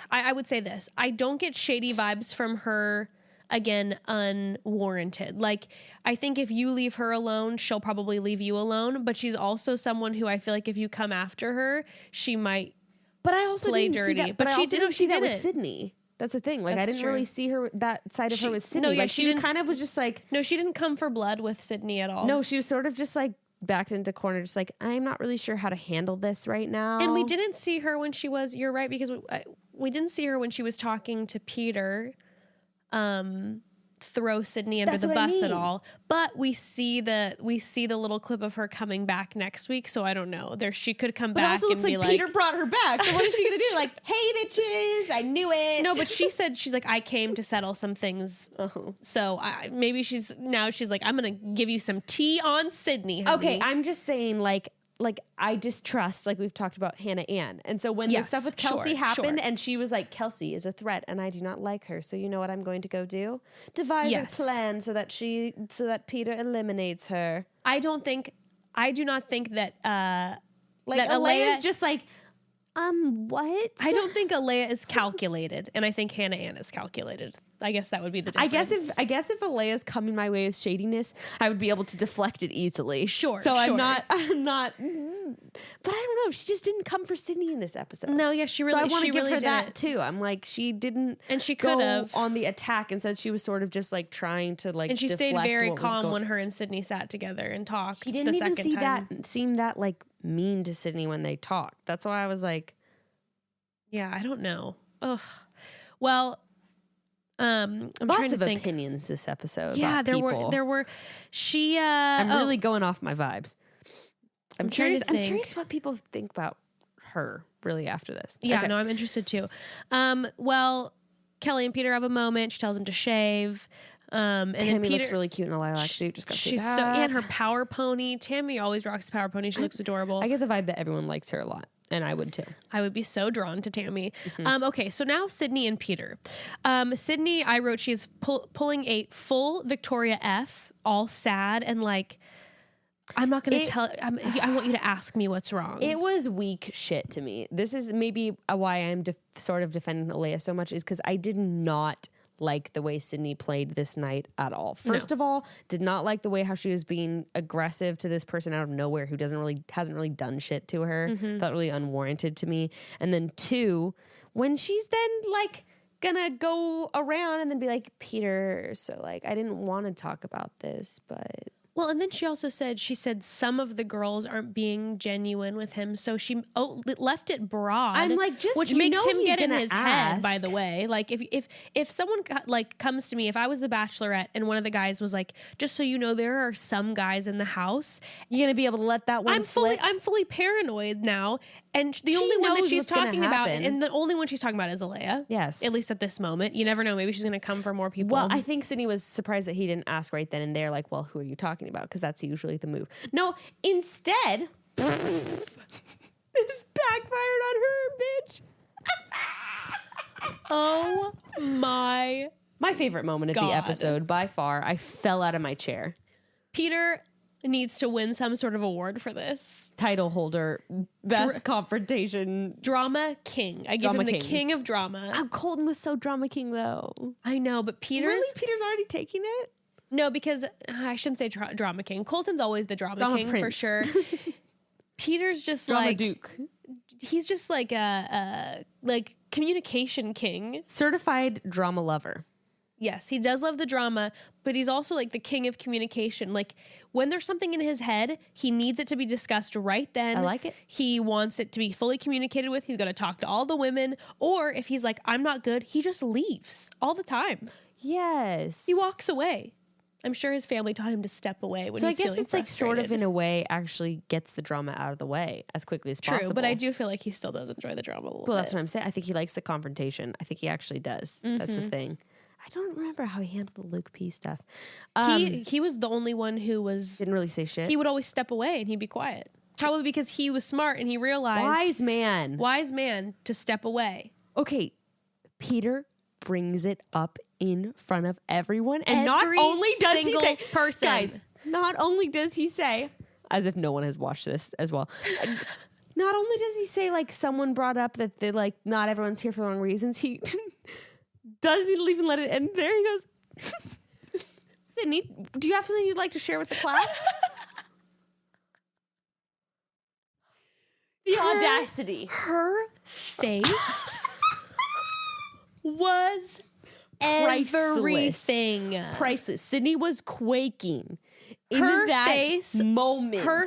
I would say this. I don't get shady vibes from her, again, unwarranted. Like, I think if you leave her alone, she'll probably leave you alone. But she's also someone who I feel like if you come after her, she might play dirty. See that, but she didn't see that with Sydney. That's the thing. Like, I didn't really see her that side of her with Sydney. No, yeah, like, she kind of was just like... No, she didn't come for blood with Sydney at all. No, she was sort of just like backed into corner, just like, I'm not really sure how to handle this right now. And we didn't see her when she was... You're right, because we didn't see her when she was talking to Peter. throw Sydney under the bus at all. But we see the little clip of her coming back next week, so I don't know. She could come back. It also looks like Peter brought her back. So what is she gonna do? Like, hey bitches, I knew it. No, but she said she's like, I came to settle some things. So maybe she's like, I'm gonna give you some tea on Sydney. Honey. Okay, I'm just saying like I distrust, like we've talked about Hannah Ann. And so when the stuff with Kelsey happened and she was like, Kelsey is a threat and I do not like her. So you know what I'm going to go do? Devise a plan so that Peter eliminates her. I do not think that that Alea is just like, what? I don't think Alayah is calculated, and I think Hannah Ann is calculated. I guess that would be the difference. I guess if Alayah's coming my way with shadiness, I would be able to deflect it easily. Sure. So I'm not. But I don't know. She just didn't come for Sydney in this episode. No, yeah, she really. So I want to give her that too. I'm like, she didn't. And she could have on the attack. Instead, she was sort of just like trying to like. And she stayed very calm when her and Sydney sat together and talked. She didn't even seem that like mean to Sydney when they talked. That's why I was like. Yeah, I don't know. Ugh. Well, I'm lots trying to of think. Opinions this episode. Yeah, about people. there were. She. I'm really going off my vibes. I'm curious what people think about her really after this. Yeah, okay. No, I'm interested too. Well, Kelly and Peter have a moment. She tells him to shave. And Tammy then Peter looks really cute in a lilac suit. Just got she's so and her power pony. Tammy always rocks the power pony. She looks adorable. I get the vibe that everyone likes her a lot. And I would too. I would be so drawn to Tammy. Okay, so now Sydney and Peter. Sydney, I wrote she is pulling a full Victoria F, all sad and like, I'm not going to tell. I want you to ask me what's wrong. It was weak shit to me. This is maybe why I'm sort of defending Alea so much is because I did not like the way Sydney played this night at all. First of all, did not like the way how she was being aggressive to this person out of nowhere who hasn't really done shit to her. Felt really unwarranted to me. And then 2, when she's then like gonna go around and then be like, Peter, so like I didn't want to talk about this, but well, and then she also said, some of the girls aren't being genuine with him. So she left it broad. I'm like, which makes him get in his head, by the way. Like if someone like comes to me, if I was the Bachelorette and one of the guys was like, just so you know, there are some guys in the house. You're going to be able to let that one slip? I'm fully paranoid now. And the only one that she's talking about, and the only one she's talking about is Alia. Yes. At least at this moment. You never know. Maybe she's going to come for more people. Well, I think Sydney was surprised that he didn't ask right then and there, like, well, who are you talking about? Because that's usually the move. No, instead, this backfired on her, bitch. Oh my favorite moment of the episode, by far. I fell out of my chair. Peter needs to win some sort of award for this. Title holder, best confrontation. Drama king. I give him the king of drama. Oh, Colton was so drama king, though. I know, but Peter's already taking it? No, because I shouldn't say drama king. Colton's always the drama king, for sure. Peter's just drama like... duke. He's just like a communication king. Certified drama lover. Yes, he does love the drama, but he's also like the king of communication. Like when there's something in his head, he needs it to be discussed right then. I like it. He wants it to be fully communicated with. He's going to talk to all the women. Or if he's like, I'm not good, he just leaves all the time. Yes. He walks away. I'm sure his family taught him to step away when he's feeling frustrated. So I guess it's like sort of in a way actually gets the drama out of the way as quickly as possible. True, but I do feel like he still does enjoy the drama a little bit. Well, that's what I'm saying. I think he likes the confrontation. I think he actually does. That's the thing. I don't remember how he handled the Luke P stuff. He was the only one who didn't really say shit. He would always step away and he'd be quiet. Probably because he was smart and he realized wise man to step away. Okay, Peter brings it up in front of everyone, and not only does he say, person. Guys, not only does he say, as if no one has watched this as well. Not only does he say like someone brought up that they like not everyone's here for the wrong reasons. He doesn't even let it end. There he goes. Sydney, do you have something you'd like to share with the class? The audacity. Her face was everything. Priceless. Sydney was quaking. Her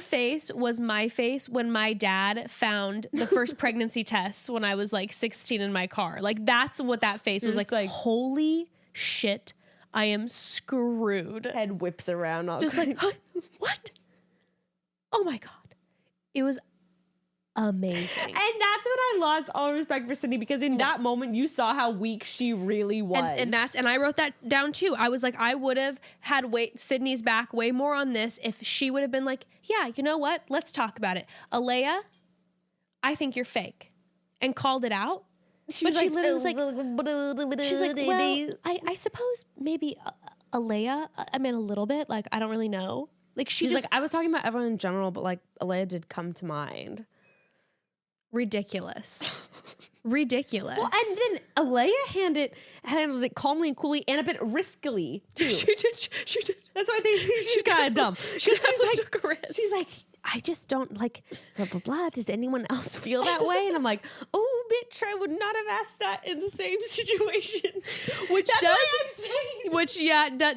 face was my face when my dad found the first pregnancy test when I was like 16 in my car. Like that's what that face was like. Holy shit. I am screwed. Head whips around. All Just crazy. like, huh? What? Oh my God. It was amazing. And that's when I lost all respect for Sydney, because in that moment you saw how weak she really was. And I wrote that down too. I was like, I would have had Sydney's back way more on this if she would have been like, yeah, you know what? Let's talk about it. Alea, I think you're fake. And called it out. She literally was like, she's like, well, I suppose maybe Alea, I mean a little bit. Like, I don't really know. Like she's like, I was talking about everyone in general, but like Alea did come to mind. Ridiculous. Ridiculous. Well, and then Alea handled it calmly and coolly and a bit riskily too. She did. That's why I think she's kind of dumb. She's took a risk. She's like, I just don't like blah blah blah. Does anyone else feel that way? And I'm like, oh bitch, I would not have asked that in the same situation. Which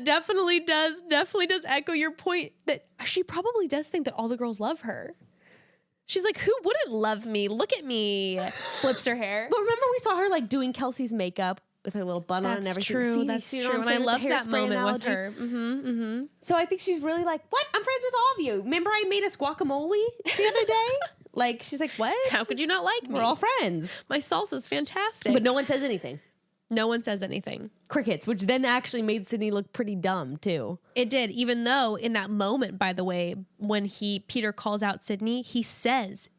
definitely does echo your point that she probably does think that all the girls love her. She's like, who wouldn't love me? Look at me. Flips her hair. But remember we saw her like doing Kelsey's makeup with her little bun on and everything. True. That's true. And I love that moment with her. So I think she's really like, what? I'm friends with all of you. Remember I made us guacamole the other day? Like, she's like, what? How could you not like me? We're all friends. My salsa's fantastic. But no one says anything. No one says anything. Crickets, which then actually made Sydney look pretty dumb too. It did, even though in that moment, by the way, when Peter calls out Sydney, he throws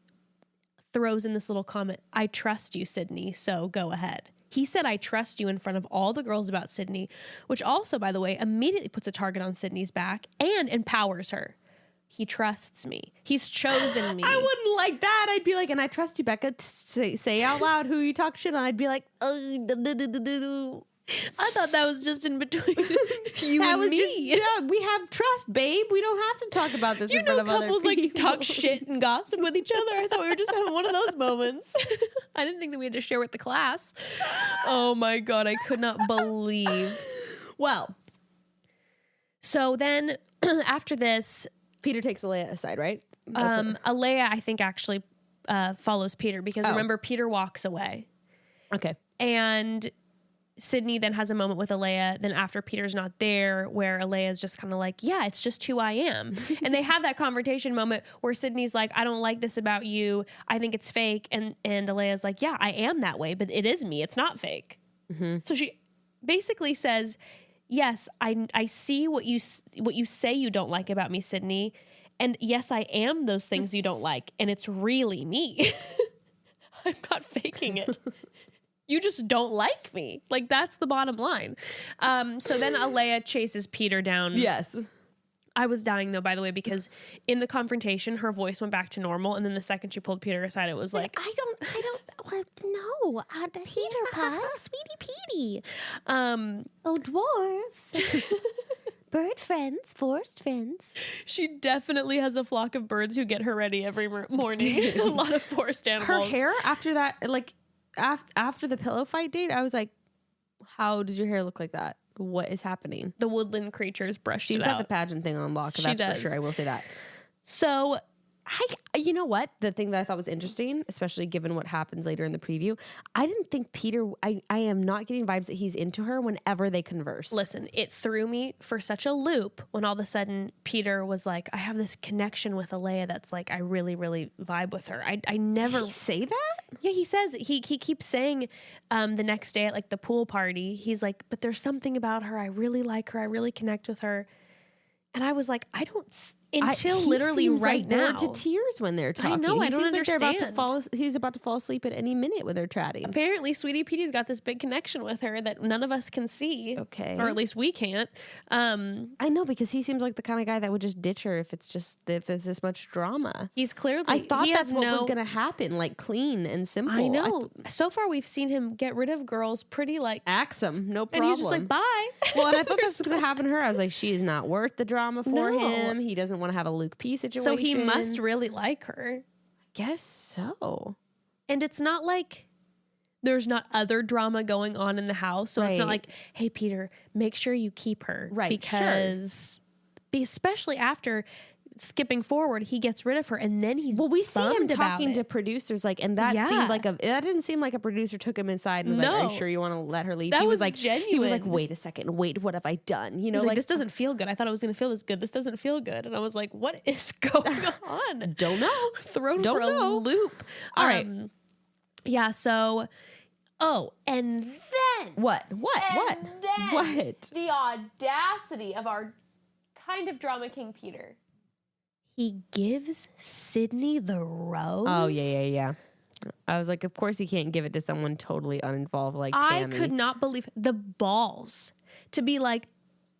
in this little comment, I trust you, Sydney, so go ahead. He said, I trust you in front of all the girls about Sydney, which also, by the way, immediately puts a target on Sydney's back and empowers her. He trusts me. He's chosen me. I wouldn't like that. I'd be like, and I trust you, Becca. Say out loud who you talk shit on. I'd be like, oh. I thought that was just in between you that and was me. Yeah, we have trust, babe. We don't have to talk about this in front of other people. Couples like talk shit and gossip with each other. I thought we were just having one of those moments. I didn't think that we had to share with the class. Oh my God, I could not believe. Well, so then after this, Peter takes Alea aside, right? Alea, I think, actually follows Peter because remember, Peter walks away. Okay. And Sydney then has a moment with Alea, then after Peter's not there, where Alea is just kind of like, yeah, it's just who I am. And they have that confrontation moment where Sydney's like, I don't like this about you. I think it's fake. And Alea's like, yeah, I am that way, but it is me. It's not fake. Mm-hmm. So she basically says, yes, I see what you say you don't like about me, Sydney. And yes, I am those things you don't like. And it's really me. I'm not faking it. You just don't like me. Like, that's the bottom line. So then Alea chases Peter down. Yes. I was dying, though, by the way, because in the confrontation, her voice went back to normal. And then the second she pulled Peter aside, it was like, I don't, no, Peter Pie, sweetie Petey. Oh, dwarves. Bird friends, forest friends. She definitely has a flock of birds who get her ready every morning. A lot of forest animals. Her hair after that, like, after the pillow fight date, I was like, how does your hair look like that? What is happening? The woodland creatures brushed it out. She's got the pageant thing on lock. That's for sure. I will say that. So, you know what? The thing that I thought was interesting, especially given what happens later in the preview, I didn't think Peter, I am not getting vibes that he's into her whenever they converse. Listen, it threw me for such a loop when all of a sudden Peter was like, I have this connection with Alea that's like, I really, really vibe with her. I never... Did he say that? Yeah, he says, he keeps saying the next day at like the pool party, he's like, but there's something about her. I really like her. I really connect with her. And I was like, I don't... Until literally right now, bored to tears when they're talking. I know. I don't understand. He's about to fall asleep at any minute when they're chatting. Apparently, Sweetie Petey's got this big connection with her that none of us can see. Okay, or at least we can't. I know, because he seems like the kind of guy that would just ditch her if there's this much drama. He's clearly. I thought that's what was going to happen, like clean and simple. I know. So far, we've seen him get rid of girls pretty like axe him, no problem. And he's just like, bye. Well, and I thought that's going to happen to her. I was like, she is not worth the drama for him. He doesn't want to have a Luke P situation. So he must really like her. Guess so. And it's not like there's not other drama going on in the house. So it's not like, hey, Peter, make sure you keep her. Right. Because especially after skipping forward, he gets rid of her, and then he's we see him talking to it. producers, like, and that seemed like that didn't seem like a producer took him inside and was like, "Are you sure you want to let her leave?" That he was like, genuine. He was like, "Wait a second, wait, what have I done?" You know, He's like, this doesn't feel good. I thought it was going to feel this good. This doesn't feel good, and I was like, "What is going on?" Don't know. Thrown for a loop. All right. Yeah. So. Oh, and then what? Then What? The audacity of our kind of drama king Peter. He gives Sydney the rose. Oh yeah. I was like, of course he can't give it to someone totally uninvolved like Tammy. I could not believe the balls to be like,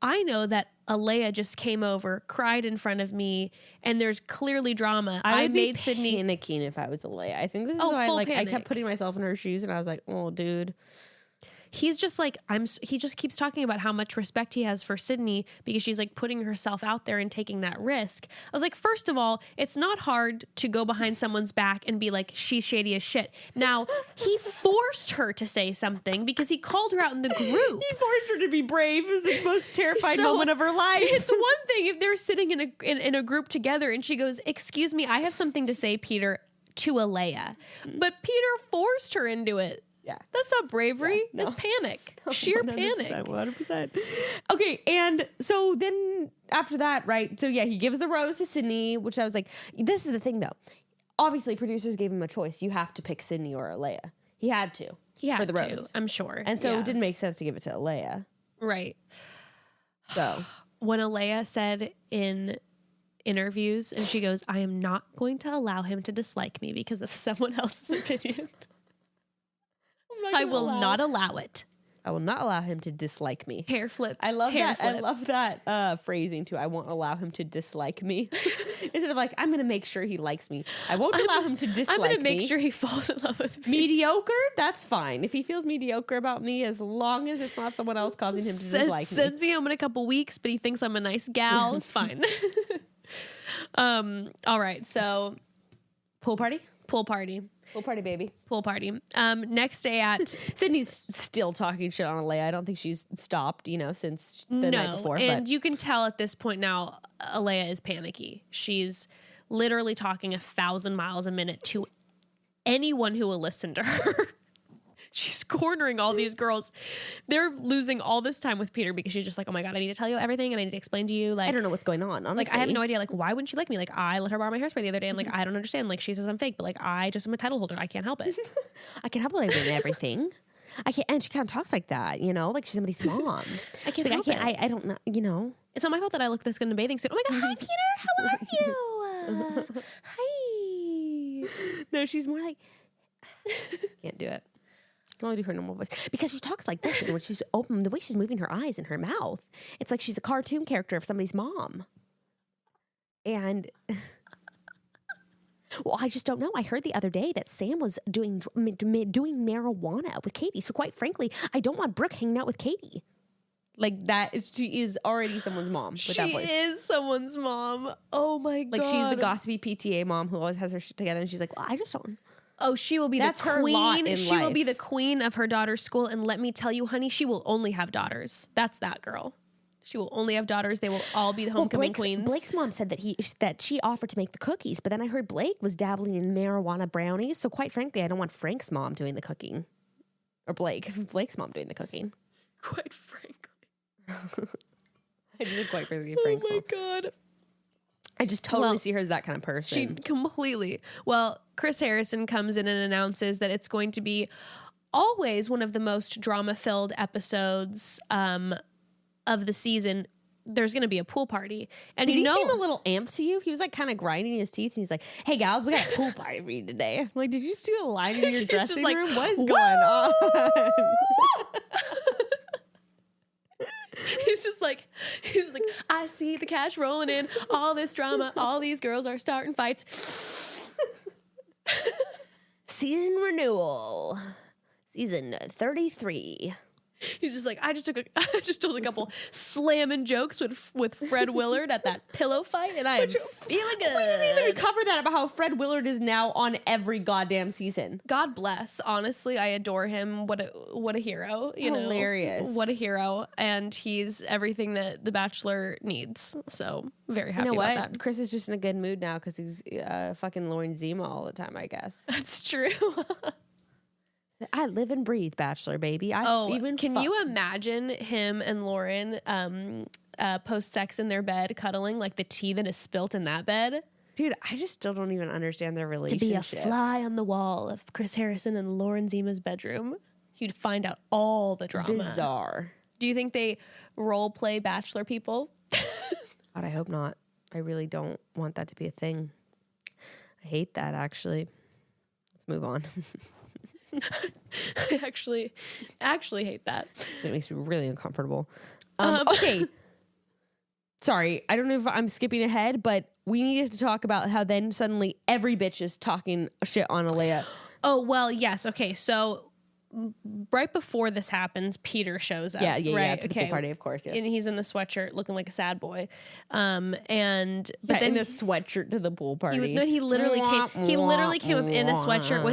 I know that Alea just came over, cried in front of me, and there's clearly drama. I would made be Sydney panicking if I was Alayah. I think this is why full I panic. kept putting myself in her shoes, and I was like, oh, dude. He's just like, he just keeps talking about how much respect he has for Sydney because she's like putting herself out there and taking that risk. I was like, first of all, it's not hard to go behind someone's back and be like, she's shady as shit. Now, he forced her to say something because he called her out in the group. He forced her to be brave. It was the most terrifying moment of her life. It's one thing if they're sitting in a group together and she goes, excuse me, I have something to say, Peter, to Alayah. But Peter forced her into it. Yeah. That's not bravery. Yeah, no. That's panic. Sheer 100%, panic. 100%. Okay, and so then after that, right? So yeah, he gives the rose to Sydney, which I was like, this is the thing though. Obviously, producers gave him a choice. You have to pick Sydney or Alayah. He had to for the rose. I'm sure. And so it didn't make sense to give it to Alayah. Right. So when Alayah said in interviews, and she goes, I am not going to allow him to dislike me because of someone else's opinion. I will not allow it. I will not allow him to dislike me. Hair flip. I love hair that. Flip. I love that phrasing too. I won't allow him to dislike me. Instead of like, I'm going to make sure he likes me. I won't allow him to dislike me. I'm going to make sure he falls in love with me. Mediocre? That's fine. If he feels mediocre about me, as long as it's not someone else causing him to dislike me. Sends me home in a couple weeks, but he thinks I'm a nice gal. It's fine. All right. So Pool party? Pool party. Pool party, baby. Pool party. Next day at... Sydney's still talking shit on Alea. I don't think she's stopped, since the night before. And you can tell at this point now, Alea is panicky. She's literally talking 1,000 miles a minute to anyone who will listen to her. She's cornering all these girls. They're losing all this time with Peter because she's just like, oh my God, I need to tell you everything and I need to explain to you. Like, I don't know what's going on, honestly. Like, I have no idea. Like, why wouldn't she like me? Like, I let her borrow my hairspray the other day and like, I don't understand. Like, she says I'm fake, but like, I just am a title holder. I can't help it. I can't help it. I win everything. I can't. And she kind of talks like that, like she's somebody's mom. I can't help it. I don't know, It's not my fault that I look this good in a bathing suit. Oh my God. Hi, Peter. How are you? Hi. No, she's more like, can't do it. I can only do her normal voice because she talks like this. And when she's open, the way she's moving her eyes and her mouth, it's like she's a cartoon character of somebody's mom. And well, I just don't know. I heard the other day that Sam was doing marijuana with Katie. So quite frankly, I don't want Brooke hanging out with Katie. Like that, she is already someone's mom with that voice. She is someone's mom. Oh my God. Like she's the gossipy PTA mom who always has her shit together. And she's like, well, I just don't. Oh, she will be the queen. She will be the queen of her daughter's school. And let me tell you, honey, she will only have daughters. That's that girl. She will only have daughters. They will all be the homecoming queens. Blake's mom said that she offered to make the cookies, but then I heard Blake was dabbling in marijuana brownies. So quite frankly, I don't want Frank's mom doing the cooking. Or Blake's mom doing the cooking. Quite frankly. I just quite frankly Frank's mom. Oh my God. I just totally see her as that kind of person. She completely. Well, Chris Harrison comes in and announces that it's going to be always one of the most drama-filled episodes of the season. There's going to be a pool party. And Did he seem a little amped to you? He was like kind of grinding his teeth and he's like, hey gals, we got a pool party for you today. I'm like, did you just do a line in your dressing room? What is going on? He's like, I see the cash rolling in, all this drama, all these girls are starting fights. Season renewal. Season 33. He's just like, I just told a couple slamming jokes with Fred Willard at that pillow fight, and I am feeling good. We didn't even cover that about how Fred Willard is now on every goddamn season. God bless. Honestly, I adore him. What a hero. Hilarious. What a hero. And he's everything that The Bachelor needs. So very happy about that. Chris is just in a good mood now because he's fucking Lauren Zima all the time, I guess. That's true. I live and breathe Bachelor, baby. Can you imagine him and Lauren post sex in their bed cuddling, like the tea that is spilt in that bed? Dude, I just still don't even understand their relationship. To be a fly on the wall of Chris Harrison and Lauren Zima's bedroom, you'd find out all the drama. Bizarre. Do you think they role play Bachelor people? God, I hope not. I really don't want that to be a thing. I hate that, actually. Let's move on. I actually hate that. It makes me really uncomfortable. Okay. Sorry, I don't know if I'm skipping ahead, but we needed to talk about how then suddenly every bitch is talking shit on Alea. Oh, well, yes. Okay, so right before this happens, Peter shows up. Yeah, right? to the pool party, of course. Yeah. And he's in the sweatshirt looking like a sad boy. But then in the sweatshirt to the pool party. He literally came up in a sweatshirt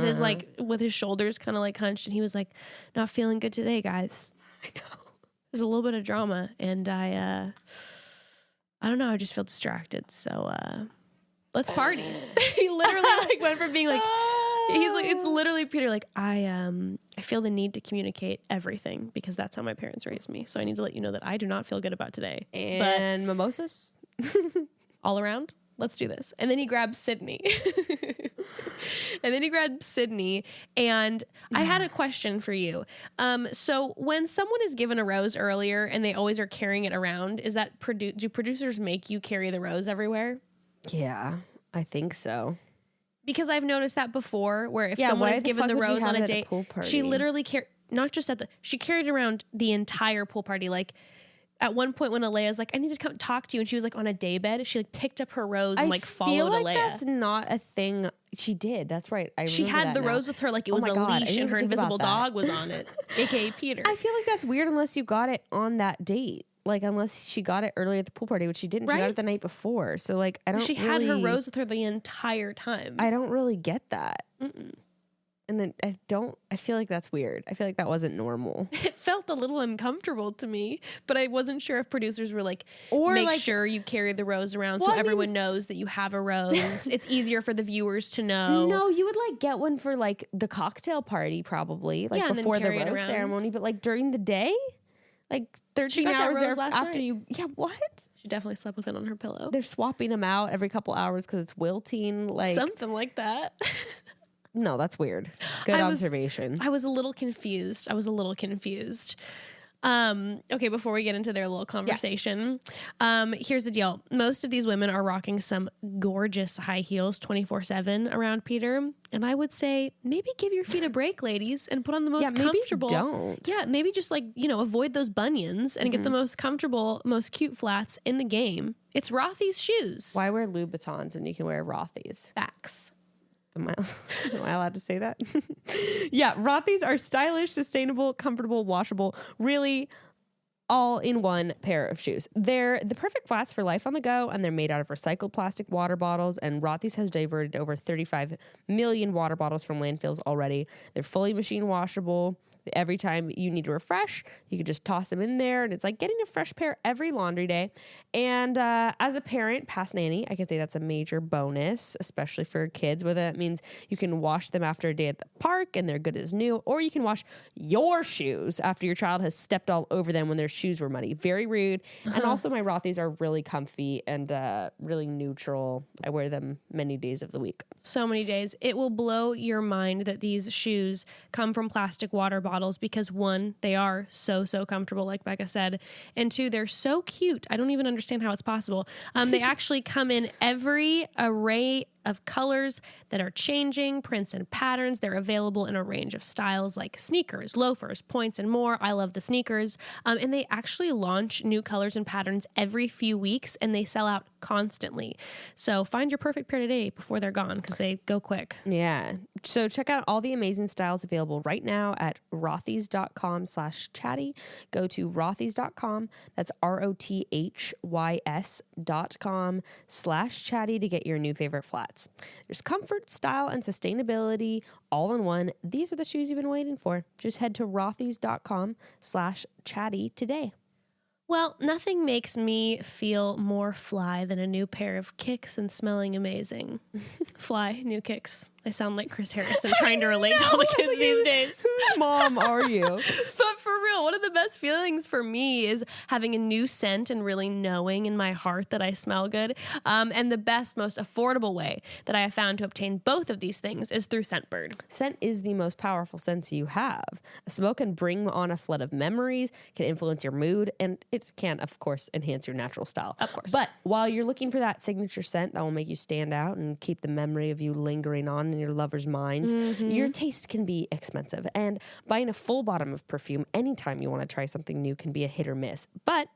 with his shoulders kind of like hunched, and he was like, not feeling good today, guys. I know. There's a little bit of drama, and I don't know, I just feel distracted. So let's party. He literally went from being like, he's like, it's literally Peter like, I feel the need to communicate everything because that's how my parents raised me. So I need to let you know that I do not feel good about today. And mimosas? All around? Let's do this. And then he grabs Sydney. And I had a question for you. So when someone is given a rose earlier and they always are carrying it around, is that do producers make you carry the rose everywhere? Yeah, I think so. Because I've noticed that before, where if someone is given the rose on a date, she literally she carried it around the entire pool party. Like at one point when Alea's like, I need to come talk to you, and she was like on a daybed, she like picked up her rose and like followed Alea. I feel like that's not a thing. She did. That's right. She had the rose with her like it was a leash, and her invisible dog was on it, aka Peter. I feel like that's weird unless you got it on that date. Like, unless she got it early at the pool party, which she didn't. Right? She got it the night before. So, like, I don't She had her rose with her the entire time. I don't really get that. Mm-mm. And then I feel like that's weird. I feel like that wasn't normal. It felt a little uncomfortable to me, but I wasn't sure if producers were like, make sure you carry the rose around so everyone knows that you have a rose. It's easier for the viewers to know. No, you would like get one for like the cocktail party probably, like before the rose ceremony, but like during the day? Like 13 hours after you. Yeah, what? She definitely slept with it on her pillow. They're swapping them out every couple hours because it's wilting. Like something like that. No, that's weird. Good observation. I was a little confused. Okay, before we get into their little conversation, here's the deal. Most of these women are rocking some gorgeous high heels 24/7 around Peter. And I would say maybe give your feet a break, ladies, and put on the most comfortable. Don't. Yeah, maybe just like, avoid those bunions and get the most comfortable, most cute flats in the game. It's ROTHY'S shoes. Why wear Louboutins when you can wear ROTHY'S? Facts. Am I allowed to say that? Yeah, ROTHY'S are stylish, sustainable, comfortable, washable, really all-in-one pair of shoes. They're the perfect flats for life on the go, and they're made out of recycled plastic water bottles, and ROTHY'S has diverted over 35 million water bottles from landfills already. They're fully machine washable. Every time you need to refresh, you can just toss them in there, and it's like getting a fresh pair every laundry day. And as a parent, past nanny, I can say that's a major bonus, especially for kids, whether that means you can wash them after a day at the park and they're good as new, or you can wash your shoes after your child has stepped all over them when their shoes were muddy. Very rude. And also my ROTHY'S are really comfy and really neutral. I wear them many days of the week. So many days. It will blow your mind that these shoes come from plastic water bottles because one, they are so comfortable, like Becca said, and two, they're so cute. I don't even understand how it's possible. They actually come in every array of colors that are changing, prints and patterns. They're available in a range of styles like sneakers, loafers, points, and more. I love the sneakers. And they actually launch new colors and patterns every few weeks, and they sell out constantly. So find your perfect pair today before they're gone, because they go quick. Yeah. So check out all the amazing styles available right now at rothys.com/chatty. Go to rothys.com. That's rothys.com/chatty to get your new favorite flats. There's comfort, style, and sustainability all in one. These are the shoes you've been waiting for. Just head to rothys.com/chatty today. Well, nothing makes me feel more fly than a new pair of kicks and smelling amazing. Fly, new kicks. I sound like Chris Harrison trying to relate to all the kids these days. Whose mom are you? But for real, one of the best feelings for me is having a new scent and really knowing in my heart that I smell good. And the best, most affordable way that I have found to obtain both of these things is through Scentbird. Scent is the most powerful sense you have. A smell can bring on a flood of memories, can influence your mood, and it can, of course, enhance your natural style. Of course. But while you're looking for that signature scent that will make you stand out and keep the memory of you lingering on in your lovers' minds, your taste can be expensive. And buying a full bottom of perfume anytime you want to try something new can be a hit or miss. But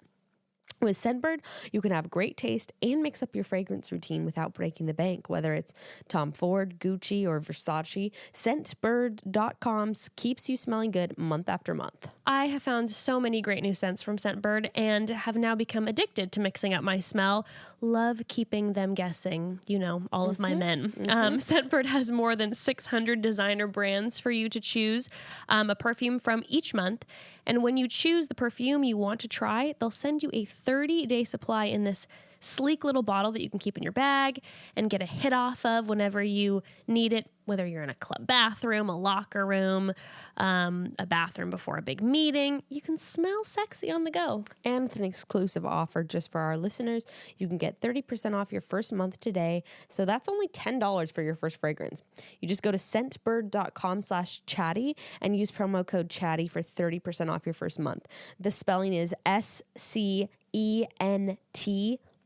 with Scentbird, you can have great taste and mix up your fragrance routine without breaking the bank. Whether it's Tom Ford, Gucci, or Versace, Scentbird.com keeps you smelling good month after month. I have found so many great new scents from Scentbird and have now become addicted to mixing up my smell. Love keeping them guessing, you know, all of my men. Scentbird has more than 600 designer brands for you to choose a perfume from each month. And when you choose the perfume you want to try, they'll send you a 30-day supply in this sleek little bottle that you can keep in your bag and get a hit off of whenever you need it, whether you're in a club bathroom, a locker room, a bathroom before a big meeting. You can smell sexy on the go. And with an exclusive offer just for our listeners, you can get 30% off your first month today. So that's only $10 for your first fragrance. You just go to scentbird.com/chatty and use promo code chatty for 30% off your first month. The spelling is SCENT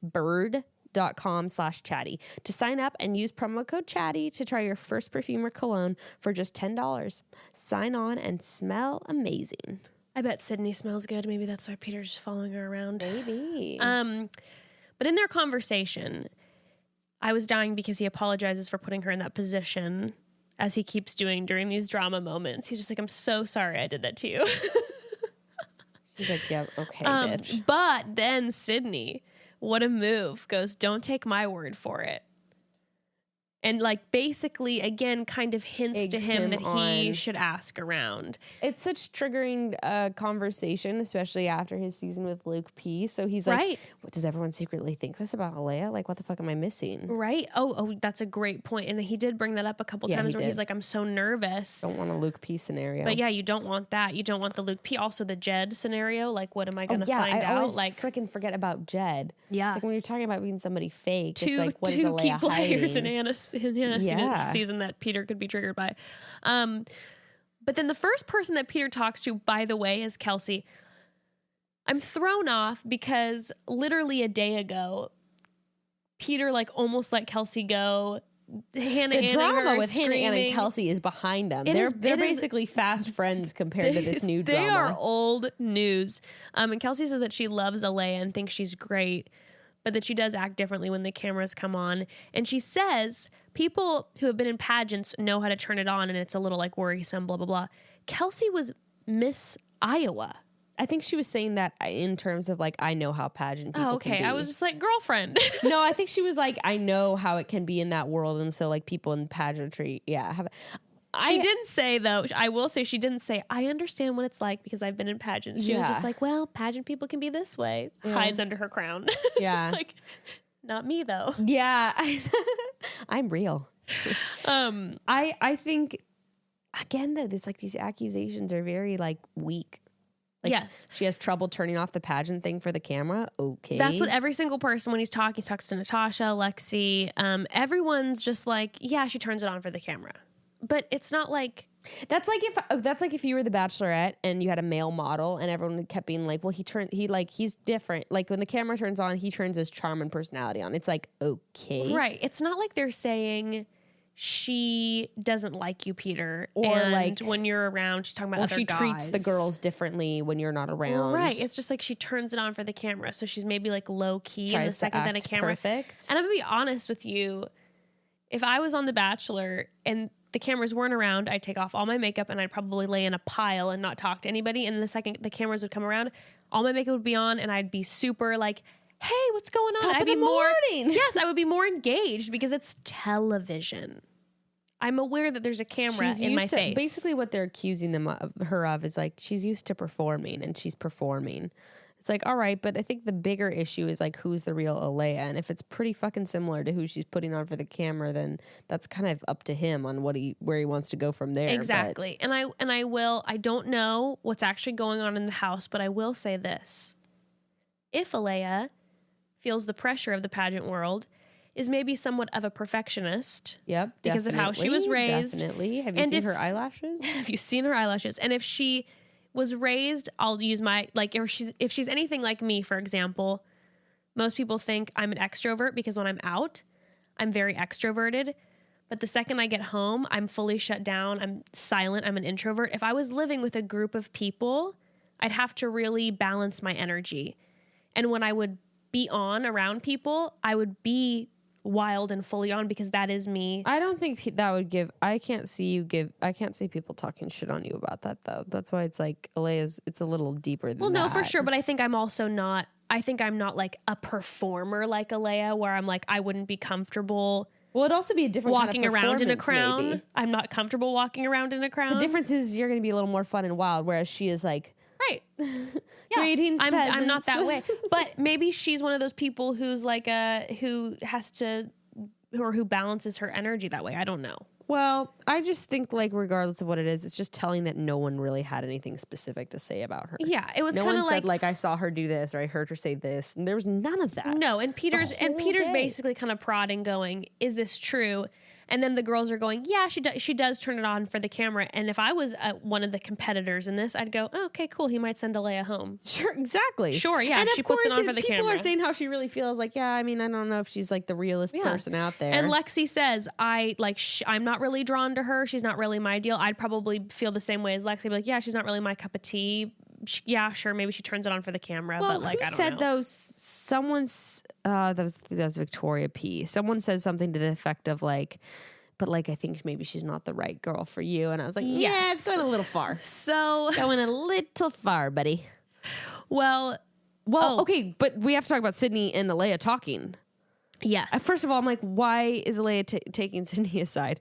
bird.com/chatty to sign up and use promo code chatty to try your first perfume or cologne for just $10. Sign on and smell amazing. I bet Sydney smells good. Maybe that's why Peter's following her around. Maybe. But in their conversation, I was dying because he apologizes for putting her in that position, as he keeps doing during these drama moments. He's just like, I'm so sorry I did that to you. She's like, yeah, okay, bitch. But then Sydney, what a move, goes, don't take my word for it. And like basically, again, kind of hints to him that he should ask around. It's such triggering conversation, especially after his season with Luke P. So he's like, what, does everyone secretly think this about Alea? Like, what the fuck am I missing? Right. Oh, that's a great point. And he did bring that up a couple times where he's like, I'm so nervous. Don't want a Luke P scenario. But yeah, you don't want that. You don't want the Luke P. Also the Jed scenario. Like, what am I going to find out? Always like, freaking forget about Jed. Yeah. Like when you're talking about being somebody fake, it's like, what is two Alea key players hiding? in Hannah's season that Peter could be triggered by. But then the first person that Peter talks to, by the way, is Kelsey. I'm thrown off because literally a day ago, Peter like almost let Kelsey go. Hannah, the drama with screaming. Hannah and Kelsey is behind them. They're basically fast friends compared to this new drama. They are old news. And Kelsey says that she loves Alayah and thinks she's great, but that she does act differently when the cameras come on. And she says people who have been in pageants know how to turn it on and it's a little like worrisome, blah, blah, blah. Kelsey was Miss Iowa. I think she was saying that in terms of like, I know how pageant people can be. I was just like, girlfriend. No, I think she was like, I know how it can be in that world. And so like people in pageantry, She didn't say, though, I will say she didn't say, I understand what it's like because I've been in pageants. She was just like, well, pageant people can be this way. Yeah. Hides under her crown. It's just like, not me, though. Yeah. I'm real. I think, again, though, these accusations are very like weak. Like, yes. She has trouble turning off the pageant thing for the camera. Okay. That's what every single person, when he talks to Natasha, Lexi, everyone's just like, yeah, she turns it on for the camera. But it's not like That's like if you were the Bachelorette and you had a male model and everyone kept being like, well, he's different. Like when the camera turns on, he turns his charm and personality on. It's like, okay. Right. It's not like they're saying she doesn't like you, Peter. Or and like when you're around, she's talking about other she guys. treats the girls differently when you're not around. Right. It's just like she turns it on for the camera. So she's maybe like low key in the second that a camera. Perfect. And I'm going to be honest with you. If I was on The Bachelor and the cameras weren't around, I'd take off all my makeup and I'd probably lay in a pile and not talk to anybody. And the second the cameras would come around, all my makeup would be on and I'd be super like, hey, what's going on? Top of the morning. Yes, I would be more engaged because it's television. I'm aware that there's a camera in my face. Basically what they're accusing her of is like, she's used to performing and she's performing. It's like, all right, but I think the bigger issue is like, who's the real Alea? And if it's pretty fucking similar to who she's putting on for the camera, then that's kind of up to him on where he wants to go from there. Exactly. And I don't know what's actually going on in the house, but I will say this. If Alea feels the pressure of the pageant world, is maybe somewhat of a perfectionist. Yep. Because of how she was raised. Definitely. Have you seen her eyelashes? Have you seen her eyelashes? And if she was raised, I'll use my, like, if she's anything like me, for example, most people think I'm an extrovert because when I'm out, I'm very extroverted. But the second I get home, I'm fully shut down. I'm silent. I'm an introvert. If I was living with a group of people, I'd have to really balance my energy. And when I would be on around people, I would be wild and fully on because that is me. I don't think that would give. I can't see people talking shit on you about that though. That's why it's like Alea's. It's a little deeper than that. Well, no, for sure. But I think I'm not like a performer like Alia, where I'm like I wouldn't be comfortable. Well, it'd also be a different walking kind of around in a crown. Maybe. I'm not comfortable walking around in a crown. The difference is you're going to be a little more fun and wild, whereas she is like, right. Yeah, greetings, I'm not that way. But maybe she's one of those people who's like who balances her energy that way. I don't know. Well, I just think like regardless of what it is, it's just telling that no one really had anything specific to say about her. Yeah, it was no kind of one said like I saw her do this or I heard her say this, and there was none of that. No, and Peter's basically kind of prodding, going, "Is this true?" And then the girls are going, yeah, she does turn it on for the camera. And if I was one of the competitors in this, I'd go, oh, okay, cool. He might send Alayah home. Sure, exactly. Sure, yeah. And she puts it on for the camera. People are saying how she really feels. Like, yeah, I mean, I don't know if she's like the realest person out there. And Lexi says, I'm not really drawn to her. She's not really my deal. I'd probably feel the same way as Lexi. Be like, yeah, she's not really my cup of tea. Yeah, sure. Maybe she turns it on for the camera. Well, but like, I don't know. Who said those? Someone's that was Victoria P. Someone said something to the effect of like, but like I think maybe she's not the right girl for you. And I was like, yeah, it's going a little far. So going a little far, buddy. Well, okay, but we have to talk about Sydney and Alayah talking. Yes. First of all, I'm like, why is Alayah taking Sydney aside?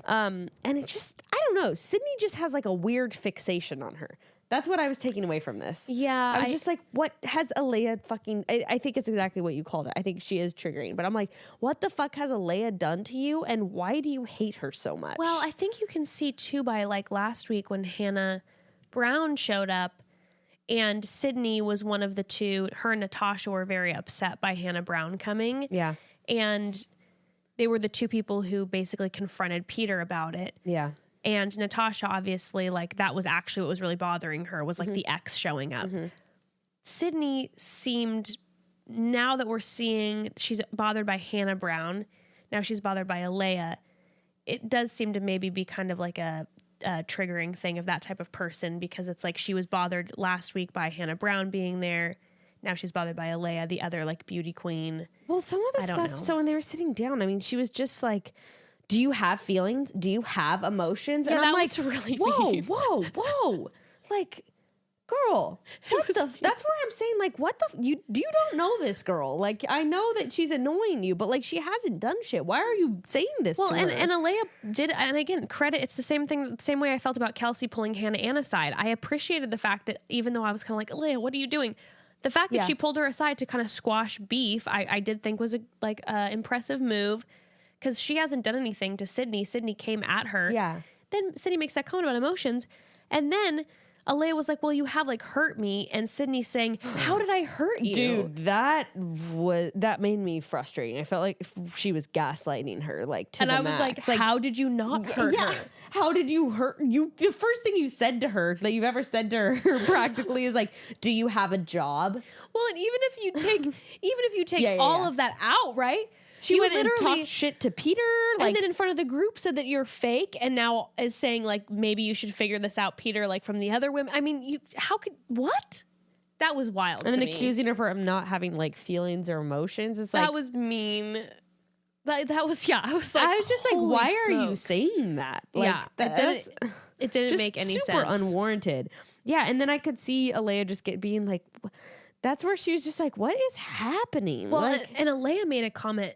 And it just, I don't know. Sydney just has like a weird fixation on her. That's what I was taking away from this. Yeah. I was just like, what has Alayah fucking... I think it's exactly what you called it. I think she is triggering. But I'm like, what the fuck has Alayah done to you? And why do you hate her so much? Well, I think you can see too by like last week when Hannah Brown showed up and Sydney was one of the two. Her and Natasha were very upset by Hannah Brown coming. Yeah. And they were the two people who basically confronted Peter about it. Yeah. And Natasha, obviously, like that was actually what was really bothering her was like the ex showing up. Mm-hmm. Sydney seemed, now that we're seeing she's bothered by Hannah Brown, now she's bothered by Alayah. It does seem to maybe be kind of like a triggering thing of that type of person, because it's like she was bothered last week by Hannah Brown being there. Now she's bothered by Alayah, the other like beauty queen. Well, some of the stuff. So when they were sitting down, I mean, she was just like, do you have feelings? Do you have emotions? Yeah, and I'm like, really whoa, mean. whoa. Like, girl, that's where I'm saying, like, what the, you don't know this girl. Like, I know that she's annoying you, but like, she hasn't done shit. Why are you saying this to her? And Alayah did, and again, credit, it's the same way I felt about Kelsey pulling Hannah Ann aside. I appreciated the fact that even though I was kind of like, Alayah, what are you doing? The fact that she pulled her aside to kind of squash beef, I did think was a impressive move. Because she hasn't done anything to Sydney. Sydney came at her. Yeah. Then Sydney makes that comment about emotions. And then Alea was like, well, you have like hurt me. And Sydney saying, how did I hurt you? Dude, that made me frustrating. I felt like she was gaslighting her, like, to and the I was max. like, how did you not hurt her? How did you hurt you? The first thing you said to her that you've ever said to her practically is like, do you have a job? Well, and even if you take all of that out, right? She went and talked shit to Peter. And then in front of the group said that you're fake and now is saying like, maybe you should figure this out, Peter, like from the other women. I mean, what? That was wild and to then me. accusing her of not having like feelings or emotions. It's like, that was mean. That was, I was like, I was just like, why smokes. are you saying that? Like, it didn't make any sense. Super unwarranted. Yeah. And then I could see Alayah just being like, that's where she was just like, what is happening? Well, like, and Alayah made a comment.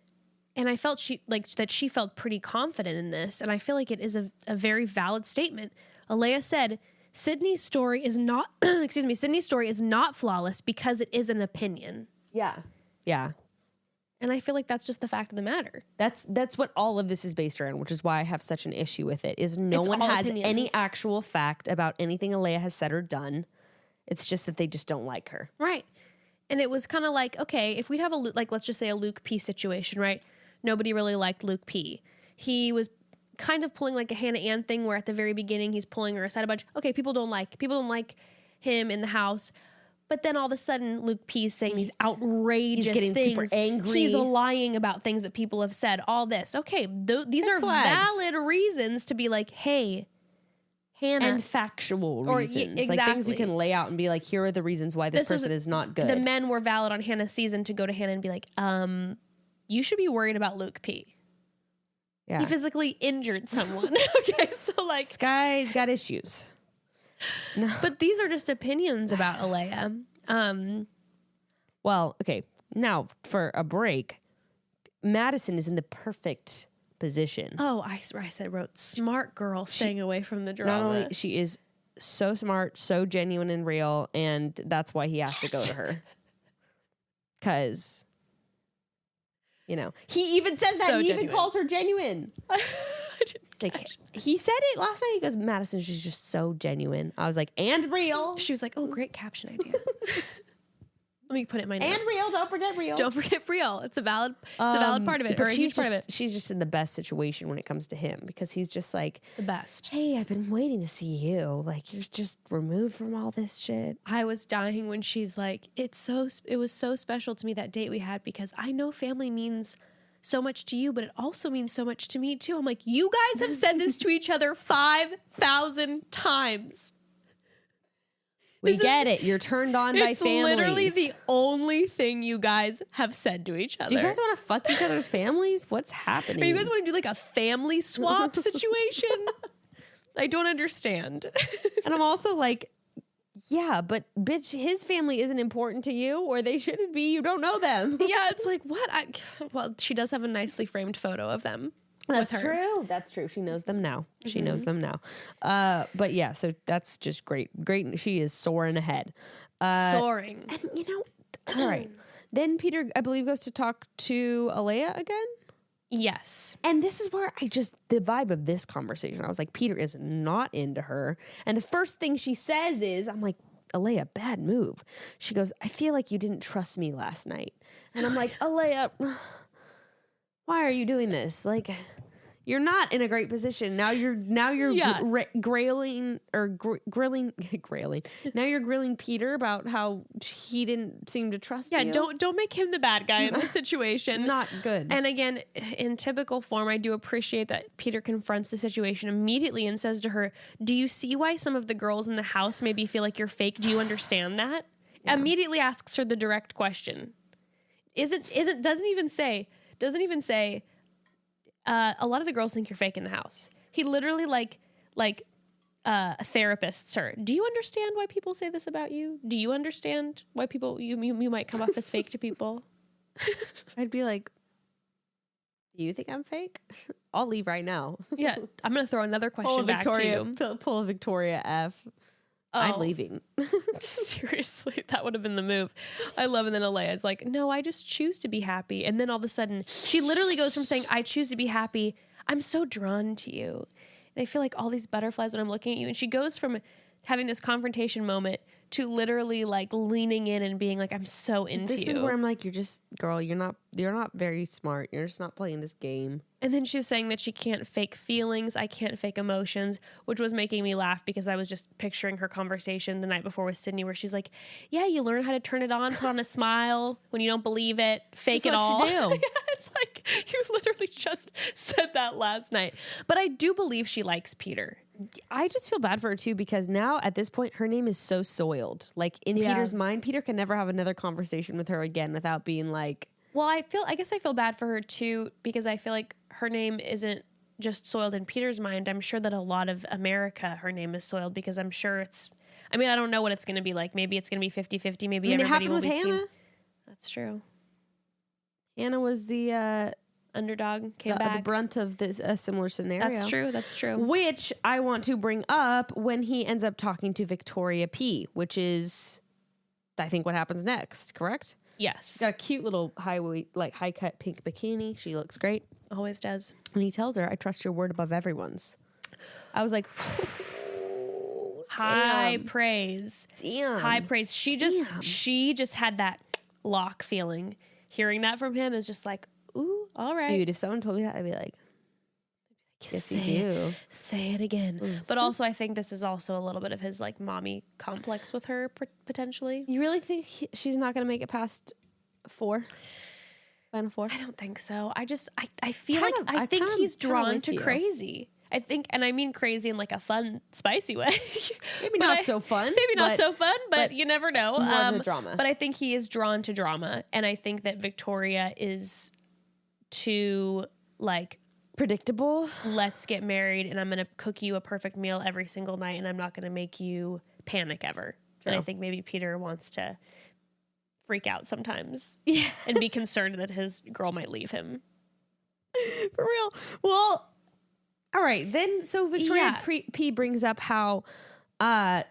And I felt she felt pretty confident in this. And I feel like it is a very valid statement. Alayah said, Sydney's story is not, Sydney's story is not flawless because it is an opinion. Yeah. Yeah. And I feel like that's just the fact of the matter. That's what all of this is based around, which is why I have such an issue with it, is no one has any actual fact about anything Alayah has said or done. It's just that they just don't like her. Right. And it was kind of like, okay, if we'd have let's just say a Luke P situation, right? Nobody really liked Luke P. He was kind of pulling like a Hannah Ann thing where at the very beginning he's pulling her aside a bunch. Okay, people don't like him in the house. But then all of a sudden Luke P is saying these outrageous he's getting things. super angry. He's lying about things that people have said. All this. Okay, these are valid reasons to be like, hey, Hannah. And factual reasons. Exactly. Like things you can lay out and be like, here are the reasons why this person is not good. The men were valid on Hannah's season to go to Hannah and be like, you should be worried about Luke P. Yeah. He physically injured someone. Okay, so like... This guy's got issues. No. But these are just opinions about Alea. Well, okay, now for a break, Madison is in the perfect position. Oh, I wrote smart girl staying away from the drama. Not only she is so smart, so genuine and real, and that's why he has to go to her. Because... You know, he even says that. He even calls her genuine. He said it last night. He goes, Madison, she's just so genuine. I was like, and real. She was like, oh, great caption idea. Let me put it in my notes. And real. Don't forget real. Don't forget real. It's a valid part of it. Or a huge part of it. She's just in the best situation when it comes to him because he's just like the best. Hey, I've been waiting to see you. Like you're just removed from all this shit. I was dying when she's like, it was so special to me that date we had because I know family means so much to you, but it also means so much to me too. I'm like, you guys have said this to each other 5,000 times. We get it. You're turned on by families. It's literally the only thing you guys have said to each other. Do you guys want to fuck each other's families? What's happening? Or you guys want to do like a family swap situation? I don't understand. And I'm also like, yeah, but bitch, his family isn't important to you, or they shouldn't be. You don't know them. Yeah, it's like, what? Well, she does have a nicely framed photo of them. That's true. That's true. She knows them now. Mm-hmm. She knows them now. But yeah, so that's just great. Great. She is soaring ahead. Soaring. And you know, all right. Then Peter, I believe, goes to talk to Alayah again. Yes. And this is where the vibe of this conversation, I was like, Peter is not into her. And the first thing she says is, I'm like, Alayah, bad move. She goes, I feel like you didn't trust me last night. And I'm like, Alayah, why are you doing this? Like, you're not in a great position. Now you're grilling. Now you're grilling Peter about how he didn't seem to trust you. Yeah, don't make him the bad guy in this situation. Not good. And again, in typical form, I do appreciate that Peter confronts the situation immediately and says to her, do you see why some of the girls in the house maybe feel like you're fake? Do you understand that? Yeah. Immediately asks her the direct question. Doesn't even say a lot of the girls think you're fake in the house. He literally therapists her. Do you understand why people say this about you? Do you understand why you might come off as fake to people? I'd be like, do you think I'm fake? I'll leave right now. Yeah, I'm gonna throw another question back to you. Pull a Victoria F. Oh. I'm leaving. Seriously, that would have been the move. I love it. And then Alea is like, no, I just choose to be happy. And then all of a sudden, she literally goes from saying, I choose to be happy, I'm so drawn to you. And I feel like all these butterflies when I'm looking at you. And she goes from having this confrontation moment to literally like leaning in and being like, I'm so into this you. is where I'm like, you're not very smart. You're just not playing this game. And then she's saying that she can't fake feelings. I can't fake emotions, which was making me laugh because I was just picturing her conversation the night before with Sydney where she's like, yeah, you learn how to turn it on, put on a smile when you don't believe it, fake it all. That's what you do. Yeah, it's like you literally just said that last night. But I do believe she likes Peter. I just feel bad for her too because now at this point her name is so soiled. Like in Peter's mind, Peter can never have another conversation with her again without being like. Well, I guess I feel bad for her too because I feel like her name isn't just soiled in Peter's mind. I'm sure that a lot of America, her name is soiled because I'm sure I don't know what it's going to be like. Maybe it's going to be 50-50. Maybe everybody will be Hannah. That's true. Hannah was the underdog, came back. The brunt of this similar scenario. That's true. Which I want to bring up when he ends up talking to Victoria P, which is, I think, what happens next, correct? Yes. She's got a cute little high cut pink bikini. She looks great. Always does. And he tells her, I trust your word above everyone's. I was like, high praise. Damn. High praise. She just had that lock feeling. Hearing that from him is just like, ooh, all right. Dude, if someone told me that, I'd be like, yes, you do. Say it again. But also, I think this is also a little bit of his like mommy complex with her potentially. You really think she's not going to make it past 4? Final 4? I don't think so. I think he's drawn to crazy. I think, and I mean crazy in like a fun, spicy way. Maybe not so fun. Maybe not so fun, but you never know. More of the drama. But I think he is drawn to drama, and I think that Victoria is too like predictable. Let's get married, and I'm going to cook you a perfect meal every single night, and I'm not going to make you panic ever. True. And I think maybe Peter wants to freak out sometimes, and be concerned that his girl might leave him. For real. Well. All right, then, so Victoria P brings up how, I'm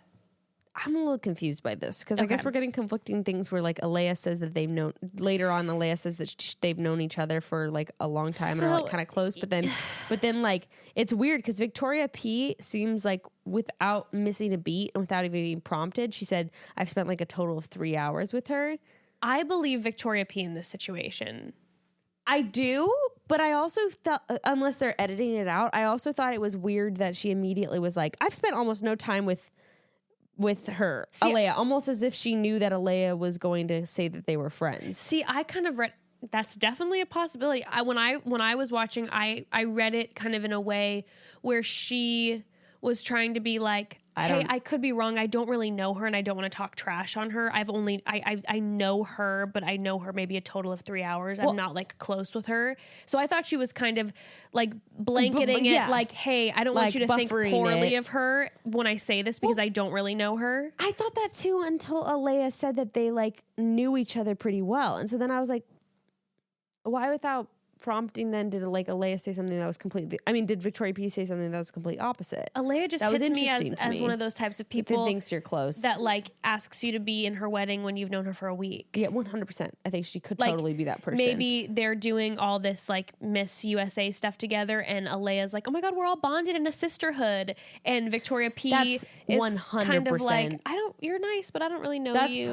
a little confused by this, because I guess we're getting conflicting things where, like, Alea says that they've known, later on, Alea says that they've known each other for, like, a long time and are, like, kind of close, but then, like, it's weird, because Victoria P seems like, without missing a beat and without even being prompted, she said, I've spent, like, a total of 3 hours with her. I believe Victoria P in this situation. I do, but I also thought, unless they're editing it out, I also thought it was weird that she immediately was like, I've spent almost no time with her, Alayah, almost as if she knew that Alayah was going to say that they were friends. See, I kind of read, that's definitely a possibility. When I was watching, I read it kind of in a way where she was trying to be like, hey, I could be wrong. I don't really know her, and I don't want to talk trash on her. I know her, but I know her maybe a total of 3 hours. I'm not like close with her. So I thought she was kind of like blanketing it like, hey, I don't want you to think poorly of her when I say this because I don't really know her. I thought that too until Alayah said that they like knew each other pretty well. And so then I was like, why without prompting then did like Alayah say something that was completely, I mean, did Victoria P say something that was complete opposite? Alayah just hits me as one of those types of people that thinks you're close, that like asks you to be in her wedding when you've known her for a week. Yeah, 100%. I think she could totally be that person. Maybe they're doing all this like Miss USA stuff together, and Alayah's like, oh my God, we're all bonded in a sisterhood, and Victoria P is 100% kind of like, you're nice, but I don't really know you.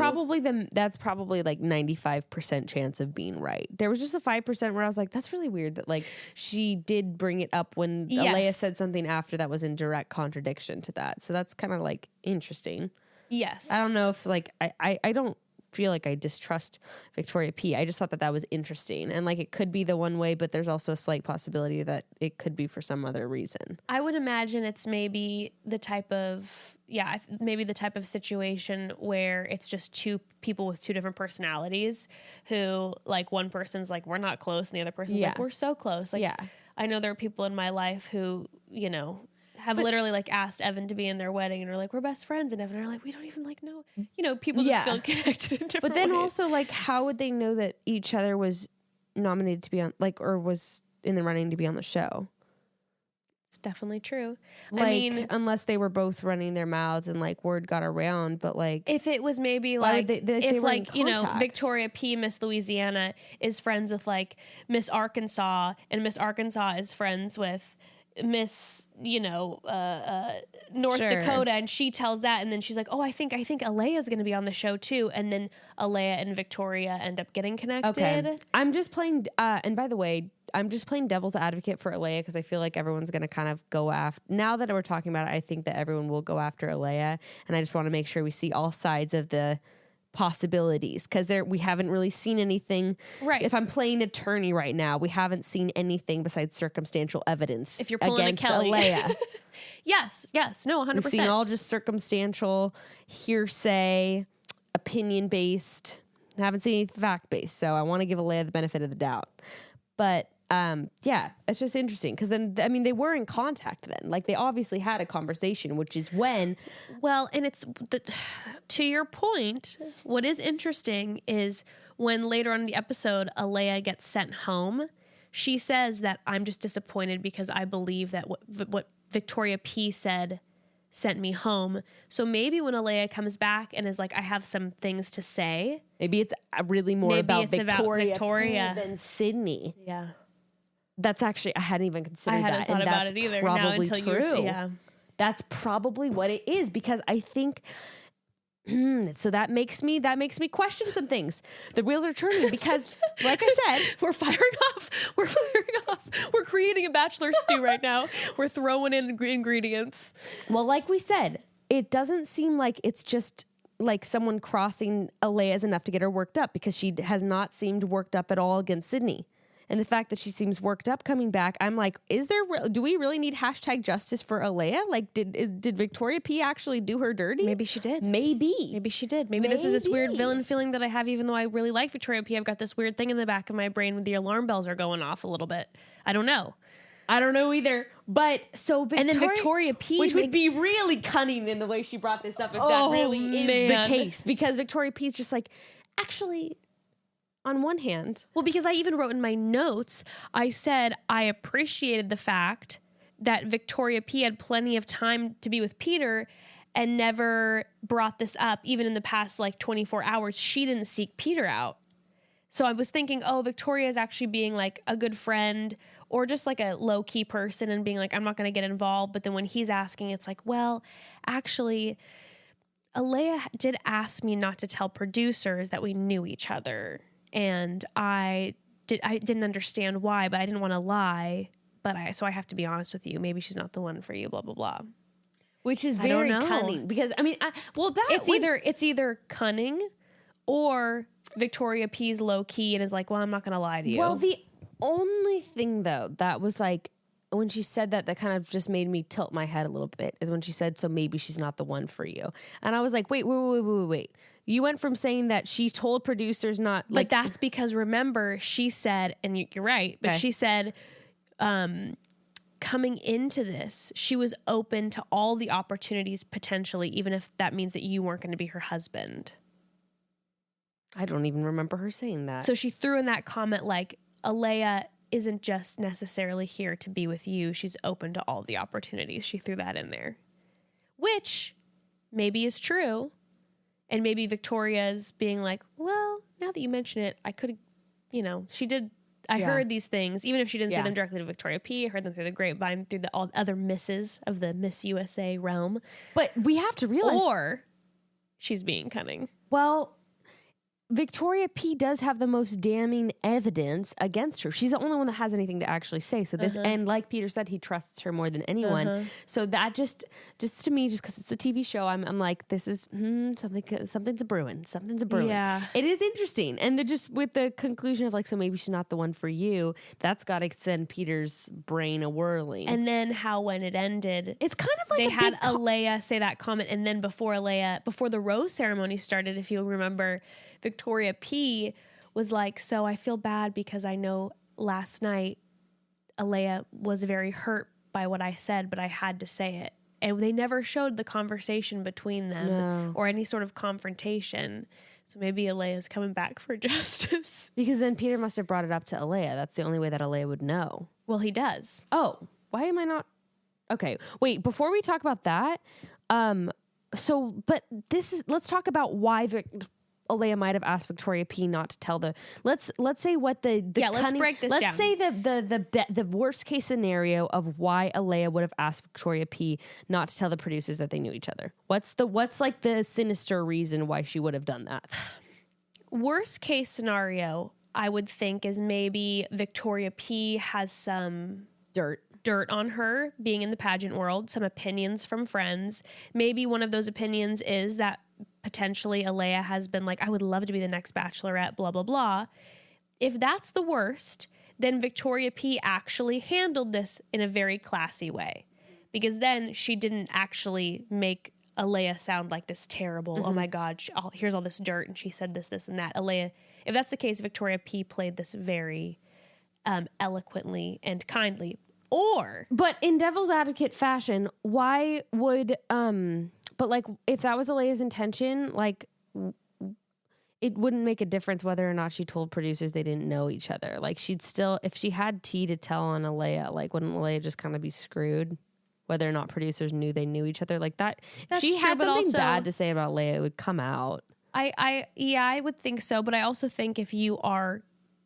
That's probably like 95% chance of being right. There was just a 5% where I was like, that's really weird that like she did bring it up when Alayah said something after that was in direct contradiction to that. So that's kind of like interesting. Yes. I don't know if like, I don't feel like I distrust Victoria P. I just thought that was interesting. And like it could be the one way, but there's also a slight possibility that it could be for some other reason. I would imagine it's maybe the type of situation where it's just two people with two different personalities who like one person's like, we're not close. And the other person's like, we're so close. Like, I know there are people in my life who, you know, have literally like asked Evan to be in their wedding and are like, we're best friends. And Evan are like, we don't even like know, you know, people just feel connected in different But then ways. also like, how would they know that each other was nominated to be on like, or was in the running to be on the show? It's definitely true. Like, I mean, unless they were both running their mouths and like word got around, but like if it was maybe like if like, you know, contact? Victoria P, Miss Louisiana is friends with like Miss Arkansas, and Miss Arkansas is friends with Miss, North Dakota, and she tells that, and then she's like, oh, I think Alea is going to be on the show too, and then Alea and Victoria end up getting connected. Okay, I'm just playing, and by the way, I'm just playing devil's advocate for Alea because I feel like everyone's going to kind of go after, now that we're talking about it, I think that everyone will go after Alea, and I just want to make sure we see all sides of the possibilities because we haven't really seen anything. Right. If I'm playing attorney right now, we haven't seen anything besides circumstantial evidence. If you're pulling against a Kelly. Alea. yes, no, 100%. We've seen all just circumstantial, hearsay, opinion based. Haven't seen anything fact based. So I want to give Alea the benefit of the doubt. But yeah, it's just interesting because then, I mean, they were in contact then. Like they obviously had a conversation, which is when. Well, and to your point, what is interesting is when later on in the episode, Alea gets sent home, she says that I'm just disappointed because I believe that what Victoria P said sent me home. So maybe when Alea comes back and is like, I have some things to say. Maybe it's really more about Victoria P than Sydney. Yeah. That's actually, I hadn't even considered that. I hadn't thought about it either. Probably now until true. Yeah. That's probably what it is because I think, so that makes me question some things. The wheels are turning because, like I said, we're firing off. We're creating a Bachelor stew right now. We're throwing in ingredients. Well, like we said, it doesn't seem like it's just like someone crossing Alea is enough to get her worked up because she has not seemed worked up at all against Sydney. And the fact that she seems worked up coming back, I'm like, do we really need #justice for Alea? Like, did Victoria P actually do her dirty? Maybe she did. Maybe she did. Maybe this is this weird villain feeling that I have, even though I really like Victoria P. I've got this weird thing in the back of my brain where the alarm bells are going off a little bit. I don't know either. But so Victoria P, which would be really cunning in the way she brought this up if that really is the case, because Victoria P is just like, actually. On one hand. Well, because I even wrote in my notes, I said I appreciated the fact that Victoria P had plenty of time to be with Peter and never brought this up, even in the past 24 hours. She didn't seek Peter out. So I was thinking, Victoria is actually being like a good friend or just like a low key person and being like, I'm not going to get involved. But then when he's asking, it's like, well, actually, Alayah did ask me not to tell producers that we knew each other. And I didn't understand why, but I didn't want to lie. So I have to be honest with you. Maybe she's not the one for you, blah, blah, blah. Which is very cunning because it's either cunning or Victoria P's low key and is like, well, I'm not going to lie to you. Well, the only thing though, that was like, when she said that kind of just made me tilt my head a little bit is when she said, so maybe she's not the one for you. And I was like, wait. You went from saying that she told producers not like. But that's because remember she said, and you're right, but she said, coming into this, she was open to all the opportunities potentially, even if that means that you weren't going to be her husband. I don't even remember her saying that. So she threw in that comment like, Alea isn't just necessarily here to be with you. She's open to all the opportunities. She threw that in there, which maybe is true. And maybe Victoria's being like, well, now that you mention it, I could, she did. I heard these things, even if she didn't say them directly to Victoria P. I heard them through the grapevine, through all other misses of the Miss USA realm. But we have to realize. Or she's being cunning. Well, Victoria P does have the most damning evidence against her. She's the only one that has anything to actually say. So this, and like Peter said, he trusts her more than anyone. So that just to me, just because it's a TV show, I'm like, this is something's a brewing. Something's a brewing. Yeah, it is interesting. And just with the conclusion of like, so maybe she's not the one for you. That's got to send Peter's brain a whirling. And then how when it ended, it's kind of like they had Alea say that comment, and then before the rose ceremony started, if you'll remember, Victoria P was like, so I feel bad because I know last night Alea was very hurt by what I said, but I had to say it. And they never showed the conversation between them or any sort of confrontation. So maybe Alea's coming back for justice. Because then Peter must have brought it up to Alea. That's the only way that Alea would know. Well, he does. Oh, why am I not? Okay, wait, before we talk about that, let's talk about why Alea might have asked Victoria P not to tell let's say what the let's break this let's down. say the worst case scenario of why Alea would have asked Victoria P not to tell the producers that they knew each other. What's like the sinister reason why she would have done that? Worst case scenario, I would think, is maybe Victoria P has some dirt on her being in the pageant world, some opinions from friends. Maybe one of those opinions is that potentially Alayah has been like, I would love to be the next Bachelorette, blah, blah, blah. If that's the worst, then Victoria P actually handled this in a very classy way, because then she didn't actually make Alayah sound like this terrible, oh my God, here's all this dirt, and she said this, this, and that. Alayah, if that's the case, Victoria P played this very eloquently and kindly. But in devil's advocate fashion, why would but like if that was Alayah's intention, like it wouldn't make a difference whether or not she told producers they didn't know each other. Like she'd still, if she had tea to tell on Alayah, like wouldn't Alayah just kind of be screwed whether or not producers knew they knew each other? Like that, if she had something also bad to say about Alayah, it would come out. I would think so, but I also think if you are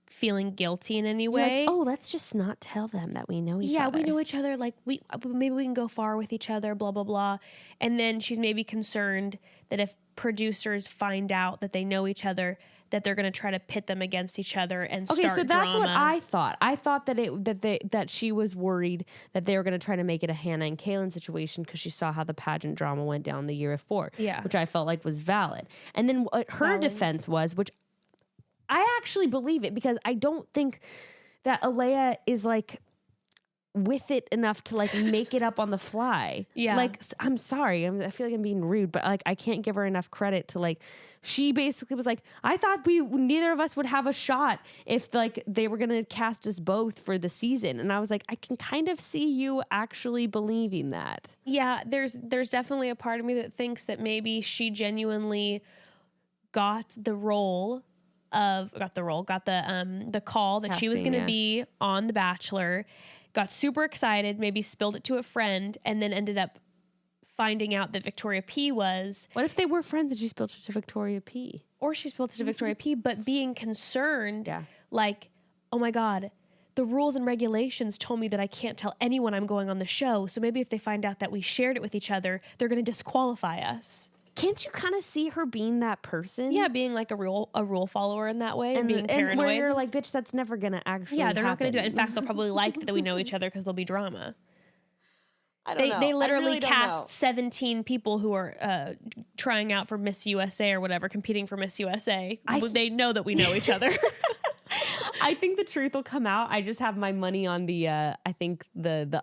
feeling guilty in any way, like, let's just not tell them that we know each other. Yeah, we know each other. Like maybe we can go far with each other, blah, blah, blah. And then she's maybe concerned that if producers find out that they know each other, that they're going to try to pit them against each other and start drama. Okay, so that's what I thought. I thought that she was worried that they were going to try to make it a Hannah and Kaylin situation because she saw how the pageant drama went down the year before, which I felt like was valid. And then what her defense was, which I actually believe it, because I don't think that Alayah is like with it enough to like make it up on the fly. Yeah. Like, I'm sorry. I feel like I'm being rude, but like, I can't give her enough credit to like, she basically was like, I thought neither of us would have a shot if like they were going to cast us both for the season. And I was like, I can kind of see you actually believing that. Yeah. There's definitely a part of me that thinks that maybe she genuinely got the call that she was going to be on The Bachelor, got super excited, maybe spilled it to a friend, and then ended up finding out that Victoria P was. What if they were friends and she spilled it to Victoria P? Or she spilled it to Victoria P, but being concerned, like, oh my God, the rules and regulations told me that I can't tell anyone I'm going on the show, so maybe if they find out that we shared it with each other, they're going to disqualify us. Can't you kind of see her being that person? Yeah, being like a rule follower in that way, and being paranoid. And where you're like, bitch, that's never gonna actually. Yeah, they're happen. Not gonna do it. In fact, they'll probably like that we know each other because there'll be drama. I don't know. They literally cast 17 people who are trying out for Miss USA or whatever, competing for Miss USA. They know that we know each other. I think the truth will come out. I just have my money on the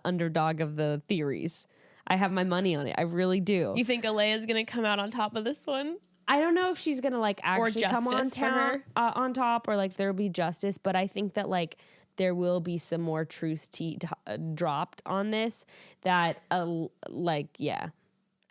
underdog of the theories. I have my money on it. I really do. You think Alea is going to come out on top of this one? I don't know if she's going to like actually come on top or like there'll be justice, but I think that like there will be some more truth dropped on this that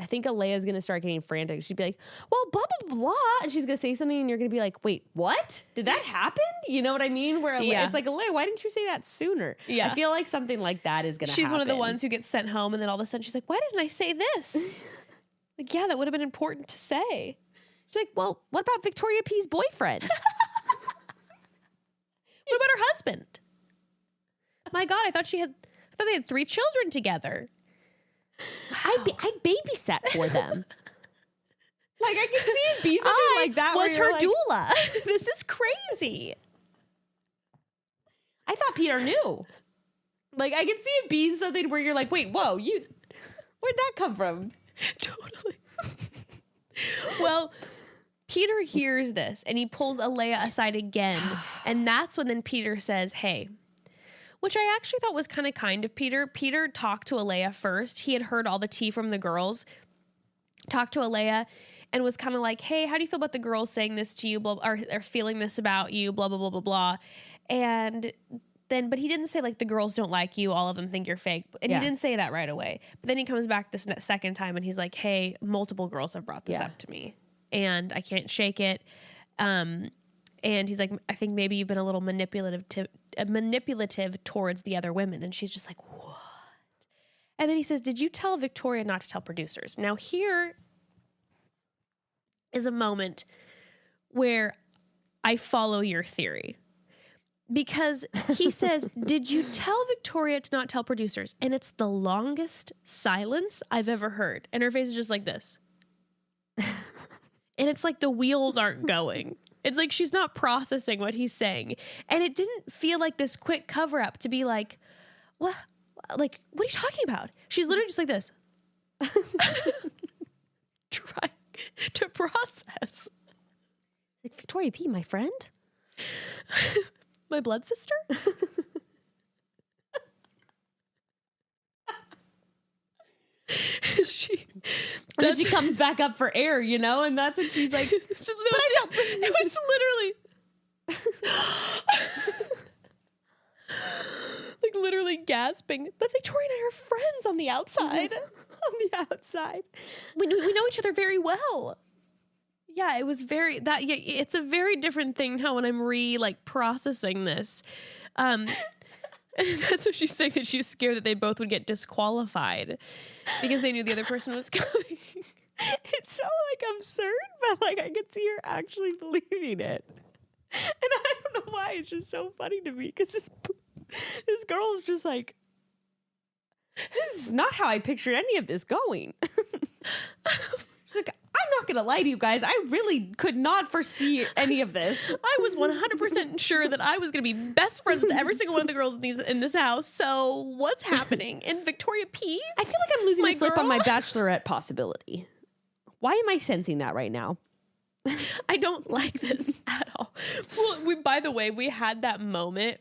I think Alea's going to start getting frantic. She'd be like, well, blah, blah, blah. And she's going to say something and you're going to be like, wait, what? Did that happen? You know what I mean? Where it's like, Alea, why didn't you say that sooner? Yeah. I feel like something like that is going to happen. She's one of the ones who gets sent home and then all of a sudden she's like, why didn't I say this? Like, yeah, that would have been important to say. She's like, well, what about Victoria P's boyfriend? What about her husband? My God, I thought they had 3 children together. Wow. I babysat for them. Like, I can see it be something like that. Was her doula. This is crazy. I thought Peter knew. Like, I can see it being something where you're like, wait, whoa, where'd that come from? Totally. Well, Peter hears this and he pulls Alayah aside again. And that's when then Peter says, hey, which I actually thought was kind of Peter. Peter talked to Alayah first. He had heard all the tea from the girls. Talked to Alayah and was kind of like, hey, how do you feel about the girls saying this to you, blah, or feeling this about you, blah, blah, blah, blah, blah. And then, but he didn't say like the girls don't like you, all of them think you're fake. And he didn't say that right away. But then he comes back this second time and he's like, hey, multiple girls have brought this up to me and I can't shake it. And he's like, I think maybe you've been a little manipulative towards the other women. And she's just like, what? And then he says, did you tell Victoria not to tell producers? Now here is a moment where I follow your theory. Because he says, did you tell Victoria to not tell producers? And it's the longest silence I've ever heard. And her face is just like this. And it's like the wheels aren't going. It's like she's not processing what he's saying. And it didn't feel like this quick cover up to be like, what? Like, what are you talking about? She's literally just like this. Trying to process. Like, Victoria P., my friend? My blood sister? And then she comes back up for air, you know, and that's when she's like, but I don't. It was literally literally gasping. But Victoria and I are friends on the outside. On the outside. We know each other very well. Yeah, it was very that. Yeah, it's a very different thing now when I'm processing this. That's what she's saying, that she's scared that they both would get disqualified because they knew the other person was coming. It's so absurd, but I could see her actually believing it. And I don't know why. It's just so funny to me because this girl is just like, this is not how I pictured any of this going. I'm not going to lie to you guys. I really could not foresee any of this. I was 100% sure that I was going to be best friends with every single one of the girls in this house. So what's happening? And Victoria P? I feel like I'm losing a slip on my Bachelorette possibility. Why am I sensing that right now? I don't like this at all. Well, by the way, we had that moment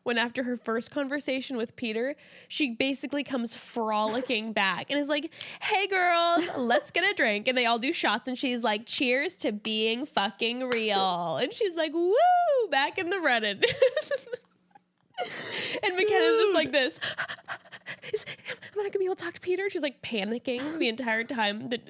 when after her first conversation with Peter, she basically comes frolicking back and is like, hey girls, let's get a drink. And they all do shots and she's like, cheers to being fucking real. And she's like, woo, back in the Reddit. And McKenna's just like this. Am I not gonna be able to talk to Peter? She's like panicking the entire time that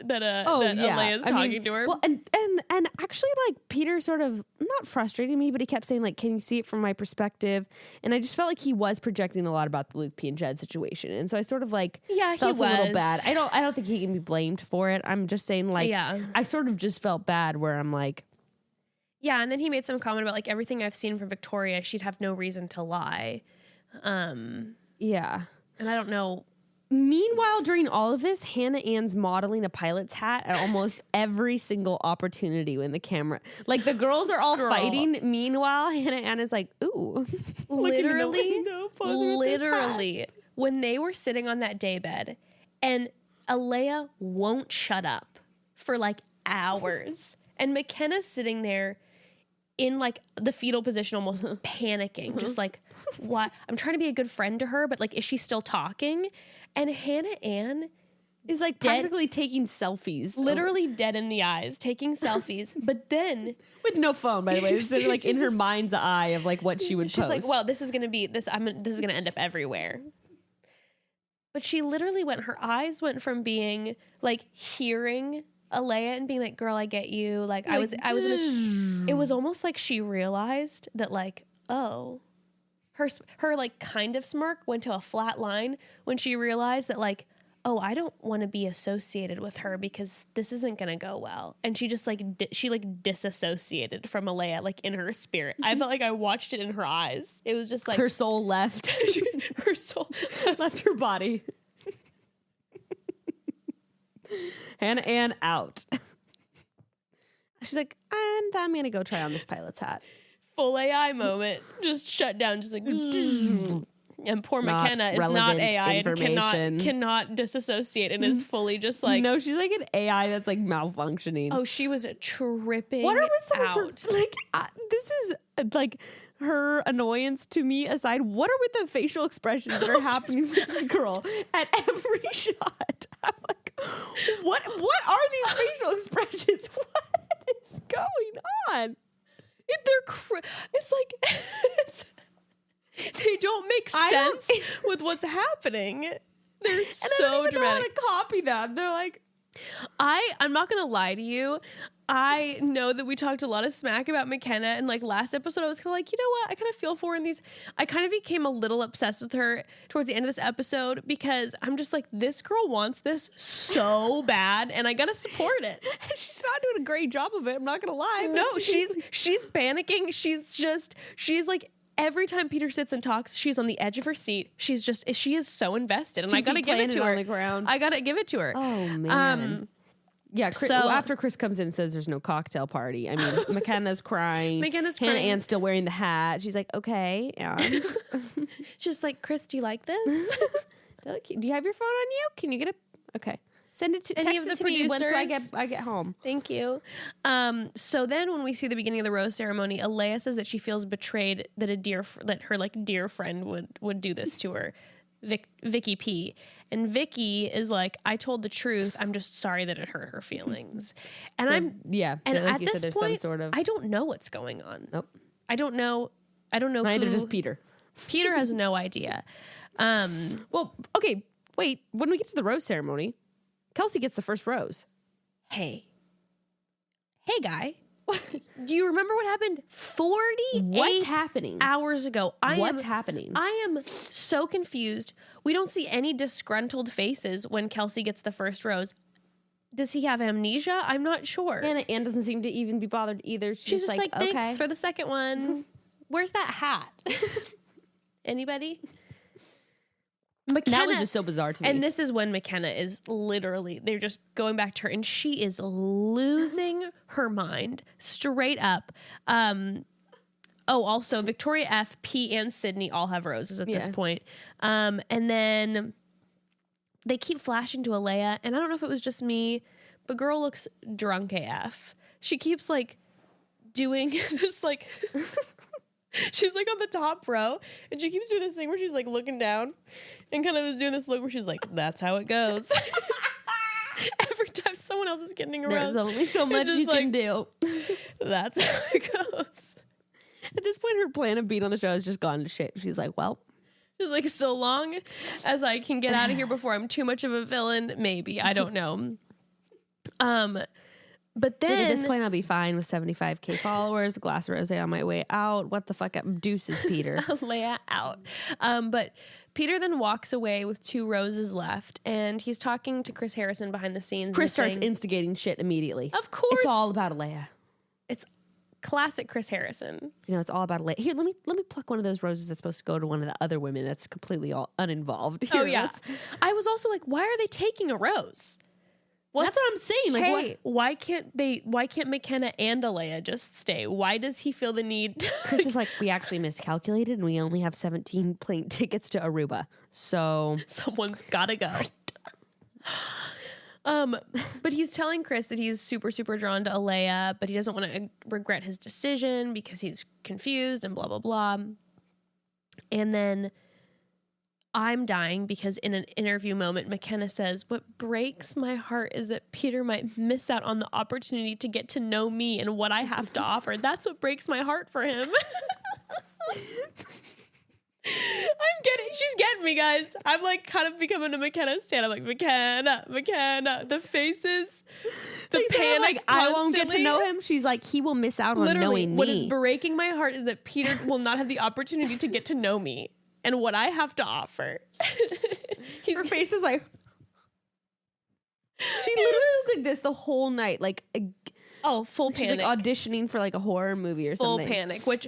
Alea is talking to her. Well, and actually, Peter sort of not frustrating me, but he kept saying can you see it from my perspective? And I just felt like he was projecting a lot about the Luke P and Jed situation, and so I sort of felt a little bad. I don't think he can be blamed for it. I'm just saying I sort of just felt bad where I'm like. Yeah, and then he made some comment about everything I've seen from Victoria, she'd have no reason to lie. Yeah. And I don't know. Meanwhile, during all of this, Hannah Ann's modeling a pilot's hat at almost every single opportunity when the camera, the girls are all fighting. Meanwhile, Hannah Ann is like, ooh, literally, when they were sitting on that daybed and Alayah won't shut up for hours and McKenna's sitting there in the fetal position, almost panicking, just what? I'm trying to be a good friend to her, but is she still talking? And Hannah Ann is practically taking selfies, literally dead in the eyes, taking selfies. But then with no phone, by the way, this is in her mind's eye of what she would post. She's like, well, this is gonna be this. This is gonna end up everywhere. But she literally her eyes went from being hearing Alea and being like, girl, I get you. I was in this, it was almost like she realized that oh, her kind of smirk went to a flat line when she realized that oh, I don't want to be associated with her because this isn't going to go well. And she just disassociated from Alea in her spirit. I felt like I watched it in her eyes. It was just her soul left. Her soul left her body. Hannah Ann out. She's like, and I'm going to go try on this pilot's hat. Full AI moment. Just shut down. Just and poor McKenna is not AI and cannot disassociate and is fully just no, she's an AI that's malfunctioning. Oh, she was tripping. What are with some out. of her, this is her annoyance to me aside. What are with the facial expressions that are happening with this girl at every shot? I'm like, what are these facial expressions? What is going on? They don't make sense with what's happening. They're so I don't even dramatic. know how to copy them. They're I'm not gonna lie to you. I know that we talked a lot of smack about McKenna, and like last episode I was kind of like, you know what, I kind of feel for her in these. I kind of became a little obsessed with her towards the end of this episode because I'm just like, this girl wants this so bad and I gotta support it. And she's not doing a great job of it, I'm not gonna lie. No, she's panicking. She's like, every time Peter sits and talks, she's on the edge of her seat. She is so invested, and I gotta give it to her. On the ground. I gotta give it to her. Oh man. Yeah, so after Chris comes in and says there's no cocktail party, I mean, McKenna's crying. Hannah Ann's still wearing the hat. She's like, okay. She's like, Chris, do you like this? Do you have your phone on you? Can you get it? Okay. Send it to text it to me once I get home. Thank you. So then when we see the beginning of the rose ceremony, Alayah says that she feels betrayed that her like dear friend would do this to her, Vicky P. And Vicky is like, I told the truth. I'm just sorry that it hurt her feelings. And so, and like at this point, some sort of... I don't know what's going on. Nope. I don't know. Neither does Peter. Peter has no idea. Well, okay, wait. When we get to the rose ceremony, Kelsey gets the first rose. Hey guy. Do you remember what happened 48 What's happening? hours ago? What's happening? I am so confused. We don't see any disgruntled faces when Kelsey gets the first rose. Does he have amnesia? I'm not sure. Anne doesn't seem to even be bothered either. She's just like, thanks okay. for the second one. Where's that hat? Anybody? McKenna, that was just so bizarre to me. And this is when McKenna is literally, they're just going back to her and she is losing her mind straight up. Also Victoria F, P, and Sydney all have roses at this point. And then they keep flashing to Alea, and I don't know if it was just me, but girl looks drunk AF. She keeps like doing this like... She's like on the top row and she keeps doing this thing where she's like looking down and kind of is doing this look where she's like, that's how it goes. Every time someone else is getting a rose, there's only so much you can do. That's how it goes. At this point, her plan of being on the show has just gone to shit. She's like, well, she's like, so long as I can get out of here before I'm too much of a villain, maybe. I don't know. But then at this point, I'll be fine with 75K followers, a glass of rosé on my way out. What the fuck up? Deuces, Peter. Alea out. But Peter then walks away with 2 roses left, and he's talking to Chris Harrison behind the scenes. Chris starts instigating shit immediately. Of course. It's all about Alea. It's classic Chris Harrison. You know, it's all about Alea. Here, let me pluck one of those roses that's supposed to go to one of the other women that's completely all uninvolved. Here, I was also like, why are they taking a rose? That's what I'm saying. Like, hey, why can't McKenna and Alea just stay? Why does he feel the need? Chris is like, we actually miscalculated and we only have 17 plane tickets to Aruba. So someone's gotta go. But he's telling Chris that he's super, super drawn to Alea, but he doesn't want to regret his decision because he's confused and blah, blah, blah. And then I'm dying because in an interview moment, McKenna says, what breaks my heart is that Peter might miss out on the opportunity to get to know me and what I have to offer. That's what breaks my heart for him. She's getting me, guys. I'm like kind of becoming a McKenna stan. I'm like, McKenna. The faces, the panic. Like, I won't get to know him. She's like, he will miss out on knowing me. What is breaking my heart is that Peter will not have the opportunity to get to know me and what I have to offer. Her face is like, she literally looked like this the whole night. Like, full she's panic. Like auditioning for like a horror movie or something. Full panic, which,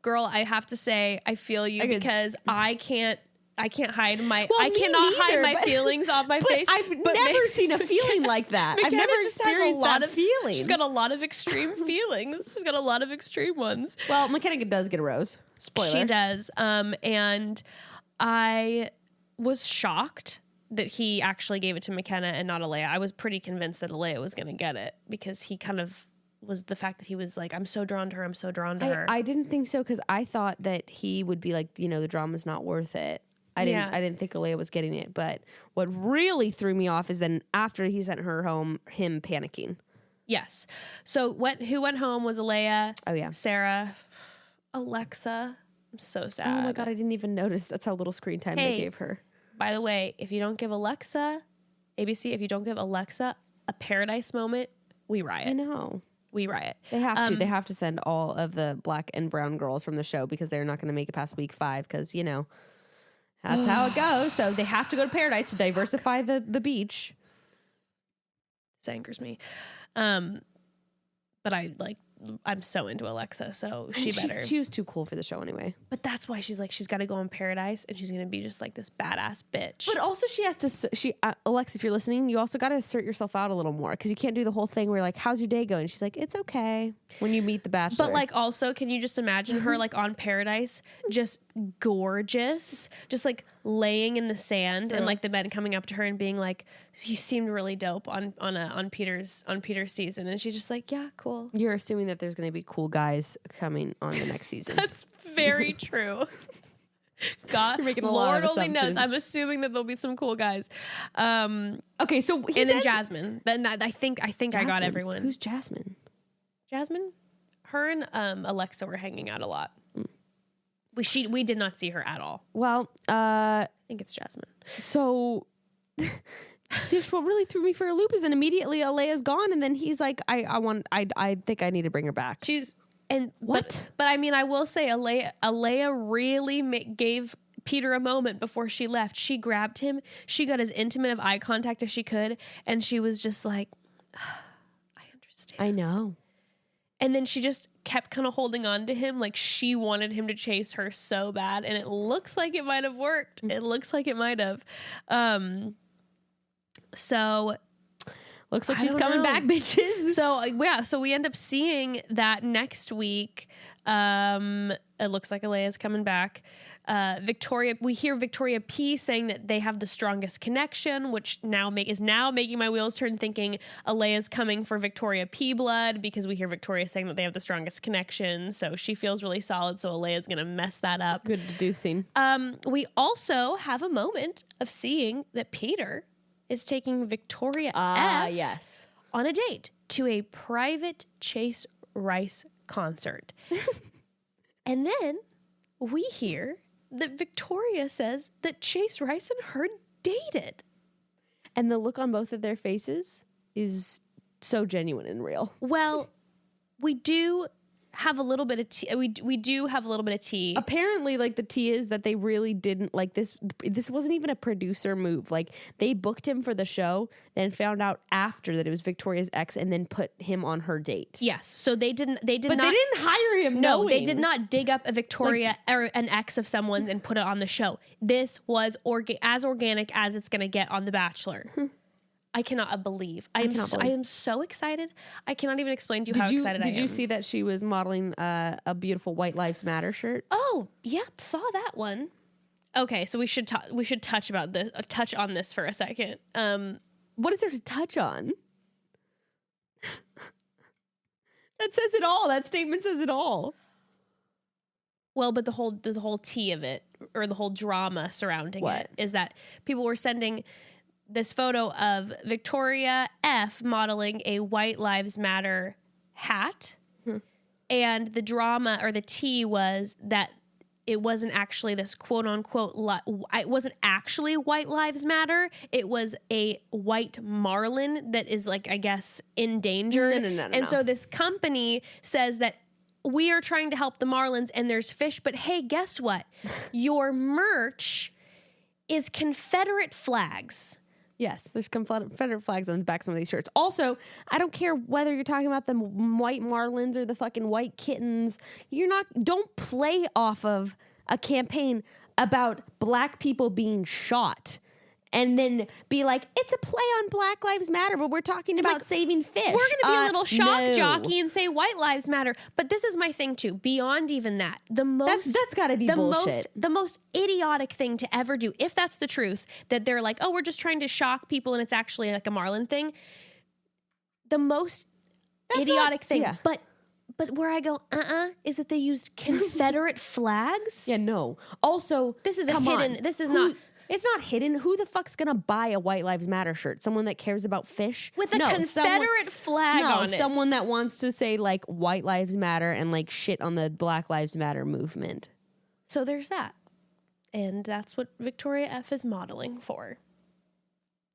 girl, I have to say, I feel you because I can't hide my, I cannot hide my feelings off my face. I've never seen a feeling like that. I've never experienced that feeling. She's got a lot of extreme feelings. She's got a lot of extreme ones. Well, McKenna does get a rose. Spoiler. She does. And I was shocked that he actually gave it to McKenna and not Alea. I was pretty convinced that Alea was going to get it because he kind of was the fact that he was like, I'm so drawn to her. I'm so drawn to her. I didn't think so because I thought that he would be like, you know, the drama's not worth it. I didn't think Alea was getting it. But what really threw me off is then after he sent her home, him panicking. Yes. So who went home was Alea. Oh, yeah. Sarah. Alexa. I'm so sad. Oh my God, I didn't even notice that's how little screen time they gave her. By the way, if you don't give Alexa, ABC, if you don't give Alexa a paradise moment, we riot. I know. we riot. They have to. They have to send all of the black and brown girls from the show because they're not going to make it past week 5 because, you know, that's how it goes. So they have to go to Paradise to diversify the beach. This angers me. But I'm so into Alexa, so she was too cool for the show anyway. But that's why she's got to go in Paradise, and she's gonna be just like this badass bitch. But also she has to. Alexa, if you're listening, you also got to assert yourself out a little more because you can't do the whole thing where like, "How's your day going?" She's like, "It's okay." When you meet the Bachelor, but like also, can you just imagine her like on Paradise, just gorgeous, just like laying in the sand, and like the men coming up to her and being like, "You seemed really dope on Peter's season," and she's just like, "Yeah, cool." You're assuming that there's going to be cool guys coming on the next season. That's very true. God, Lord only knows. I'm assuming that there'll be some cool guys. Okay, so then Jasmine. Then I think Jasmine. I got everyone. Who's Jasmine? Jasmine, her and Alexa were hanging out a lot. We did not see her at all. Well, I think it's Jasmine. So, just what really threw me for a loop is, then immediately Alea's gone, and then he's like, I think I need to bring her back. But I mean, I will say, Alia really gave Peter a moment before she left. She grabbed him. She got as intimate of eye contact as she could, and she was just like, I understand. I know. And then she just kept kind of holding on to him like she wanted him to chase her so bad. And it looks like it might have worked. It looks like it might have. So looks like she's coming back, bitches. So yeah, so we end up seeing that next week. It looks like Alea's coming back. We hear Victoria P saying that they have the strongest connection, which is now making my wheels turn, thinking Alea's coming for Victoria P blood, because we hear Victoria saying that they have the strongest connection. So she feels really solid. So Alea's going to mess that up. Good deducing. We also have a moment of seeing that Peter is taking Victoria F yes. on a date to a private Chase Rice concert. And then we hear that Victoria says that Chase Rice and her dated. And the look on both of their faces is so genuine and real. Well, we do have a little bit of tea. We do have a little bit of tea. Apparently, like, the tea is that they really didn't like this. This wasn't even a producer move. Like, they booked him for the show, then found out after that it was Victoria's ex, and then put him on her date. Yes. So they didn't But they didn't hire him. No, they did not dig up a Victoria or an ex of someone and put it on the show. This was as organic as it's going to get on The Bachelor. I cannot believe. I am so excited. I cannot even explain to you how excited I am. Did you see that she was modeling a beautiful White Lives Matter shirt? Oh, yeah, saw that one. Okay, so we should touch on this for a second. What is there to touch on? That says it all. That statement says it all. Well, but the whole tea of it, or the whole drama surrounding it, is that people were sending this photo of Victoria F modeling a White Lives Matter hat. And the drama or the tea was that it wasn't actually this quote unquote, it wasn't actually White Lives Matter. It was a white marlin that is, like, I guess, endangered. No. So this company says that we are trying to help the marlins and there's fish, but hey, guess what? Your merch is Confederate flags. Yes, there's Confederate flags on the back of some of these shirts. Also, I don't care whether you're talking about the white marlins or the fucking white kittens. Don't play off of a campaign about black people being shot and then be like, it's a play on Black Lives Matter, but we're talking about saving fish. We're going to be a little shock jockey and say White Lives Matter. But this is my thing too. Beyond even that, that's got to be bullshit. The most idiotic thing to ever do, if that's the truth, that they're like, oh, we're just trying to shock people and it's actually like a marlin thing. The most idiotic thing. Yeah. But where I go, is that they used Confederate flags? Yeah, no. Also, this is hidden. This is not. It's not hidden. Who the fuck's gonna buy a White Lives Matter shirt? Someone that cares about fish? With a Confederate flag on it. No, someone that wants to say, like, White Lives Matter and, like, shit on the Black Lives Matter movement. So there's that. And that's what Victoria F is modeling for.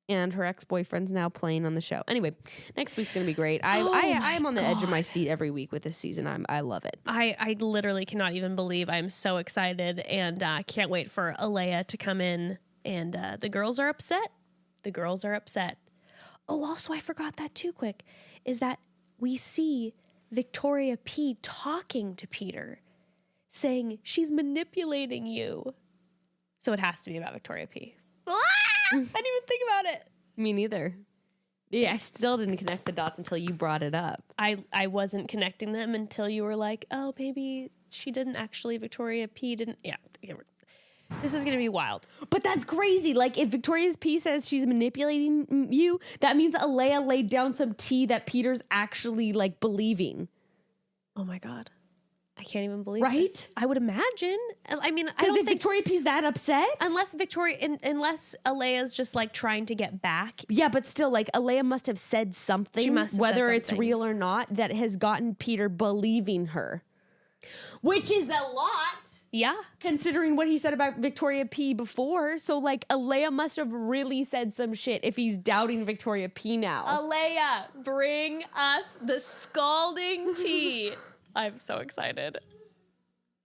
And her ex-boyfriend's now playing on the show. Anyway, next week's going to be great. I am on the edge of my seat every week with this season. I love it. I literally cannot even believe I'm so excited and can't wait for Alea to come in. And the girls are upset. The girls are upset. Oh, also, I forgot that too quick, is that we see Victoria P talking to Peter, saying she's manipulating you. So it has to be about Victoria P. I didn't even think about it. Me neither. Yeah, I still didn't connect the dots until you brought it up. I wasn't connecting them until you were like, oh, maybe she didn't actually, Victoria P didn't. Yeah. This is going to be wild. But that's crazy. Like, if Victoria's P says she's manipulating you, that means Alea laid down some tea that Peter's actually, like, believing. Oh, my God. I can't even believe right? This. I would imagine. I mean, I don't think Victoria P's that upset. Unless Alea's just like trying to get back. Yeah, but still, like Alea must have said something, she must have whether said it's something. real or not, that has gotten Peter believing her, which is a lot. Yeah, considering what he said about Victoria P before. So like Alea must have really said some shit if he's doubting Victoria P now. Alea, bring us the scalding tea. I'm so excited.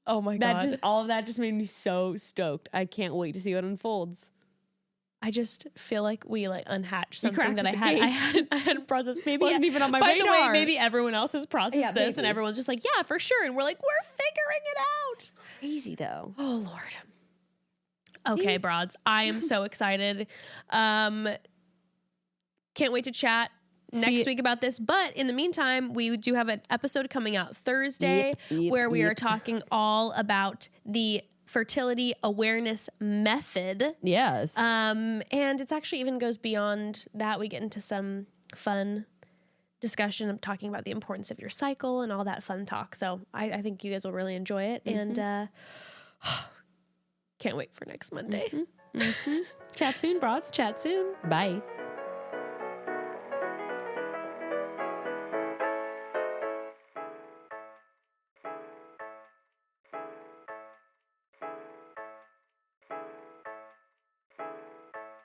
Oh my God. All of that just made me so stoked. I can't wait to see what unfolds. I just feel like we like unhatched something that I hadn't processed. Maybe wasn't even on my radar. By the way, maybe everyone else has processed this, maybe. and everyone's just like, yeah, for sure. And we're like, we're figuring it out. Crazy though. Oh Lord. Okay, broads. I am so excited. Can't wait to chat next week about this. But in the meantime, we do have an episode coming out Thursday where we are talking all about the fertility awareness method. Yes. And it's actually even goes beyond that. We get into some fun discussion of talking about the importance of your cycle and all that fun talk. So I think you guys will really enjoy it. Mm-hmm. And can't wait for next Monday. Mm-hmm. Mm-hmm. Chat soon, broads. Chat soon. Bye.